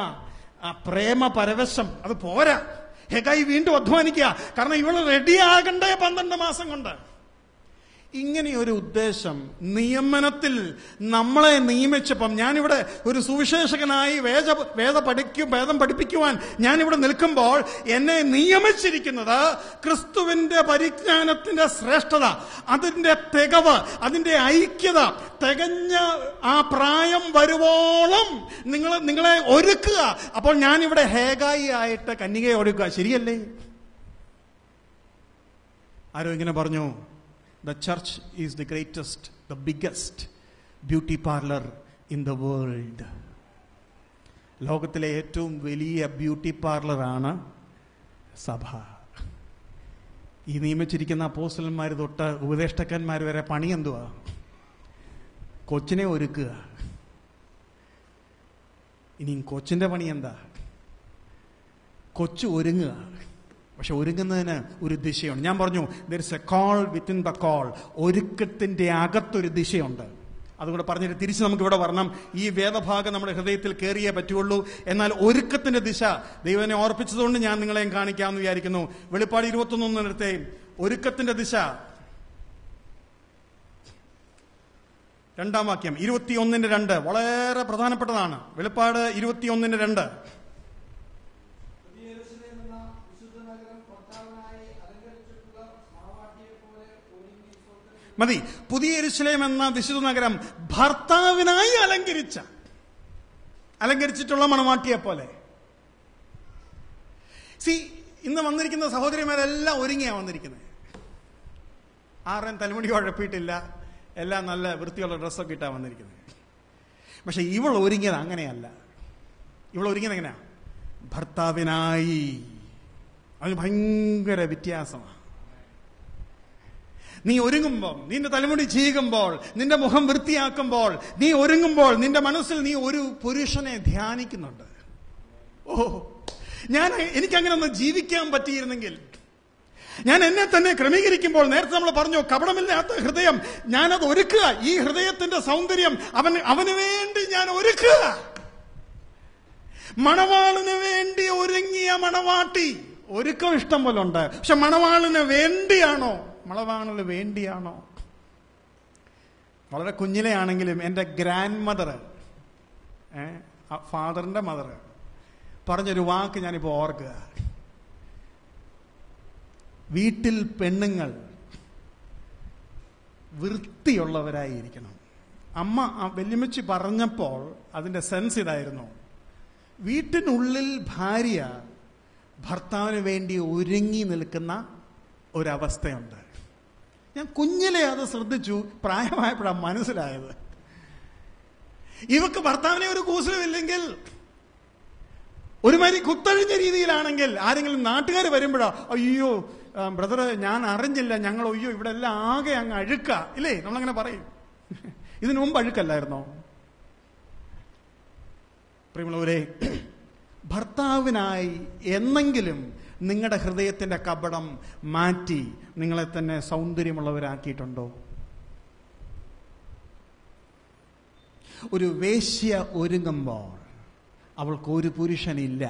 പ്രേമ പരവശം അത് പോരാ. ഹഗ്ഗായി വീണ്ടും അധ്വാനിക്കുക. കാരണം ഇവള് റെഡിയാകണ്ടേ 12 മാസം കൊണ്ട്. ഇങ്ങനെയൊരു ഉദ്ദേശം നിയമനത്തിൽ നമ്മളെ നിയമിച്ചപ്പം, ഞാനിവിടെ ഒരു സുവിശേഷകനായി വേദം പഠിപ്പിക്കുവാൻ ഞാനിവിടെ നിൽക്കുമ്പോൾ എന്നെ നിയമിച്ചിരിക്കുന്നത് ക്രിസ്തുവിന്റെ പരിജ്ഞാനത്തിന്റെ ശ്രേഷ്ഠത, അതിന്റെ തികവ്, അതിന്റെ ഐക്യത, തികഞ്ഞ ആ പ്രായം വരുവോളം നിങ്ങളെ ഒരുക്കുക. അപ്പോൾ ഞാനിവിടെ ഹഗ്ഗായി ആയിട്ട് കന്യകയെ ഒരുക്കുക. ശരിയല്ലേ? ആരോ ഇങ്ങനെ പറഞ്ഞു, the church is the greatest, the biggest beauty parlor in the world. ലോകത്തിലെ ഏറ്റവും വലിയ ബ്യൂട്ടി പാർലറാണ് സഭ. ഈ നിയമിച്ചിരിക്കുന്ന അപ്പോസ്തലന്മാർ തൊട്ട് ഉപദേഷ്ടകന്മാർ വരെ പണി എന്തുവാ? കൊച്ചിനെ ഒരുക്കുക. ഇനിയും കൊച്ചിന്റെ പണി എന്താ? കൊച്ചു ഒരുങ്ങുക. പക്ഷെ ഒരുങ്ങുന്നതിന് ഒരു ദിശയുണ്ട്. ഞാൻ പറഞ്ഞു, there is a call within the call. ഒരുക്കത്തിന്റെ അകത്തൊരു ദിശയുണ്ട്. അതുകൊണ്ട് പറഞ്ഞിട്ട് തിരിച്ച് നമുക്ക് ഇവിടെ വരണം. ഈ വേദഭാഗം നമ്മുടെ ഹൃദയത്തിൽ കയറിയേ പറ്റുള്ളൂ. എന്നാൽ ഒരുക്കത്തിന്റെ ദിശ ദൈവനെ ഓർപ്പിച്ചതുകൊണ്ട് ഞാൻ നിങ്ങളെയും കാണിക്കാമെന്ന് വിചാരിക്കുന്നു. വെളിപ്പാട് 21 ഒരുക്കത്തിന്റെ ദിശ 2-ാം വാക്യം 21:2 വളരെ പ്രധാനപ്പെട്ടതാണ്. വെളിപ്പാട് 21:2. മതി. പുതിയ യെരൂശലേം എന്ന വിശുദ്ധ നഗരം ഭർത്താവിനായി അലങ്കരിച്ചിട്ടുള്ള മണവാട്ടിയെ പോലെ. ഇന്ന് വന്നിരിക്കുന്ന സഹോദരിമാരെല്ലാം ഒരുങ്ങിയാ വന്നിരിക്കുന്നത്. ആരും തലമുടി കുഴപ്പിയിട്ടില്ല, എല്ലാം നല്ല വൃത്തിയുള്ള ഡ്രസ്സൊക്കെ ഇട്ടാ വന്നിരിക്കുന്നത്. പക്ഷെ ഇവൾ ഒരുങ്ങിയത് അങ്ങനെയല്ല. ഇവൾ ഒരുങ്ങിയത് എങ്ങനെയാ? ഭർത്താവിനായി. അതിന് ഭയങ്കര വ്യത്യാസമാണ്. നീ ഒരുങ്ങുമ്പോൾ, നിന്റെ തലമുടി ചീകുമ്പോൾ, നിന്റെ മുഖം വൃത്തിയാക്കുമ്പോൾ, നീ ഒരുങ്ങുമ്പോൾ നിന്റെ മനസ്സിൽ നീ ഒരു പുരുഷനെ ധ്യാനിക്കുന്നുണ്ട്. എനിക്കങ്ങനെ ഒന്ന് ജീവിക്കാൻ പറ്റിയിരുന്നെങ്കിൽ, ഞാൻ എന്നെ തന്നെ ക്രമീകരിക്കുമ്പോൾ, നേരത്തെ നമ്മൾ പറഞ്ഞു കപടമില്ലാത്ത ഹൃദയം, ഞാനത് ഒരുക്കുക. ഈ ഹൃദയത്തിന്റെ സൗന്ദര്യം അവന് വേണ്ടി ഞാൻ ഒരുക്കുക. മണവാളിന് വേണ്ടി ഒരുങ്ങിയ മണവാട്ടി. ഒരുക്കം ഇഷ്ടം പോലെ ഉണ്ട്. പക്ഷെ മണവാളിന് വേണ്ടിയാണോ? മണവാളിന് വേണ്ടിയാണോ? വളരെ കുഞ്ഞിലെ ആണെങ്കിലും എൻ്റെ ഗ്രാൻഡ് മദർ, ഫാദറിന്റെ മദർ പറഞ്ഞൊരു വാക്ക് ഞാനിപ്പോ ഓർക്കുക. വീട്ടിൽ പെണ്ണുങ്ങൾ വൃത്തിയുള്ളവരായിരിക്കണം. അമ്മ വല്യമ്മച്ചി പറഞ്ഞപ്പോൾ അതിന്റെ സെൻസ് ഇതായിരുന്നു: വീട്ടിനുള്ളിൽ ഭാര്യ ഭർത്താവിന് വേണ്ടി ഒരുങ്ങി നിൽക്കുന്ന ഒരവസ്ഥയുണ്ട്. ഞാൻ കുഞ്ഞിലെ അത് ശ്രദ്ധിച്ചു, പ്രായമായപ്പോഴാണ് മനസ്സിലായത്. ഇവക്ക് ഭർത്താവിനെ ഒരു കൂസലുമില്ലെങ്കിൽ, ഒരുമാതിരി കുത്തഴിഞ്ഞ രീതിയിലാണെങ്കിൽ, ആരെങ്കിലും നാട്ടുകാർ വരുമ്പോഴോ അയ്യോ ബ്രദർ ഞാൻ അറിഞ്ഞില്ല, ഞങ്ങൾ അയ്യോ ഇവിടെ എല്ലാം ആകെ അങ്ങ് അഴുക്ക ഇല്ലേ, നമ്മളങ്ങനെ പറയും. ഇതിനു മുമ്പ് അഴുക്കല്ലായിരുന്നോ? പ്രിയമുള്ളവരെ, ഭർത്താവിനായി എന്നെങ്കിലും നിങ്ങളുടെ ഹൃദയത്തിന്റെ കപടം മാറ്റി നിങ്ങളെ തന്നെ സൗന്ദര്യമുള്ളവരാക്കിയിട്ടുണ്ടോ? ഒരു വേശ്യ ഒരുങ്ങുമ്പോൾ അവൾക്ക് ഒരു പുരുഷനില്ല.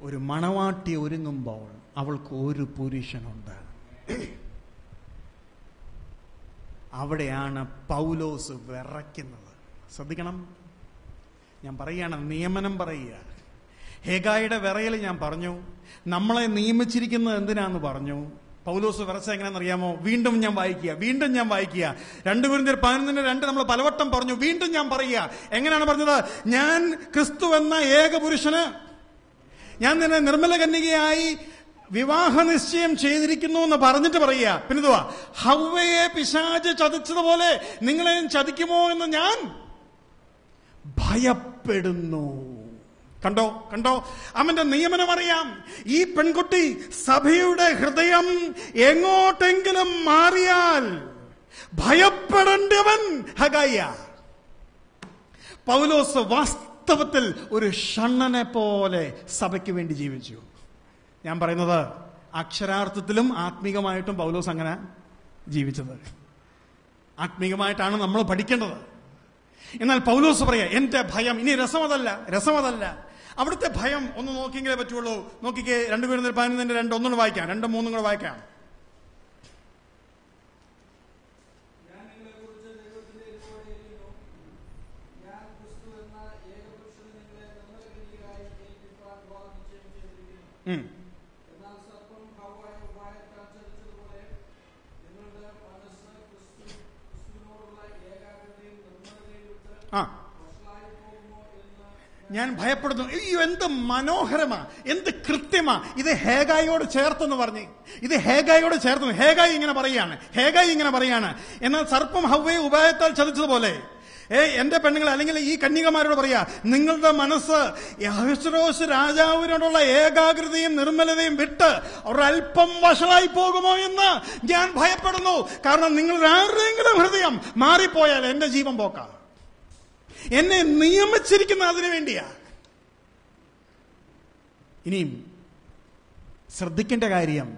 ഒരു മണവാട്ടി ഒരുങ്ങുമ്പോൾ അവൾക്ക് ഒരു പുരുഷനുണ്ട്. അവിടെയാണ് പൗലോസ് വിറയ്ക്കുന്നത്. ശ്രദ്ധിക്കണം, ഞാൻ പറയുകയാണ്, നിയമനം പറയുക. ഹേഗായിയുടെ വിറയൽ ഞാൻ പറഞ്ഞു. നമ്മളെ നിയമിച്ചിരിക്കുന്നത് എന്തിനാന്ന് പറഞ്ഞു. പൗലോസ് വിറച്ച എങ്ങനെയാണെന്നറിയാമോ? വീണ്ടും ഞാൻ വായിക്കുക 2 കൊരിന്ത്യർ 11:2 നമ്മൾ പലവട്ടം പറഞ്ഞു. വീണ്ടും ഞാൻ പറയുക. എങ്ങനെയാണ് പറഞ്ഞത്? ഞാൻ ക്രിസ്തു എന്ന ഏക പുരുഷന് ഞാൻ നിന്നെ നിർമ്മല കന്യകയായി വിവാഹ നിശ്ചയം ചെയ്തിരിക്കുന്നു എന്ന് പറഞ്ഞിട്ട് പറയുക. പിന്നെന്തുവാ? ഹവ്വയെ പിശാച് ചതിച്ചതുപോലെ നിങ്ങളെയും ചതിക്കുമോ എന്ന് ഞാൻ ഭയപ്പെടുന്നു. കണ്ടോ കണ്ടോ, അവന്റെ നിയമനം അറിയാം. ഈ പെൺകുട്ടി സഭയുടെ ഹൃദയം എങ്ങോട്ടെങ്കിലും മാറിയാൽ ഭയപ്പെടേണ്ടവൻ ഹഗായ. പൗലോസ് വാസ്തവത്തിൽ ഒരു ഷണ്ണനെ പോലെ സഭയ്ക്ക് വേണ്ടി ജീവിച്ചു. ഞാൻ പറയുന്നത് അക്ഷരാർത്ഥത്തിലും ആത്മീകമായിട്ടും പൗലോസ് അങ്ങനെ ജീവിച്ചത്. ആത്മീകമായിട്ടാണ് നമ്മൾ പഠിക്കേണ്ടത്. എന്നാൽ പൗലോസ് പറയാ, എന്റെ ഭയം ഇനി രസമതല്ല. അവിടുത്തെ ഭയം ഒന്ന് നോക്കിയെങ്കിലേ പറ്റുള്ളൂ. നോക്കിക്കേ, 2 കൊരിന്ത്യർ 11:2 ഒന്നുകൂടെ വായിക്കാം, 2-3 കൂടെ വായിക്കാം. ഞാൻ ഭയപ്പെടുന്നു. അയ്യോ, എന്ത് മനോഹരമാ, എന്ത് കൃത്യമാ. ഇത് ഹേഗായിയോട് ചേർത്തെന്ന് പറഞ്ഞു. ഇത് ഹേഗായിയോട് ചേർത്ത് ഹേഗായി ഇങ്ങനെ പറയാണ്. എന്നാൽ സർപ്പം ഹവ്വയെ ഉപായത്താൽ ചതിച്ചതുപോലെ എന്റെ പെണ്ണുങ്ങൾ അല്ലെങ്കിൽ ഈ കന്യകമാരോട് പറയാ, നിങ്ങളുടെ മനസ്സ് അഹശ്വേരോശ് രാജാവിനോടുള്ള ഏകാഗ്രതയും നിർമ്മലതയും വിട്ട് ഒരൽപ്പം വഷളായി പോകുമോ എന്ന് ഞാൻ ഭയപ്പെടുന്നു. കാരണം നിങ്ങൾ ആരുടെയെങ്കിലും ഹൃദയം മാറിപ്പോയാൽ എന്റെ ജീവൻ പോക്കാം. എന്നെ നിയമിച്ചിരിക്കുന്ന അതിനു വേണ്ടിയാ. ഇനിയും ശ്രദ്ധിക്കേണ്ട കാര്യം,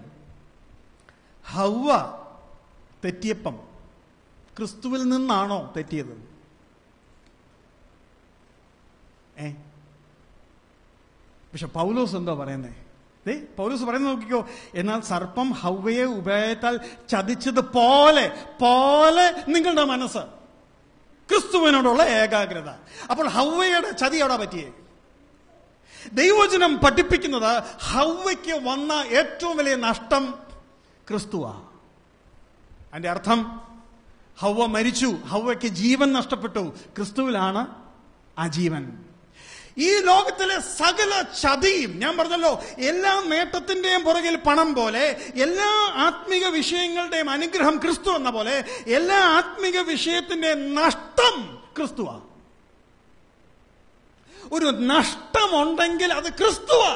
ഹവ്വ തെറ്റിയപ്പം ക്രിസ്തുവിൽ നിന്നാണോ തെറ്റിയത്? പക്ഷെ പൗലോസ് എന്താ പറയുന്നേ? പൗലോസ് പറയുന്നത് നോക്കിക്കോ. എന്നാൽ സർപ്പം ഹവ്വയെ ഉപായത്താൽ ചതിച്ചതുപോലെ നിങ്ങളുടെ മനസ്സ് ക്രിസ്തുവിനോടുള്ള ഏകാഗ്രത. അപ്പോൾ ഹവ്വയുടെ ചതി എവിടെ പറ്റിയേ? ദൈവവചനം പഠിപ്പിക്കുന്നത് ഹവ്വയ്ക്ക് വന്ന ഏറ്റവും വലിയ നഷ്ടം ക്രിസ്തുവാ. അതിന്റെ അർത്ഥം ഹവ്വ മരിച്ചു, ഹവ്വയ്ക്ക് ജീവൻ നഷ്ടപ്പെട്ടു. ക്രിസ്തുവിലാണ് ആ ജീവൻ. ഈ ലോകത്തിലെ സകല ചതിയും, ഞാൻ പറഞ്ഞല്ലോ, എല്ലാ നേട്ടത്തിന്റെയും പുറകിൽ പണം പോലെ, എല്ലാ ആത്മീക വിഷയങ്ങളുടെയും അനുഗ്രഹം ക്രിസ്തു എന്ന പോലെ, എല്ലാ ആത്മീക വിഷയത്തിന്റെ നഷ്ടം ക്രിസ്തുവാ. ഒരു നഷ്ടമുണ്ടെങ്കിൽ അത് ക്രിസ്തുവാ.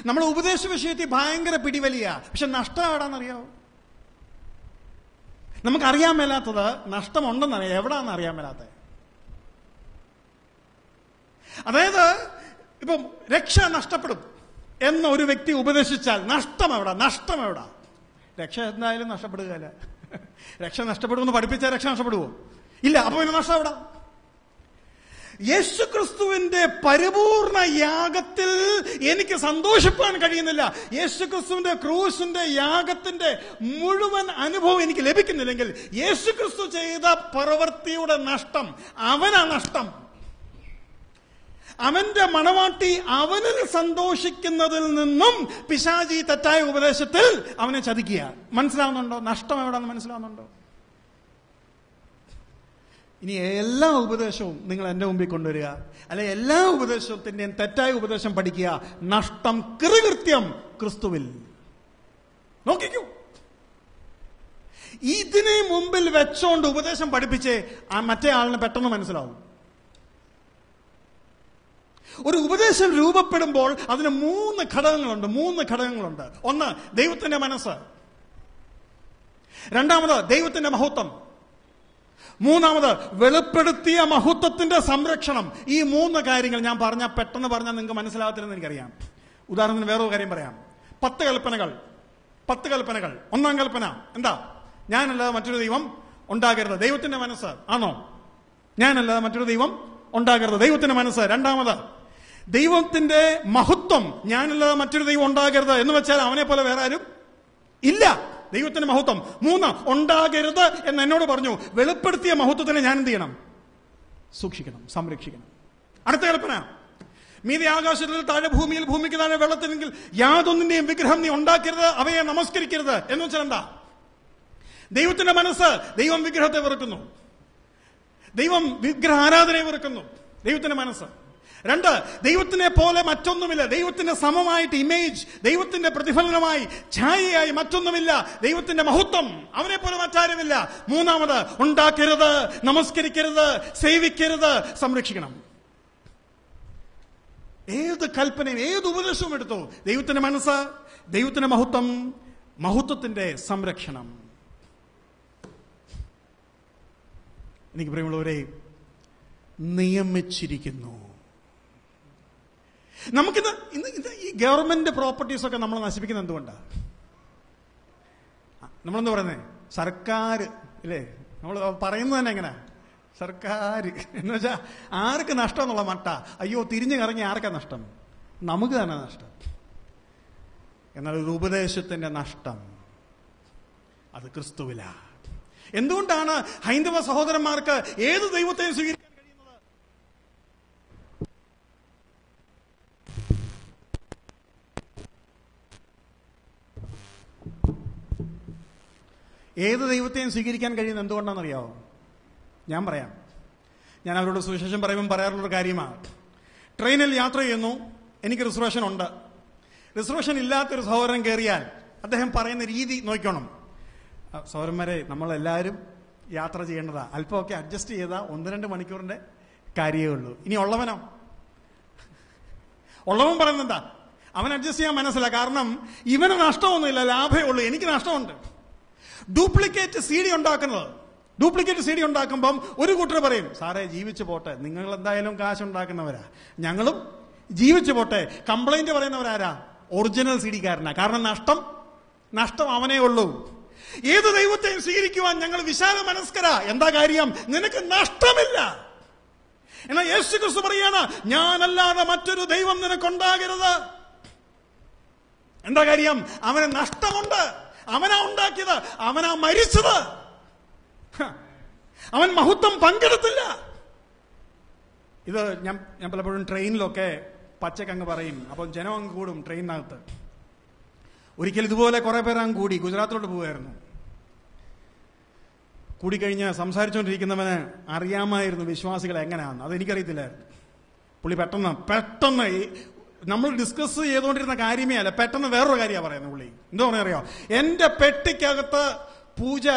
നമ്മൾ ഉപദേശ വിഷയത്തിൽ ഭയങ്കര പിടിവലിയ, പക്ഷെ നഷ്ടം എവിടാന്നറിയാവോ? നമുക്കറിയാൻ മേലാത്തത് നഷ്ടമുണ്ടെന്നറിയാം. എവിടാന്ന് അറിയാൻ മേലാത്തത്? അതായത് ഇപ്പം രക്ഷ നഷ്ടപ്പെടും എന്ന് ഒരു വ്യക്തി ഉപദേശിച്ചാൽ നഷ്ടം എവിടാ? രക്ഷ എന്തായാലും നഷ്ടപ്പെടുകയല്ല. രക്ഷ നഷ്ടപ്പെടുമെന്ന് പഠിപ്പിച്ചാൽ രക്ഷ നഷ്ടപ്പെടുവോ? ഇല്ല. അപ്പൊ പിന്നെ നഷ്ടം എവിടാ? യേശുക്രിസ്തുവിന്റെ പരിപൂർണ യാഗത്തിൽ എനിക്ക് സന്തോഷിപ്പാൻ കഴിയുന്നില്ല. യേശുക്രിസ്തുവിന്റെ ക്രൂശിന്റെ യാഗത്തിന്റെ മുഴുവൻ അനുഭവം എനിക്ക് ലഭിക്കുന്നില്ലെങ്കിൽ യേശുക്രിസ്തു ചെയ്ത പ്രവൃത്തിയുടെ നഷ്ടം അവനാ നഷ്ടം. അവന്റെ മണവാട്ടി അവനിൽ സന്തോഷിക്കുന്നതിൽ നിന്നും പിശാചി തെറ്റായ ഉപദേശത്തിൽ അവനെ ചതിക്കുക. മനസ്സിലാവുന്നുണ്ടോ? നഷ്ടം എവിടാന്ന് മനസ്സിലാവുന്നുണ്ടോ? ഇനി എല്ലാ ഉപദേശവും നിങ്ങൾ എന്റെ മുമ്പിൽ കൊണ്ടുവരിക, അല്ലെ എല്ലാ ഉപദേശത്തിന്റെയും തെറ്റായ ഉപദേശം പഠിക്കുക. നഷ്ടം കൃത്യം ക്രിസ്തുവിൽ. നോക്കിക്കൂ. ഇതിനെ മുമ്പിൽ വെച്ചോണ്ട് ഉപദേശം പഠിപ്പിച്ച് ആ മറ്റേ ആളിന് പെട്ടെന്ന് മനസ്സിലാവും. ഒരു ഉപദേശം രൂപപ്പെടുമ്പോൾ അതിന് മൂന്ന് ഘടകങ്ങളുണ്ട്. ഒന്ന്, ദൈവത്തിന്റെ മനസ്സ്. രണ്ടാമത്, ദൈവത്തിന്റെ മഹത്വം. മൂന്നാമത്, വെളിപ്പെടുത്തിയ മഹത്വത്തിന്റെ സംരക്ഷണം. ഈ മൂന്ന് കാര്യങ്ങൾ ഞാൻ പെട്ടെന്ന് പറഞ്ഞാൽ നിങ്ങൾക്ക് മനസ്സിലാകത്തില്ലെന്ന് എനിക്കറിയാം. ഉദാഹരണത്തിന് വേറൊരു കാര്യം പറയാം. 10 കൽപ്പനകൾ. ഒന്നാം കൽപ്പന എന്താ? ഞാനല്ലാതെ മറ്റൊരു ദൈവം ഉണ്ടാകരുത്. ദൈവത്തിന്റെ മനസ്സ് ആണോ? ഞാനല്ലാതെ മറ്റൊരു ദൈവം ഉണ്ടാകരുത്, ദൈവത്തിന്റെ മനസ്സ്. രണ്ടാമത്, ദൈവത്തിന്റെ മഹത്വം. ഞാനല്ലാതെ മറ്റൊരു ദൈവം ഉണ്ടാകരുത് എന്ന് വെച്ചാൽ അവനെ പോലെ വേറെ ആരും ഇല്ല, ദൈവത്തിന്റെ മഹത്വം. 3, ഉണ്ടാകരുത് എന്ന് എന്നോട് പറഞ്ഞു. വെളിപ്പെടുത്തിയ മഹത്വത്തിനെ ഞാൻ എന്ത് ചെയ്യണം? സൂക്ഷിക്കണം, സംരക്ഷിക്കണം. അടുത്ത കൽപ്പന, മീതെ ആകാശത്തിൽ താഴെ ഭൂമിയിൽ, ഭൂമിക്ക് താഴെ വെള്ളത്തിലെങ്കിൽ യാതൊന്നിന്റെയും വിഗ്രഹം നീ ഉണ്ടാക്കരുത്, അവയെ നമസ്കരിക്കരുത്. എന്ന് വെച്ചാൽ എന്താ? ദൈവത്തിന്റെ മനസ്സ്. ദൈവം വിഗ്രഹത്തെ വെറുക്കുന്നു, ദൈവം വിഗ്രഹ ആരാധനയെ വെറുക്കുന്നു. ദൈവത്തിന്റെ മനസ്സ്. 2, ദൈവത്തിനെ പോലെ മറ്റൊന്നുമില്ല, ദൈവത്തിന്റെ സമമായിട്ട് ഇമേജ്, ദൈവത്തിന്റെ പ്രതിഫലനമായി ഛായയായി മറ്റൊന്നുമില്ല, ദൈവത്തിന്റെ മഹത്വം, അവനെ പോലെ മറ്റാരുമില്ല. 3, ഉണ്ടാക്കരുത്, നമസ്കരിക്കരുത്, സേവിക്കരുത്, സംരക്ഷിക്കണം. ഏത് കൽപ്പനയും ഏത് ഉപദേശവും എടുത്തു, ദൈവത്തിന്റെ മനസ്സ്, ദൈവത്തിന്റെ മഹത്വം, മഹത്വത്തിന്റെ സംരക്ഷണം. എനിക്ക് പ്രിയമുള്ളവരെ, നിയമിച്ചിരിക്കുന്നു. നമുക്കിത് ഈ ഗവൺമെന്റ് പ്രോപ്പർട്ടീസ് ഒക്കെ നമ്മൾ നശിപ്പിക്കുന്നത് എന്തുകൊണ്ടാണ്? നമ്മളെന്താ പറയുന്നത്? സർക്കാർ ഇല്ലേ? നമ്മൾ പറയുന്നത് തന്നെ എങ്ങനെ? സർക്കാർ എന്ന് വെച്ചാൽ ആർക്ക് നഷ്ടം എന്നുള്ള മട്ട. അയ്യോ, തിരിഞ്ഞു കറങ്ങി ആർക്കാ നഷ്ടം? നമുക്ക് തന്നെ നഷ്ടം. എന്നാൽ ഒരു ഉപദേശത്തിന്റെ നഷ്ടം അത് ക്രിസ്തുവില. എന്തുകൊണ്ടാണ് ഹൈന്ദവ സഹോദരന്മാർക്ക് ഏത് ദൈവത്തെയും സ്വീകരിക്കാൻ കഴിയുന്നത്? ഏത് ദൈവത്തെയും സ്വീകരിക്കാൻ കഴിയുന്നത് എന്തുകൊണ്ടാണെന്നറിയാവോ? ഞാൻ പറയാം. ഞാൻ അവരോട് സുവിശേഷം പറയുമ്പോൾ പറയാറുള്ളൊരു കാര്യമാണ്. ട്രെയിനിൽ യാത്ര ചെയ്യുന്നു, എനിക്ക് റിസർവേഷൻ ഉണ്ട്. റിസർവേഷൻ ഇല്ലാത്തൊരു സഹോദരൻ കയറിയാൽ അദ്ദേഹം പറയുന്ന രീതി നോക്കണം. സഹോദരന്മാരെ, നമ്മളെല്ലാവരും യാത്ര ചെയ്യേണ്ടതാ, അല്പമൊക്കെ അഡ്ജസ്റ്റ് ചെയ്താൽ 1-2 മണിക്കൂറിന്റെ കാര്യമേ ഉള്ളൂ. ഇനി ഉള്ളവൻ പറയുന്നെന്താ? അവൻ അഡ്ജസ്റ്റ് ചെയ്യാൻ മനസ്സിലാ. കാരണം ഇവന് നഷ്ടമൊന്നുമില്ല, ലാഭമേ ഉള്ളൂ, എനിക്ക് നഷ്ടമുണ്ട്. ഡ്യൂപ്ലിക്കേറ്റ് CD ഉണ്ടാക്കുമ്പം ഒരു കൂട്ടർ പറയും, സാറേ ജീവിച്ചു പോട്ടെ, നിങ്ങൾ എന്തായാലും കാശുണ്ടാക്കുന്നവരാ, ഞങ്ങളും ജീവിച്ചു പോട്ടെ. കംപ്ലൈന്റ് പറയുന്നവരാരാ? ഒറിജിനൽ CD-കാരനാ. കാരണം നഷ്ടം അവനേ ഉള്ളൂ. ഏത് ദൈവത്തെയും സ്വീകരിക്കുവാൻ ഞങ്ങൾ വിശാല മനസ്കരാ. എന്താ കാര്യം? നിനക്ക് നഷ്ടമില്ല. എന്നാൽ യേശു ക്രിസ്തു പറയാണ്, ഞാനല്ലാതെ മറ്റൊരു ദൈവം നിനക്കുണ്ടാകരുത്. എന്താ കാര്യം? അവന് നഷ്ടമുണ്ട്. അവനാ ഉണ്ടാക്കിയത്, അവനാ മരിച്ചത്, അവൻ മഹത്വം പങ്കെടുത്തില്ല. ഇത് ഞാൻ പലപ്പോഴും ട്രെയിനിലൊക്കെ പച്ചക്കങ്ങ് പറയും. അപ്പം ജനം അങ്ങ് കൂടും ട്രെയിനിനകത്ത്. ഒരിക്കൽ ഇതുപോലെ കുറെ പേർ അങ്ങ് കൂടി ഗുജറാത്തിലോട്ട് പോവുമായിരുന്നു. കൂടിക്കഴിഞ്ഞ് സംസാരിച്ചുകൊണ്ടിരിക്കുന്നവന് അറിയാമായിരുന്നു വിശ്വാസികൾ എങ്ങനെയാണെന്ന്. അതെനിക്കറിയത്തില്ലായിരുന്നു. പുള്ളി പെട്ടെന്ന് നമ്മൾ ഡിസ്കസ് ചെയ്തുകൊണ്ടിരുന്ന കാര്യമേ അല്ല, പെട്ടെന്ന് വേറൊരു കാര്യമാണ് പറയുന്നത്. പുള്ളി എന്താ പറയാ? എന്റെ പെട്ടിക്കകത്ത് പൂജ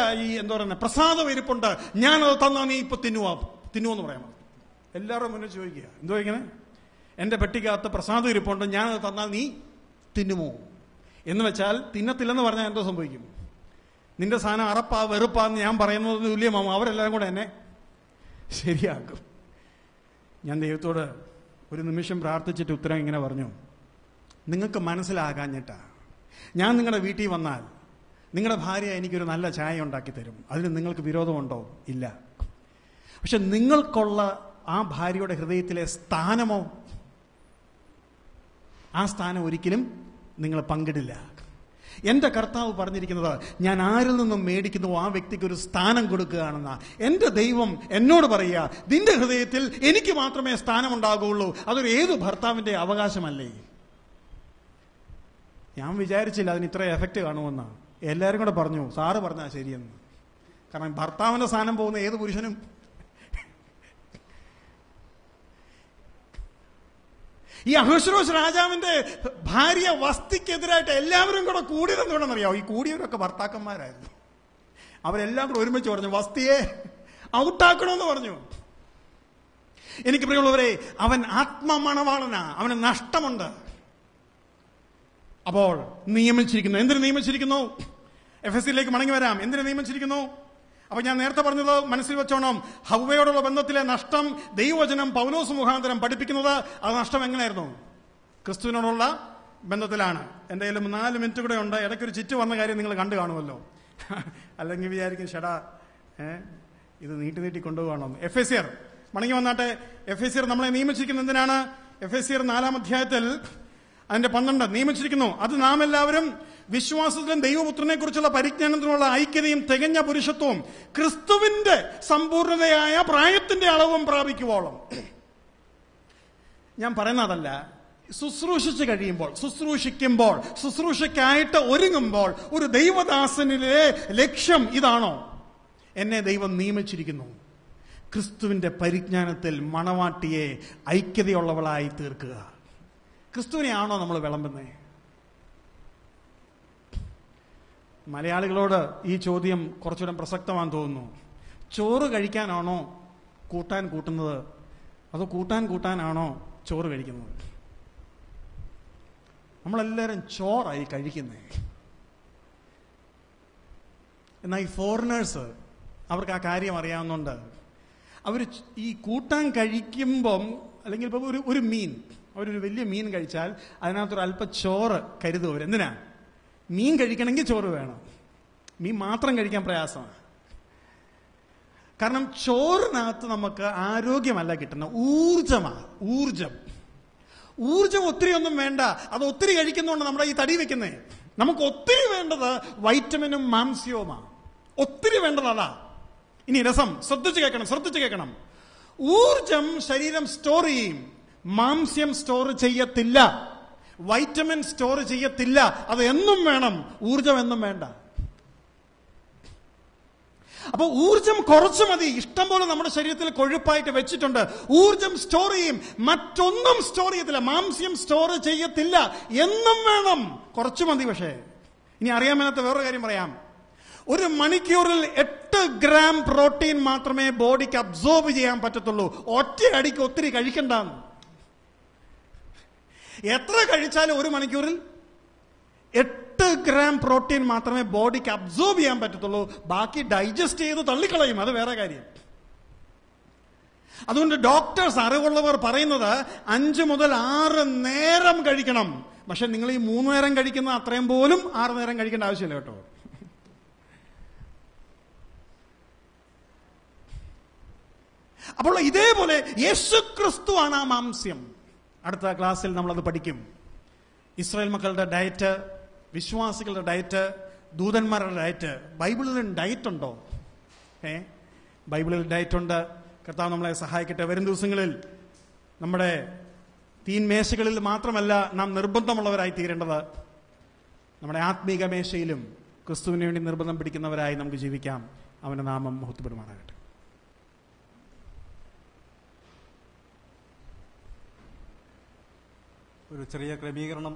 എന്താ പറയുന്നത് പ്രസാദം ഇരിപ്പുണ്ട്, ഞാനത് തന്നാ നീ ഇപ്പൊ തിന്നുവെന്ന് പറയാൻ. എല്ലാവരും മുന്നേ ചോദിക്കുക, എന്തോ ഇങ്ങനെ? എന്റെ പെട്ടിക്കകത്ത് പ്രസാദം ഇരിപ്പുണ്ട്, ഞാനത് തന്നാൽ നീ തിന്നുമോ? എന്ന് വെച്ചാൽ തിന്നത്തില്ലെന്ന് പറഞ്ഞാൽ എന്തോ സംഭവിക്കും? നിന്റെ സാധനം അറപ്പാ വെറുപ്പാന്ന് ഞാൻ പറയുന്നത് തുല്യമാവും. അവരെല്ലാം കൂടെ എന്നെ ശരിയാക്കും. ഞാൻ ദൈവത്തോട് ഒരു നിമിഷം പ്രാർത്ഥിച്ചിട്ട് ഉത്തരം ഇങ്ങനെ പറഞ്ഞു, നിങ്ങൾക്ക് മനസ്സിലാകാഞ്ഞിട്ടാ. ഞാൻ നിങ്ങളുടെ വീട്ടിൽ വന്നാൽ നിങ്ങളുടെ ഭാര്യ എനിക്കൊരു നല്ല ചായ ഉണ്ടാക്കി തരും, അതിന് നിങ്ങൾക്ക് വിരോധമുണ്ടോ? ഇല്ല. പക്ഷെ നിങ്ങൾക്കുള്ള ആ ഭാര്യയുടെ ഹൃദയത്തിലെ സ്ഥാനമോ, ആ സ്ഥാനം ഒരിക്കലും നിങ്ങൾ പങ്കിടില്ല. എന്റെ കർത്താവ് പറഞ്ഞിരിക്കുന്നത്, ഞാൻ ആരിൽ നിന്നും മേടിക്കുന്നു ആ വ്യക്തിക്ക് ഒരു സ്ഥാനം കൊടുക്കുകയാണെന്ന. എന്റെ ദൈവം എന്നോട് പറയുക, നിന്റെ ഹൃദയത്തിൽ എനിക്ക് മാത്രമേ സ്ഥാനമുണ്ടാകുള്ളൂ. അതൊരു ഏത് ഭർത്താവിന്റെ അവകാശമല്ലേ? ഞാൻ വിചാരിച്ചില്ല അതിന് ഇത്ര എഫക്റ്റ് കാണുമെന്ന്. എല്ലാവരും കൂടെ പറഞ്ഞു, സാറ് പറഞ്ഞാൽ ശരിയെന്ന്. കാരണം ഭർത്താവിന്റെ സ്ഥാനം പോകുന്ന ഏത് പുരുഷനും ഈ അഹശ്വേരോശ് രാജാവിന്റെ ഭാര്യ വസ്തിക്കെതിരായിട്ട് എല്ലാവരും കൂടെ കൂടിയതെന്ന് വേണമെന്നറിയാമോ? ഈ കൂടിയവരൊക്കെ ഭർത്താക്കന്മാരായിരുന്നു. അവരെല്ലാം കൂടെ ഒരുമിച്ച് പറഞ്ഞു, വസ്തിയെ ഔട്ടാക്കണമെന്ന് പറഞ്ഞു. എനിക്ക് പ്രിയമുള്ളവരെ, അവൻ ആത്മമണവാളനാ, അവന് നഷ്ടമുണ്ട്. അപ്പോൾ നിയമിച്ചിരിക്കുന്നു. എന്തിനു നിയമിച്ചിരിക്കുന്നു? എഫെസ്യരിലേക്ക് മടങ്ങി വരാം. എന്തിനു നിയമിച്ചിരിക്കുന്നു? അപ്പൊ ഞാൻ നേരത്തെ പറഞ്ഞത് മനസ്സിൽ വെച്ചോണം. ഹവ്വയോടുള്ള ബന്ധത്തിലെ നഷ്ടം ദൈവവചനം പൗലോസ് മുഖാന്തരം പഠിപ്പിക്കുന്നത്, അത് നഷ്ടം എങ്ങനെയായിരുന്നു? ക്രിസ്തുവിനോടുള്ള ബന്ധത്തിലാണ്. എന്റെ കയ്യിലും 4 മിനിറ്റ് കൂടെ ഉണ്ട്. ഇടയ്ക്കൊരു ചിറ്റ് വന്ന കാര്യം നിങ്ങൾ കണ്ടു കാണുമല്ലോ. അല്ലെങ്കിൽ വിചാരിക്കും, ഷടാ ഇത് നീട്ടി കൊണ്ടുപോകണം. എഫെസ്യർ മടങ്ങി വന്നാട്ടെ. എഫെസ്യർ നമ്മളെ നിയമിച്ചിരിക്കുന്നത് എന്തിനാണ്? എഫെസ്യർ 4-ാം അധ്യായത്തിൽ അതിന്റെ 12 നിയമിച്ചിരിക്കുന്നു. അത് നാം എല്ലാവരും വിശ്വാസത്തിലും ദൈവപുത്രനെ കുറിച്ചുള്ള പരിജ്ഞാനത്തിനുള്ള ഐക്യതയും തികഞ്ഞ പുരുഷത്വവും ക്രിസ്തുവിന്റെ സമ്പൂർണതയായ പ്രായത്തിന്റെ അളവും പ്രാപിക്കുവോളം. ഞാൻ പറയുന്നതല്ല, ശുശ്രൂഷിച്ച് കഴിയുമ്പോൾ, ശുശ്രൂഷയ്ക്കായിട്ട് ഒരുങ്ങുമ്പോൾ ഒരു ദൈവദാസനിലെ ലക്ഷ്യം ഇതാണോ? എന്നെ ദൈവം നിയമിച്ചിരിക്കുന്നു ക്രിസ്തുവിന്റെ പരിജ്ഞാനത്തിൽ മണവാട്ടിയെ ഐക്യതയുള്ളവളായി തീർക്കുക. ക്രിസ്തുവിനെയാണോ നമ്മൾ വിളമ്പുന്നത്? മലയാളികളോട് ഈ ചോദ്യം കുറച്ചുകൂടെ പ്രസക്തമാണെന്ന് തോന്നുന്നു. ചോറ് കഴിക്കാനാണോ കൂട്ടാൻ കൂട്ടുന്നത്, അതോ കൂട്ടാനാണോ ചോറ് കഴിക്കുന്നത്? നമ്മളെല്ലാവരും ചോറായി കഴിക്കുന്നത്. എന്നാൽ ഈ ഫോറിനേഴ്സ്, അവർക്ക് ആ കാര്യം അറിയാവുന്നുണ്ട്. അവർ ഈ കൂട്ടാൻ കഴിക്കുമ്പം, അല്ലെങ്കിൽ ഇപ്പം ഒരു മീൻ, അവരൊരു വലിയ മീൻ കഴിച്ചാൽ അതിനകത്തൊരു അല്പം ചോറ് കരുതും അവർ. എന്തിനാ? മീൻ കഴിക്കണമെങ്കിൽ ചോറ് വേണം. മീൻ മാത്രം കഴിക്കാൻ പ്രയാസമാണ്. കാരണം ചോറിനകത്ത് നമുക്ക് ആരോഗ്യമല്ല കിട്ടുന്ന, ഊർജമാണ്. ഊർജം ഒത്തിരി ഒന്നും വേണ്ട. അത് ഒത്തിരി കഴിക്കുന്നതുകൊണ്ട് നമ്മുടെ ഈ തടി വെക്കുന്നേ. നമുക്ക് ഒത്തിരി വേണ്ടത് വൈറ്റമിനും മാംസ്യവുമാണ്. ഒത്തിരി വേണ്ടത് അതാ. ഇനി രസം ശ്രദ്ധിച്ചു കേൾക്കണം. ഊർജം ശരീരം സ്റ്റോർ ചെയ്യും, മാംസ്യം സ്റ്റോർ ചെയ്യത്തില്ല, വൈറ്റമിൻ സ്റ്റോർ ചെയ്യത്തില്ല. അത് എന്നും വേണം, ഊർജം എന്നും വേണ്ട. അപ്പൊ ഊർജം കുറച്ചു മതി. ഇഷ്ടം പോലെ നമ്മുടെ ശരീരത്തിൽ കൊഴുപ്പായിട്ട് വെച്ചിട്ടുണ്ട്. ഊർജം സ്റ്റോർ ചെയ്യും, മറ്റൊന്നും സ്റ്റോർ ചെയ്യത്തില്ല. മാംസ്യം സ്റ്റോർ ചെയ്യത്തില്ല, എന്നും വേണം. കുറച്ചു മതി. പക്ഷേ ഇനി അറിയാൻ മേലാത്ത വേറൊരു കാര്യം പറയാം. 1 മണിക്കൂറിൽ 8 ഗ്രാം പ്രോട്ടീൻ മാത്രമേ ബോഡിക്ക് അബ്സോർബ് ചെയ്യാൻ പറ്റത്തുള്ളൂ. ഒറ്റ അടിക്ക് ഒത്തിരി കഴിക്കണ്ടെന്ന്. എത്ര കഴിച്ചാലും 1 മണിക്കൂറിൽ 8 ഗ്രാം പ്രോട്ടീൻ മാത്രമേ ബോഡിക്ക് അബ്സോർബ് ചെയ്യാൻ പറ്റത്തുള്ളൂ. ബാക്കി ഡൈജസ്റ്റ് ചെയ്ത് തള്ളിക്കളയും, അത് വേറെ കാര്യം. അതുകൊണ്ട് ഡോക്ടേഴ്സ്, അറിവുള്ളവർ പറയുന്നത് 5 മുതൽ 6 നേരം കഴിക്കണം. പക്ഷെ നിങ്ങൾ ഈ 3 നേരം കഴിക്കുന്ന അത്രയും പോലും 6 നേരം കഴിക്കേണ്ട ആവശ്യമില്ല കേട്ടോ. അപ്പോൾ ഇതേപോലെ യേശുക്രിസ്തുവാണ് ആ മാംസ്യം. അടുത്ത ക്ലാസ്സിൽ നമ്മളത് പഠിക്കും. ഇസ്രായേൽ മക്കളുടെ ഡയറ്റ്, വിശ്വാസികളുടെ ഡയറ്റ്, ദൂതന്മാരുടെ ഡയറ്റ്. ബൈബിളിൽ ഡയറ്റ് ഉണ്ടോ? ബൈബിളിൽ ഡയറ്റ് ഉണ്ട്. കർത്താവ് നമ്മളെ സഹായിക്കട്ടെ. വരും ദിവസങ്ങളിൽ നമ്മുടെ തീൻമേശകളിൽ മാത്രമല്ല നാം നിർബന്ധമുള്ളവരായി തീരേണ്ടത്, നമ്മുടെ ആത്മീക മേശയിലും ക്രിസ്തുവിന് വേണ്ടി നിർബന്ധം പിടിക്കുന്നവരായി നമുക്ക് ജീവിക്കാം. അവന്റെ നാമം മഹത്വപ്പെടുമാറാകട്ടെ. ഒരു ചെറിയ ക്രമീകരണം,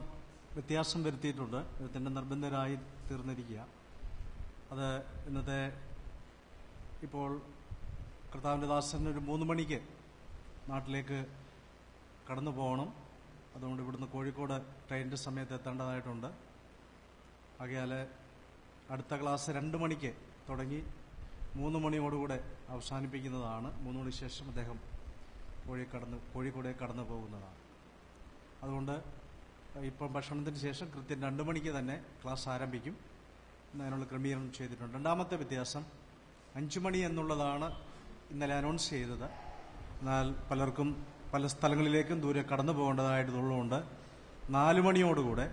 വ്യത്യാസം വരുത്തിയിട്ടുണ്ട്. ഇതിൻ്റെ നിർബന്ധരായി തീർന്നിരിക്കുക. അത് ഇന്നത്തെ ഇപ്പോൾ കർത്താവിൻ്റെ ദാസന് ഒരു 3 മണിക്ക് നാട്ടിലേക്ക് കടന്നു പോകണം. അതുകൊണ്ട് ഇവിടുന്ന് കോഴിക്കോട് ട്രെയിനിൻ്റെ സമയത്ത് എത്തേണ്ടതായിട്ടുണ്ട്. ആകയാൽ അടുത്ത ക്ലാസ് 2 മണിക്ക് തുടങ്ങി 3 മണിയോടുകൂടെ അവസാനിപ്പിക്കുന്നതാണ്. 3 മണിക്ക് ശേഷം അദ്ദേഹം കോഴിക്കോടെ കടന്നു പോകുന്നതാണ്. അതുകൊണ്ട് ഇപ്പം ഭക്ഷണത്തിന് ശേഷം കൃത്യം 2 മണിക്ക് തന്നെ ക്ലാസ് ആരംഭിക്കും. അതിനുള്ള ക്രമീകരണം ചെയ്തിട്ടുണ്ട്. രണ്ടാമത്തെ വ്യത്യാസം, 5 മണി എന്നുള്ളതാണ് ഇന്നലെ അനൗൺസ് ചെയ്തത്. എന്നാൽ പലർക്കും പല സ്ഥലങ്ങളിലേക്കും ദൂരെ കടന്നു പോകേണ്ടതായിട്ടുള്ളതുകൊണ്ട് 4 മണിയോടുകൂടെ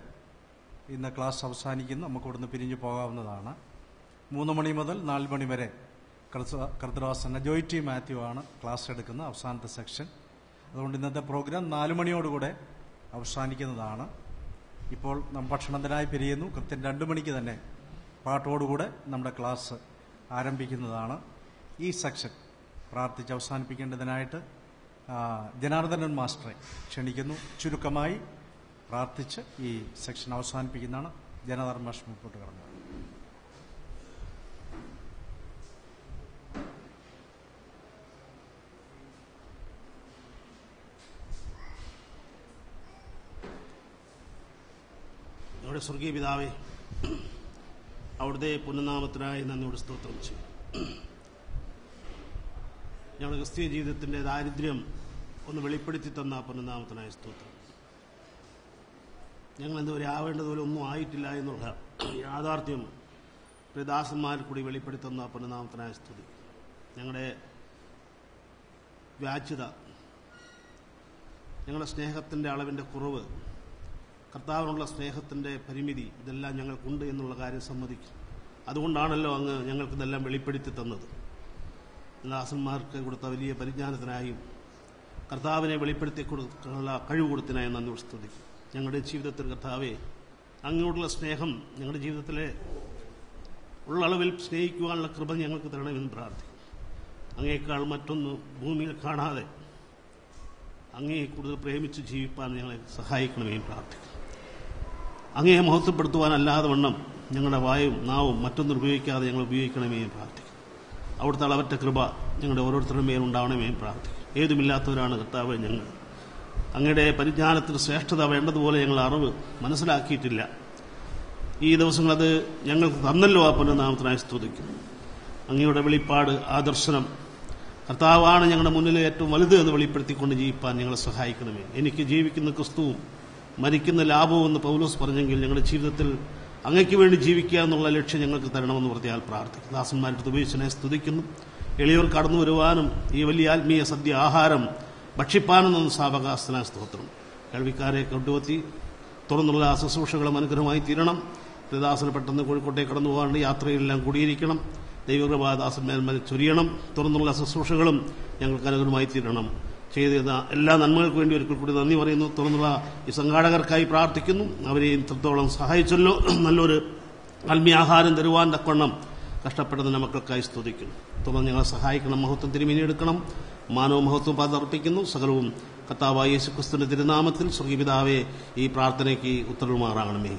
ഇന്ന് ക്ലാസ് അവസാനിക്കുന്നു. നമുക്ക് ഇവിടുന്ന് പിരിഞ്ഞു പോകാവുന്നതാണ്. 3 മണി മുതൽ 4 മണി വരെ കർത്തദാസൻ ജോയ് ടി മാത്യു ആണ് ക്ലാസ് എടുക്കുന്ന അവസാനത്തെ സെക്ഷൻ. അതുകൊണ്ട് ഇന്നത്തെ പ്രോഗ്രാം 4 മണിയോടുകൂടെ അവസാനിക്കുന്നതാണ്. ഇപ്പോൾ നാം ഭക്ഷണത്തിനായി പിരിയുന്നു. കൃത്യം 2 മണിക്ക് തന്നെ പാട്ടോടുകൂടെ നമ്മുടെ ക്ലാസ് ആരംഭിക്കുന്നതാണ്. ഈ സെക്ഷൻ പ്രാർത്ഥിച്ച് അവസാനിപ്പിക്കേണ്ടതിനായിട്ട് ജനാർദ്ദനൻ മാസ്റ്ററെ ക്ഷണിക്കുന്നു. ചുരുക്കമായി പ്രാർത്ഥിച്ച് ഈ സെക്ഷൻ അവസാനിപ്പിക്കുന്നതാണ്. ജനധർമ്മ മുമ്പോട്ട് കടന്നത്. ഞങ്ങളുടെ സ്വർഗീയ പിതാവേ, അവിടുത്തെ പുനഃനാമത്തിനായി നന്ദിയോട് സ്തോത്രം ചെയ്യും. ഞങ്ങളുടെ ക്രിസ്തീയ ജീവിതത്തിന്റെ ദാരിദ്ര്യം ഒന്ന് വെളിപ്പെടുത്തി തന്ന പുനഃനാമത്തിനായ സ്തോത്രം. ഞങ്ങൾ ഇതുവരെ ആവേണ്ടതുപോലെ ഒന്നും ആയിട്ടില്ല എന്നുള്ള യാഥാർത്ഥ്യം പ്രിയദാസന്മാരിൽ കൂടി വെളിപ്പെടുത്തുന്ന പുനഃനാമത്തിനായ സ്തുതി. ഞങ്ങളുടെ വ്യാജ്യത, ഞങ്ങളുടെ സ്നേഹത്തിന്റെ അളവിന്റെ കുറവ്, കർത്താവിനുള്ള സ്നേഹത്തിന്റെ പരിമിതി, ഇതെല്ലാം ഞങ്ങൾക്കുണ്ട് എന്നുള്ള കാര്യം സമ്മതിക്കും. അതുകൊണ്ടാണല്ലോ അങ്ങ് ഞങ്ങൾക്കിതെല്ലാം വെളിപ്പെടുത്തി തന്നത്. ദാസന്മാർക്ക് കൊടുത്ത വലിയ പരിജ്ഞാനത്തിനായും കർത്താവിനെ വെളിപ്പെടുത്തി കൊടുക്കാനുള്ള കഴിവ് കൊടുത്തതിനായി നന്ദി സ്തുതിക്കും. ഞങ്ങളുടെ ജീവിതത്തിൽ കർത്താവെ, അങ്ങോട്ടുള്ള സ്നേഹം ഞങ്ങളുടെ ജീവിതത്തിലെ ഉള്ള അളവിൽ സ്നേഹിക്കുവാനുള്ള കൃപ ഞങ്ങൾക്ക് തരണമെന്ന് പ്രാർത്ഥിക്കും. അങ്ങേക്കാൾ മറ്റൊന്ന് ഭൂമിയിൽ കാണാതെ അങ്ങയെ കൂടുതൽ പ്രേമിച്ച് ജീവിപ്പാൻ ഞങ്ങളെ സഹായിക്കണമെന്ന് പ്രാർത്ഥിക്കും. അങ്ങയെ മഹത്വപ്പെടുത്തുവാനല്ലാതെ വണ്ണം ഞങ്ങളുടെ വായും നാവും മറ്റൊന്നും ഉപയോഗിക്കാതെ ഞങ്ങൾ ഉപയോഗിക്കണമെന്ന് പ്രാർത്ഥിക്കും. അവിടുത്തെ അളവറ്റ കൃപ ഞങ്ങളുടെ ഓരോരുത്തരുടെ മേലുണ്ടാവണമെന്ന് പ്രാർത്ഥിക്കും. ഏതുമില്ലാത്തവരാണ് കർത്താവ് ഞങ്ങൾ. അങ്ങയുടെ പരിജ്ഞാനത്തിന് ശ്രേഷ്ഠത വേണ്ടതുപോലെ ഞങ്ങൾ അറിവ് മനസ്സിലാക്കിയിട്ടില്ല. ഈ ദിവസങ്ങളത് ഞങ്ങൾക്ക് തന്നല്ലോ. ആ പുനഃനാമത്തിനായി സ്തുതിക്കുന്നു. അങ്ങയുടെ വെളിപ്പാട്, ആ ദർശനം കർത്താവാണ് ഞങ്ങളുടെ മുന്നിൽ ഏറ്റവും വലുത് എന്ന് വെളിപ്പെടുത്തിക്കൊണ്ട് ജീവിപ്പാൻ ഞങ്ങളെ സഹായിക്കണമേ. എനിക്ക് ജീവിക്കുന്ന ക്രിസ്തുവും മരിക്കുന്ന ലാഭവും എന്ന് പൗലോസ് പറഞ്ഞെങ്കിൽ ഞങ്ങളുടെ ജീവിതത്തിൽ അങ്ങയ്ക്ക് വേണ്ടി ജീവിക്കുക എന്നുള്ള ലക്ഷ്യം ഞങ്ങൾക്ക് തരണമെന്ന് പറഞ്ഞാൽ പ്രാർത്ഥിക്കും. ദാസന്മാരുടെ ഉപയോഗിച്ചതിനെ സ്തുതിക്കുന്നു. എളിയവർ കടന്നു വരുവാനും ഈ വലിയ ആത്മീയ സദ്യ ആഹാരം ഭക്ഷിപ്പാനെന്ന സാവകാശന സ്തോത്രം. കേൾവിക്കാരെ കൊണ്ടുവത്തി തുറന്നുള്ള ശുശ്രൂഷകളും അനുഗ്രഹമായി തീരണം. ദാസന് പെട്ടെന്ന് കോഴിക്കോട്ടേക്ക് കടന്നു പോകാണ്ട് യാത്രയിലെല്ലാം കൂടിയിരിക്കണം. ദൈവകൃപാദാസന്മാർ ചൊരിയണം. തുറന്നുള്ള ശുശ്രൂഷകളും ഞങ്ങൾക്ക് അനുഗ്രഹമായി തീരണം. ചെയ്ത എല്ലാ നന്മകൾക്ക് വേണ്ടി ഒരിക്കൽ കൂടി നന്ദി പറയുന്നു. തുറന്നുള്ള ഈ സംഘാടകർക്കായി പ്രാർത്ഥിക്കുന്നു. അവരെയും ഇത്രത്തോളം സഹായിച്ചല്ലോ. നല്ലൊരു ആത്മീയാഹാരം തരുവാൻ തക്കവണ്ണം കഷ്ടപ്പെടുന്ന മക്കൾക്കായി സ്തുതിക്കുന്നു. തുടർന്ന് ഞങ്ങളെ സഹായിക്കണം. മഹത്വം തിരുമേനിയെടുക്കണം. മാനവ മഹത്വം പതർപ്പിക്കുന്നു. സകലവും കർത്താവായ യേശുക്രിസ്തുവിന്റെ തിരുനാമത്തിൽ സ്വർഗീയ പിതാവേ, ഈ പ്രാർത്ഥനയ്ക്ക് ഉത്തരവുമാറാകണമേ.